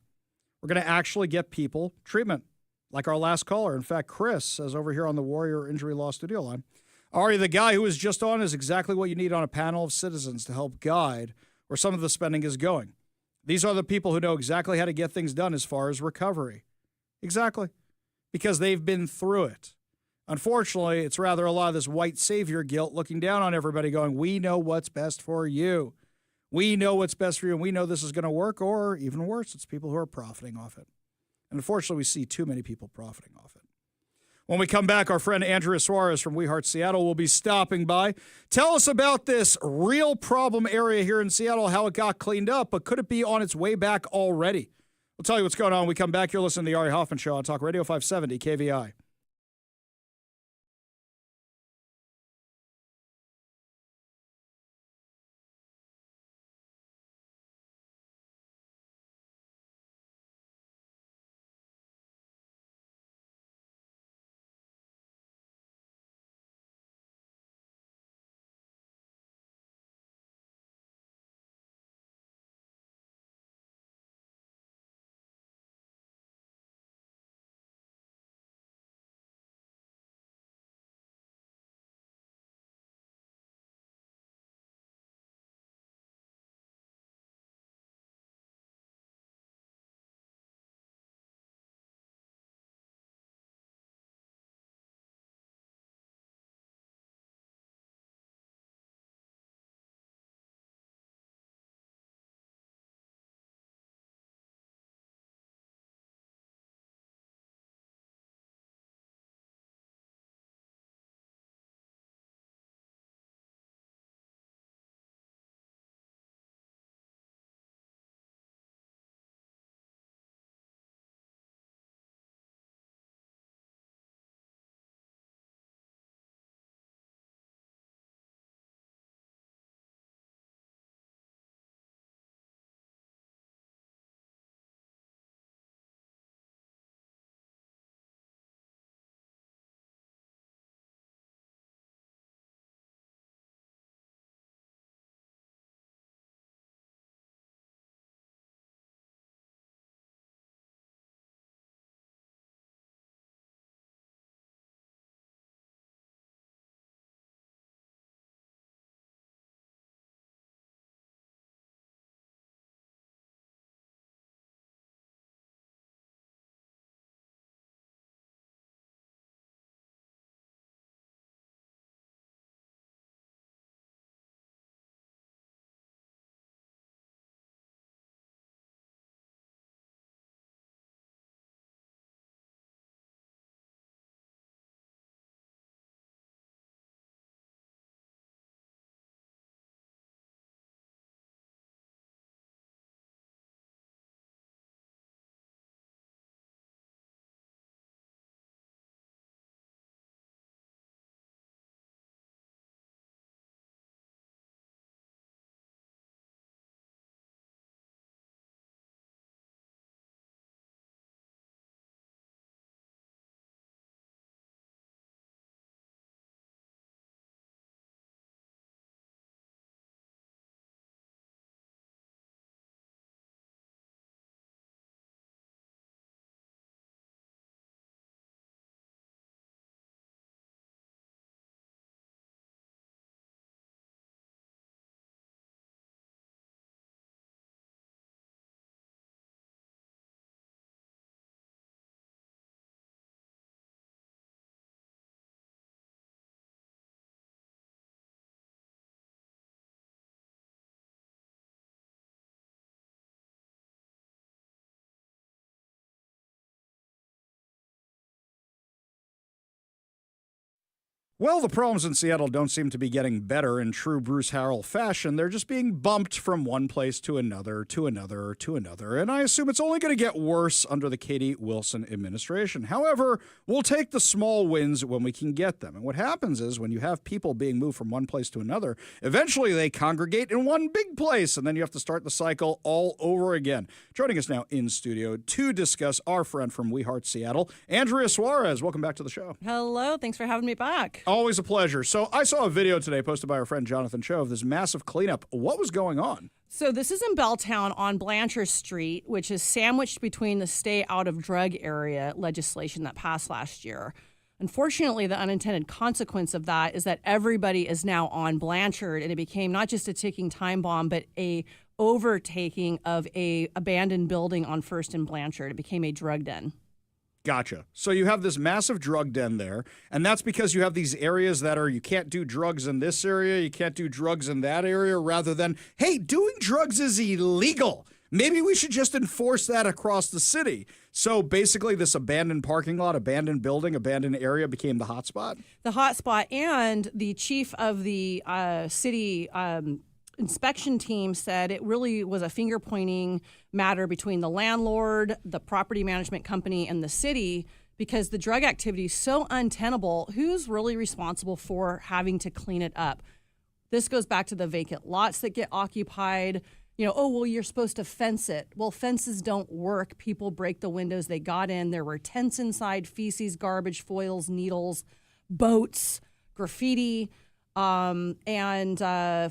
We're going to actually get people treatment, like our last caller. In fact, Chris says over here on the Warrior Injury Law Studio line, Ari, the guy who was just on is exactly what you need on a panel of citizens to help guide where some of the spending is going. These are the people who know exactly how to get things done as far as recovery. Exactly. Because they've been through it. Unfortunately, it's rather a lot of this white savior guilt looking down on everybody going, we know what's best for you. We know what's best for you, and we know this is going to work, or even worse, it's people who are profiting off it. And unfortunately, we see too many people profiting off it. When we come back, our friend Andrea Suarez from We Heart Seattle will be stopping by. Tell us about this real problem area here in Seattle, how it got cleaned up, but could it be on its way back already? We'll tell you what's going on when we come back. You're listening to the Ari Hoffman Show on Talk Radio 570 KVI. Well, the problems in Seattle don't seem to be getting better in true Bruce Harrell fashion. They're just being bumped from one place to another, to another, to another. And I assume it's only going to get worse under the Katie Wilson administration. However, we'll take the small wins when we can get them. And what happens is when you have people being moved from one place to another, eventually they congregate in one big place, and then you have to start the cycle all over again. Joining us now in studio to discuss our friend from We Heart Seattle, Andrea Suarez. Welcome back to the show. Hello. Thanks for having me back. Always a pleasure. So I saw a video today posted by our friend Jonathan Cho of this massive cleanup. What was going on? So this is in Belltown on Blanchard Street, which is sandwiched between the stay out of drug area legislation that passed last year. Unfortunately, the unintended consequence of that is that everybody is now on Blanchard, and it became not just a ticking time bomb, but a overtaking of a abandoned building on First and Blanchard. It became a drug den. Gotcha. So you have this massive drug den there, and that's because you have these areas that are you can't do drugs in this area, you can't do drugs in that area, rather than, hey, doing drugs is illegal. Maybe we should just enforce that across the city. So basically this abandoned parking lot, abandoned building, abandoned area became the hotspot? The hotspot, and the chief of the city inspection team said it really was a finger-pointing matter between the landlord, the property management company, and the city, because the drug activity is so untenable. Who's really responsible for having to clean it up? This goes back to the vacant lots that get occupied. You know, oh, well, you're supposed to fence it. Well, fences don't work. People break the windows. They got in. There were tents inside, feces, garbage, foils, needles, boats, graffiti. And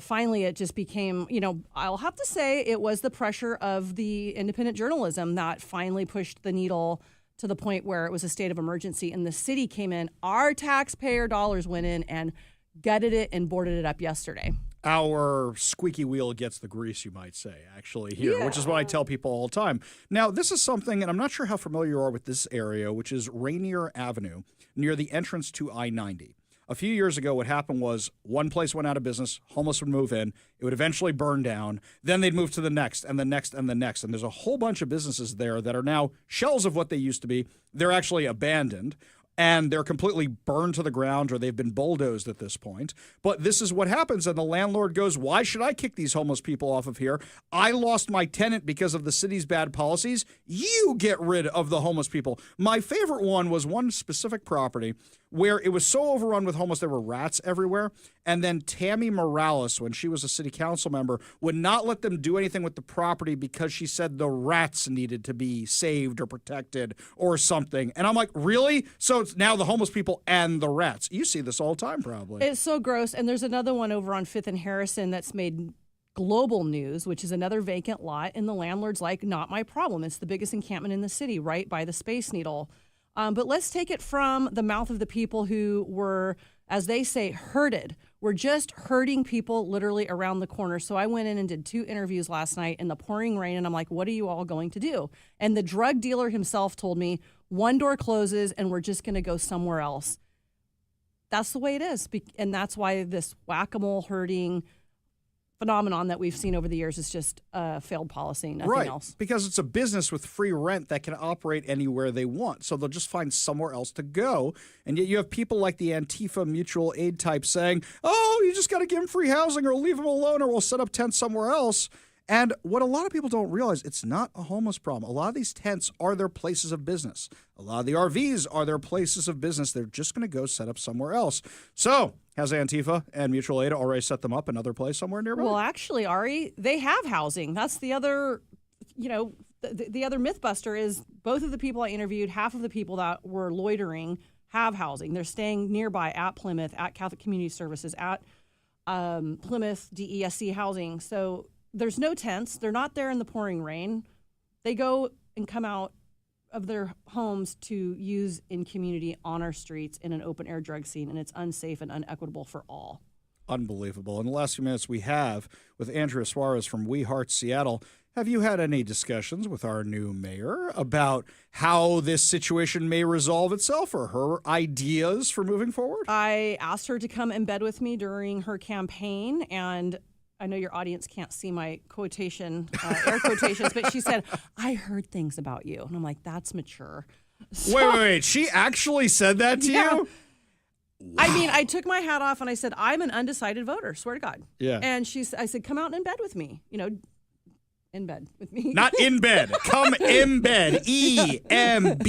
finally, it just became, you know, I'll have to say it was the pressure of the independent journalism that finally pushed the needle to the point where it was a state of emergency. And the city came in, our taxpayer dollars went in and gutted it and boarded it up yesterday. Our squeaky wheel gets the grease, you might say, actually, here, which is what I tell people all the time. Now, this is something, and I'm not sure how familiar you are with this area, which is Rainier Avenue, near the entrance to I-90. A few years ago, what happened was one place went out of business, homeless would move in, it would eventually burn down, then they'd move to the next and the next and the next. And there's a whole bunch of businesses there that are now shells of what they used to be. They're actually abandoned, and they're completely burned to the ground, or they've been bulldozed at this point. But this is what happens, and the landlord goes, why should I kick these homeless people off of here? I lost my tenant because of the city's bad policies. You get rid of the homeless people. My favorite one was one specific property where it was so overrun with homeless, there were rats everywhere. And then Tammy Morales, when she was a city council member, would not let them do anything with the property because she said the rats needed to be saved or protected or something. And I'm like, really? So it's now the homeless people and the rats. You see this all the time, probably. It's so gross. And there's another one over on 5th and Harrison that's made global news, which is another vacant lot. And the landlord's like, not my problem. It's the biggest encampment in the city, right by the Space Needle. But let's take it from the mouth of the people who were, as they say, herded. We're just herding people literally around the corner. So I went in and did 2 interviews last night in the pouring rain, and I'm like, what are you all going to do? And the drug dealer himself told me, one door closes and we're just going to go somewhere else. That's the way it is. And that's why this whack-a-mole herding phenomenon that we've seen over the years is just a failed policy, nothing else. Because it's a business with free rent that can operate anywhere they want. So they'll just find somewhere else to go. And yet you have people like the Antifa mutual aid type saying, oh, you just got to give them free housing or leave them alone or we'll set up tents somewhere else. And what a lot of people don't realize, it's not a homeless problem. A lot of these tents are their places of business. A lot of the RVs are their places of business. They're just going to go set up somewhere else. So has Antifa and mutual aid already set them up another place somewhere nearby? Well, actually, Ari, they have housing. That's the other, you know, the other mythbuster is both of the people I interviewed, half of the people that were loitering have housing. They're staying nearby at Plymouth, at Catholic Community Services, at Plymouth DESC housing. So there's no tents. They're not there in the pouring rain. They go and come out of their homes to use in community on our streets in an open-air drug scene, and it's unsafe and unequitable for all. Unbelievable. In the last few minutes we have with Andrea Suarez from We Heart Seattle, have you had any discussions with our new mayor about how this situation may resolve itself or her ideas for moving forward? I asked her to come in bed with me during her campaign, and I know your audience can't see my quotation, air quotations, but she said, I heard things about you. And I'm like, that's mature. So, wait. She actually said that to you? I mean, I took my hat off and I said, I'm an undecided voter, swear to God. Yeah. And I said, come out in bed with me, in bed with me. Not in bed. Come embed. EMBBED.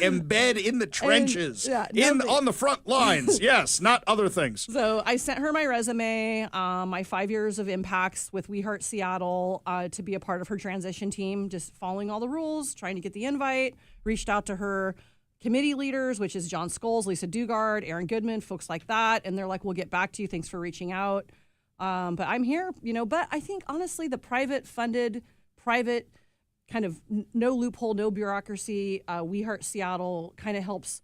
Embed in the trenches. On the front lines. Yes, not other things. So I sent her my resume, my 5 years of impacts with We Heart Seattle to be a part of her transition team, just following all the rules, trying to get the invite, reached out to her committee leaders, which is John Scholes, Lisa Dugard, Aaron Goodman, folks like that. And they're like, we'll get back to you. Thanks for reaching out. But I'm here, but I think honestly, the private kind of no loophole, no bureaucracy, We Heart Seattle kind of helps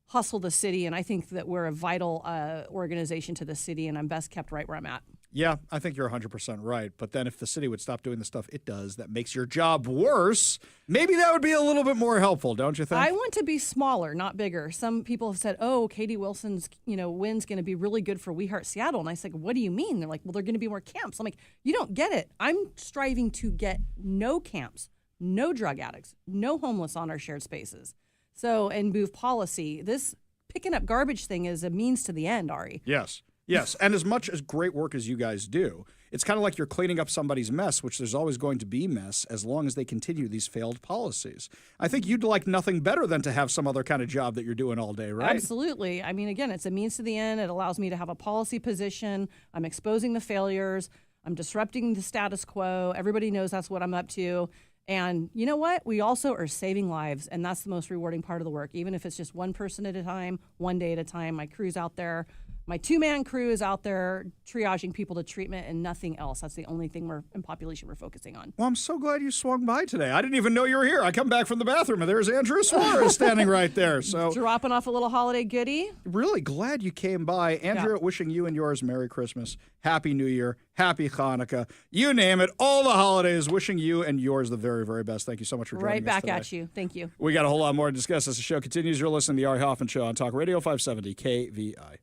hustle the city. And I think that we're a vital organization to the city, and I'm best kept right where I'm at. Yeah, I think you're 100% right. But then if the city would stop doing the stuff it does that makes your job worse, maybe that would be a little bit more helpful, don't you think? I want to be smaller, not bigger. Some people have said, oh, Katie Wilson's win's going to be really good for We Heart Seattle. And I said, what do you mean? They're like, well, there are going to be more camps. I'm like, you don't get it. I'm striving to get no camps, no drug addicts, no homeless on our shared spaces. So, and move policy. This picking up garbage thing is a means to the end, Ari. Yes. Yes, and as much as great work as you guys do, it's kind of like you're cleaning up somebody's mess, which there's always going to be mess as long as they continue these failed policies. I think you'd like nothing better than to have some other kind of job that you're doing all day, right? Absolutely. I mean, again, it's a means to the end. It allows me to have a policy position. I'm exposing the failures. I'm disrupting the status quo. Everybody knows that's what I'm up to. And you know what? We also are saving lives, and that's the most rewarding part of the work, even if it's just one person at a time, one day at a time. My crew's out there. My two-man crew is out there triaging people to treatment and nothing else. That's the only thing in population we're focusing on. Well, I'm so glad you swung by today. I didn't even know you were here. I come back from the bathroom, and there's Andrea Suarez standing right there. So dropping off a little holiday goodie. Really glad you came by. Andrea, wishing you and yours Merry Christmas, Happy New Year, Happy Hanukkah, you name it, all the holidays, wishing you and yours the very, very best. Thank you so much for joining us right back today. at you. Thank you. We got a whole lot more to discuss as the show continues. You're listening to The Ari Hoffman Show on Talk Radio 570 KVI.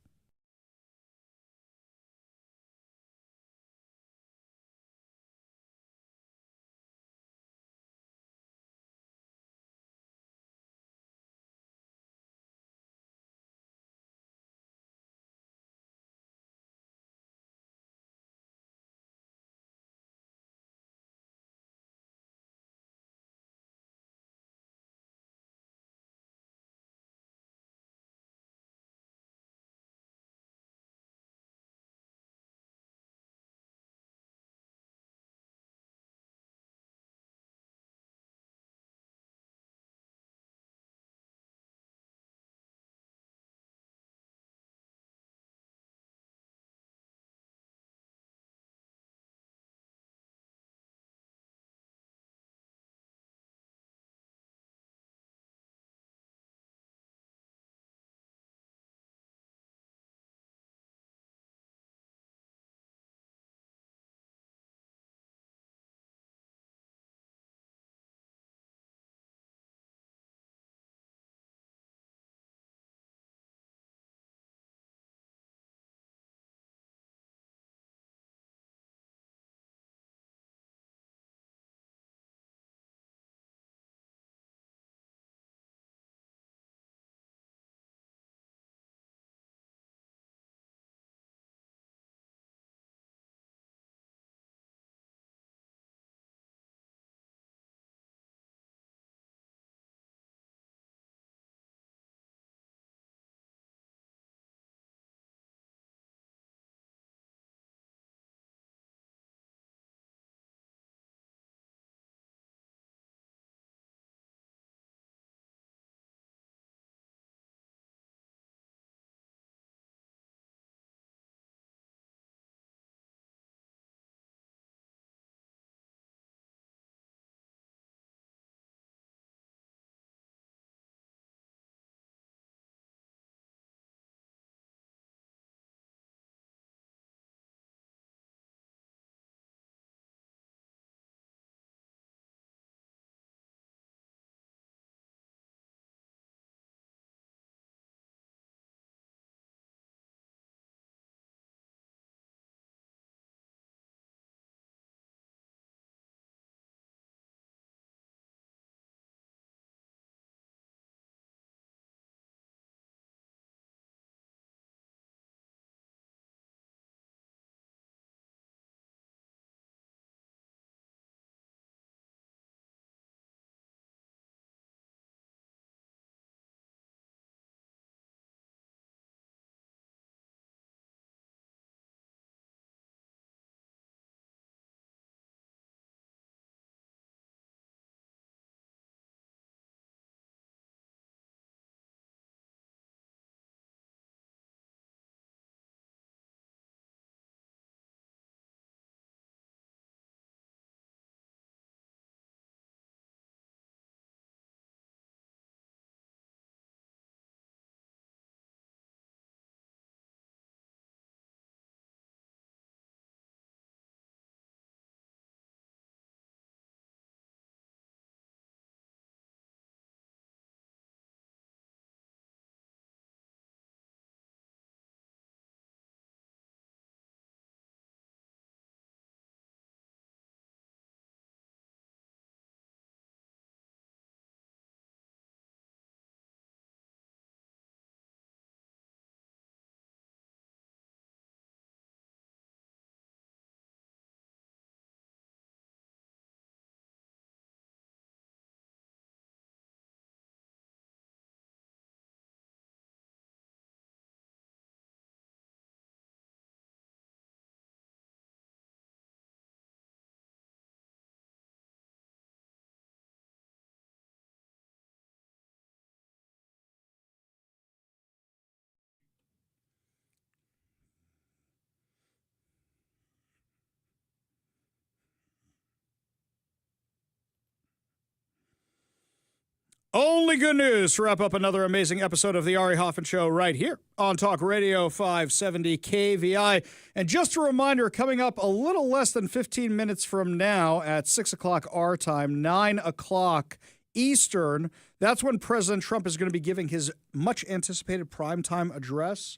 Only good news to wrap up another amazing episode of the Ari Hoffman Show right here on Talk Radio 570 KVI. And just a reminder, coming up a little less than 15 minutes from now at 6 o'clock our time, 9 o'clock Eastern, that's when President Trump is going to be giving his much-anticipated primetime address.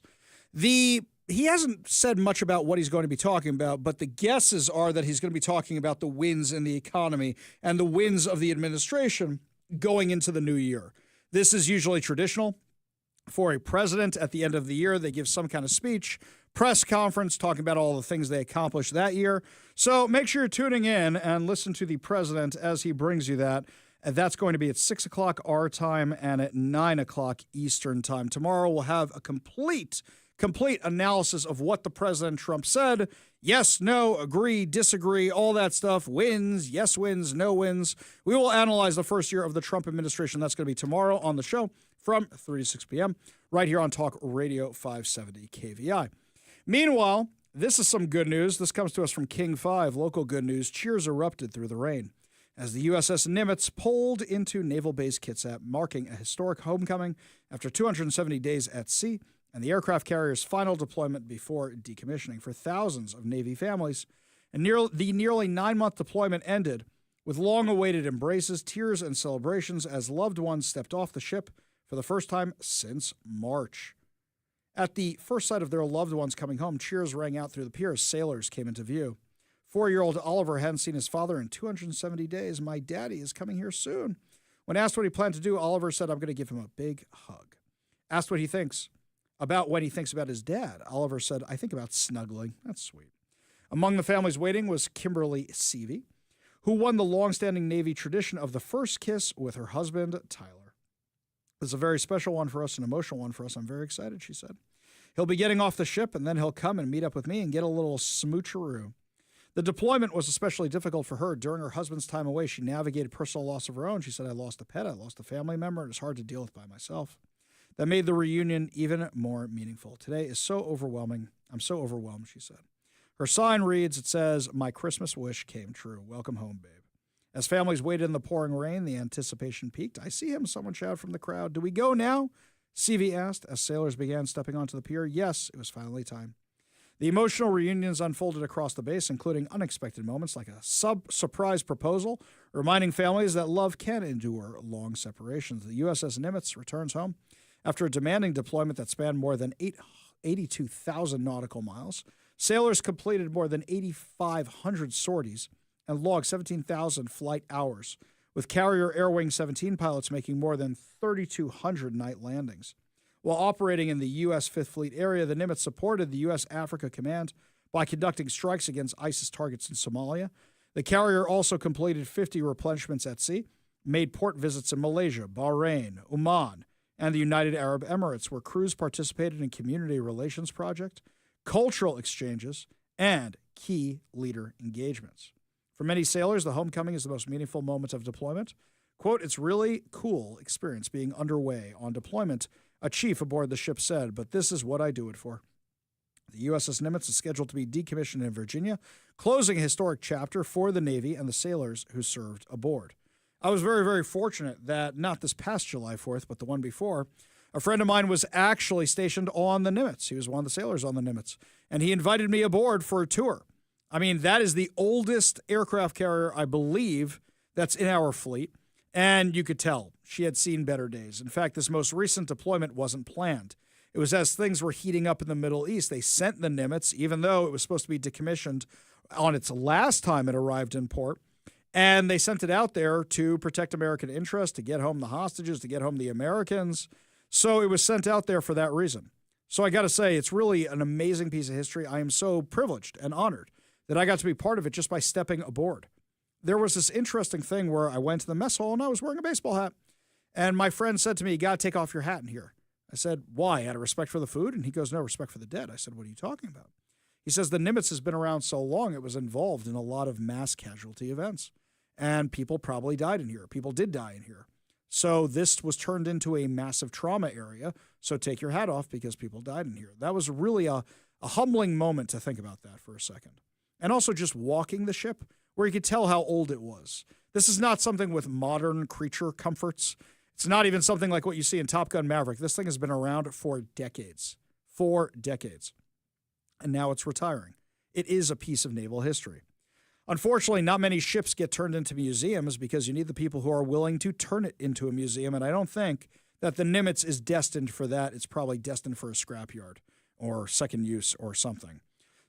He hasn't said much about what he's going to be talking about, but the guesses are that he's going to be talking about the wins in the economy and the wins of the administration going into the new year. This is usually traditional for a president. At the end of the year, they give some kind of speech, press conference, talking about all the things they accomplished that year. So make sure you're tuning in and listen to the president as he brings you that. And that's going to be at 6 o'clock our time and at 9 o'clock Eastern time. Tomorrow we'll have a complete analysis of what the President Trump said. Yes, no, agree, disagree, all that stuff. Wins, yes wins, no wins. We will analyze the first year of the Trump administration. That's going to be tomorrow on the show from 3 to 6 p.m. right here on Talk Radio 570 KVI. Meanwhile, this is some good news. This comes to us from King 5. Local good news. Cheers erupted through the rain as the USS Nimitz pulled into Naval Base Kitsap, marking a historic homecoming after 270 days at sea and the aircraft carrier's final deployment before decommissioning for thousands of Navy families. And the nearly 9-month deployment ended with long-awaited embraces, tears, and celebrations as loved ones stepped off the ship for the first time since March. At the first sight of their loved ones coming home, cheers rang out through the pier as sailors came into view. 4-year-old Oliver hadn't seen his father in 270 days. My daddy is coming here soon. When asked what he planned to do, Oliver said, I'm going to give him a big hug. Asked what he thinks about when he thinks about his dad, Oliver said, I think about snuggling. That's sweet. Among the families waiting was Kimberly Seavey, who won the long-standing Navy tradition of the first kiss with her husband, Tyler. This is a very special one for us, an emotional one for us. I'm very excited, she said. He'll be getting off the ship, and then he'll come and meet up with me and get a little smoocheroo. The deployment was especially difficult for her. During her husband's time away, she navigated personal loss of her own. She said, I lost a pet, I lost a family member, and it's hard to deal with by myself. That made the reunion even more meaningful. Today is so overwhelming. I'm so overwhelmed, she said. Her sign reads, it says, my Christmas wish came true. Welcome home, babe. As families waited in the pouring rain, the anticipation peaked. I see him, someone shouted from the crowd. Do we go now? Seavey asked as sailors began stepping onto the pier. Yes, it was finally time. The emotional reunions unfolded across the base, including unexpected moments like a surprise proposal, reminding families that love can endure long separations. The USS Nimitz returns home after a demanding deployment that spanned more than 82,000 nautical miles. Sailors completed more than 8,500 sorties and logged 17,000 flight hours, with carrier Air Wing 17 pilots making more than 3,200 night landings. While operating in the U.S. Fifth Fleet area, the Nimitz supported the U.S. Africa Command by conducting strikes against ISIS targets in Somalia. The carrier also completed 50 replenishments at sea, made port visits in Malaysia, Bahrain, Oman, and the United Arab Emirates, where crews participated in community relations projects, cultural exchanges, and key leader engagements. For many sailors, the homecoming is the most meaningful moment of deployment. Quote, it's really cool experience being underway on deployment, a chief aboard the ship said, but this is what I do it for. The USS Nimitz is scheduled to be decommissioned in Virginia, closing a historic chapter for the Navy and the sailors who served aboard. I was very, very fortunate that not this past July 4th, but the one before, a friend of mine was actually stationed on the Nimitz. He was one of the sailors on the Nimitz, and he invited me aboard for a tour. I mean, that is the oldest aircraft carrier, I believe, that's in our fleet, and you could tell she had seen better days. In fact, this most recent deployment wasn't planned. It was as things were heating up in the Middle East. They sent the Nimitz, even though it was supposed to be decommissioned on its last time it arrived in port, and they sent it out there to protect American interests, to get home the hostages, to get home the Americans. So it was sent out there for that reason. So I got to say, it's really an amazing piece of history. I am so privileged and honored that I got to be part of it just by stepping aboard. There was this interesting thing where I went to the mess hall and I was wearing a baseball hat. And my friend said to me, you got to take off your hat in here. I said, why? Out of respect for the food? And he goes, no, respect for the dead. I said, what are you talking about? He says, the Nimitz has been around so long, it was involved in a lot of mass casualty events. And people probably died in here. People did die in here. So this was turned into a massive trauma area. So take your hat off because people died in here. That was really a humbling moment to think about that for a second. And also just walking the ship where you could tell how old it was. This is not something with modern creature comforts. It's not even something like what you see in Top Gun Maverick. This thing has been around for decades. 4 decades. And now it's retiring. It is a piece of naval history. Unfortunately, not many ships get turned into museums because you need the people who are willing to turn it into a museum, and I don't think that the Nimitz is destined for that. It's probably destined for a scrapyard or second use or something.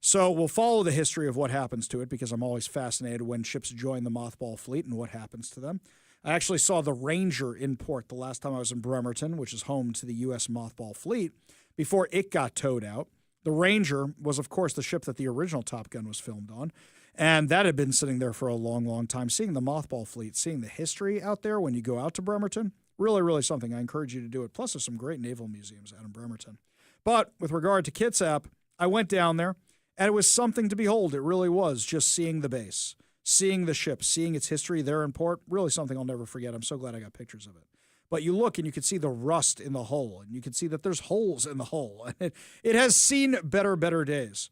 So we'll follow the history of what happens to it because I'm always fascinated when ships join the mothball fleet and what happens to them. I actually saw the Ranger in port the last time I was in Bremerton, which is home to the U.S. mothball fleet, before it got towed out. The Ranger was, of course, the ship that the original Top Gun was filmed on, and that had been sitting there for a long, long time. Seeing the mothball fleet, seeing the history out there when you go out to Bremerton, really, really something. I encourage you to do it. Plus, there's some great naval museums out in Bremerton. But with regard to Kitsap, I went down there, and it was something to behold. It really was, just seeing the base, seeing the ship, seeing its history there in port, really something I'll never forget. I'm so glad I got pictures of it. But you look and you can see the rust in the hull, and you can see that there's holes in the hull. It has seen better days.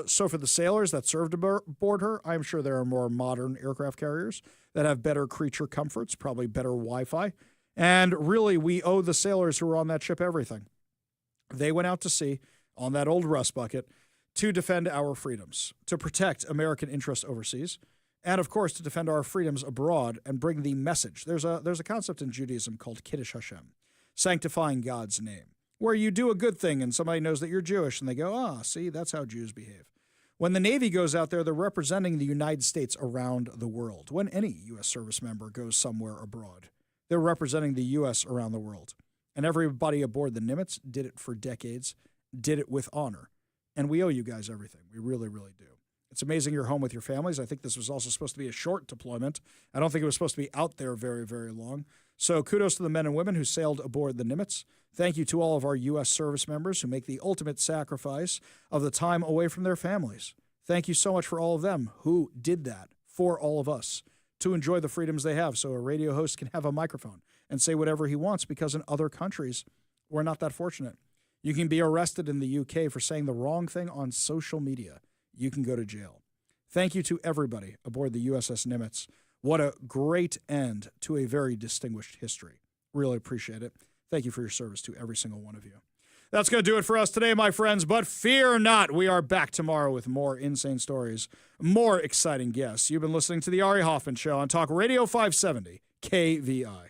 So for the sailors that served aboard her, I'm sure there are more modern aircraft carriers that have better creature comforts, probably better Wi-Fi. And really, we owe the sailors who were on that ship everything. They went out to sea on that old rust bucket to defend our freedoms, to protect American interests overseas, and, of course, to defend our freedoms abroad and bring the message. There's a concept in Judaism called Kiddush Hashem, sanctifying God's name, where you do a good thing and somebody knows that you're Jewish, and they go, see, that's how Jews behave. When the Navy goes out there, they're representing the United States around the world. When any U.S. service member goes somewhere abroad, they're representing the U.S. around the world. And everybody aboard the Nimitz did it for decades, did it with honor. And we owe you guys everything. We really, really do. It's amazing you're home with your families. I think this was also supposed to be a short deployment. I don't think it was supposed to be out there very, very long. So kudos to the men and women who sailed aboard the Nimitz. Thank you to all of our U.S. service members who make the ultimate sacrifice of the time away from their families. Thank you so much for all of them who did that for all of us to enjoy the freedoms they have so a radio host can have a microphone and say whatever he wants, because in other countries, we're not that fortunate. You can be arrested in the UK for saying the wrong thing on social media. You can go to jail. Thank you to everybody aboard the USS Nimitz. What a great end to a very distinguished history. Really appreciate it. Thank you for your service to every single one of you. That's going to do it for us today, my friends, but fear not. We are back tomorrow with more insane stories, more exciting guests. You've been listening to the Ari Hoffman Show on Talk Radio 570 KVI.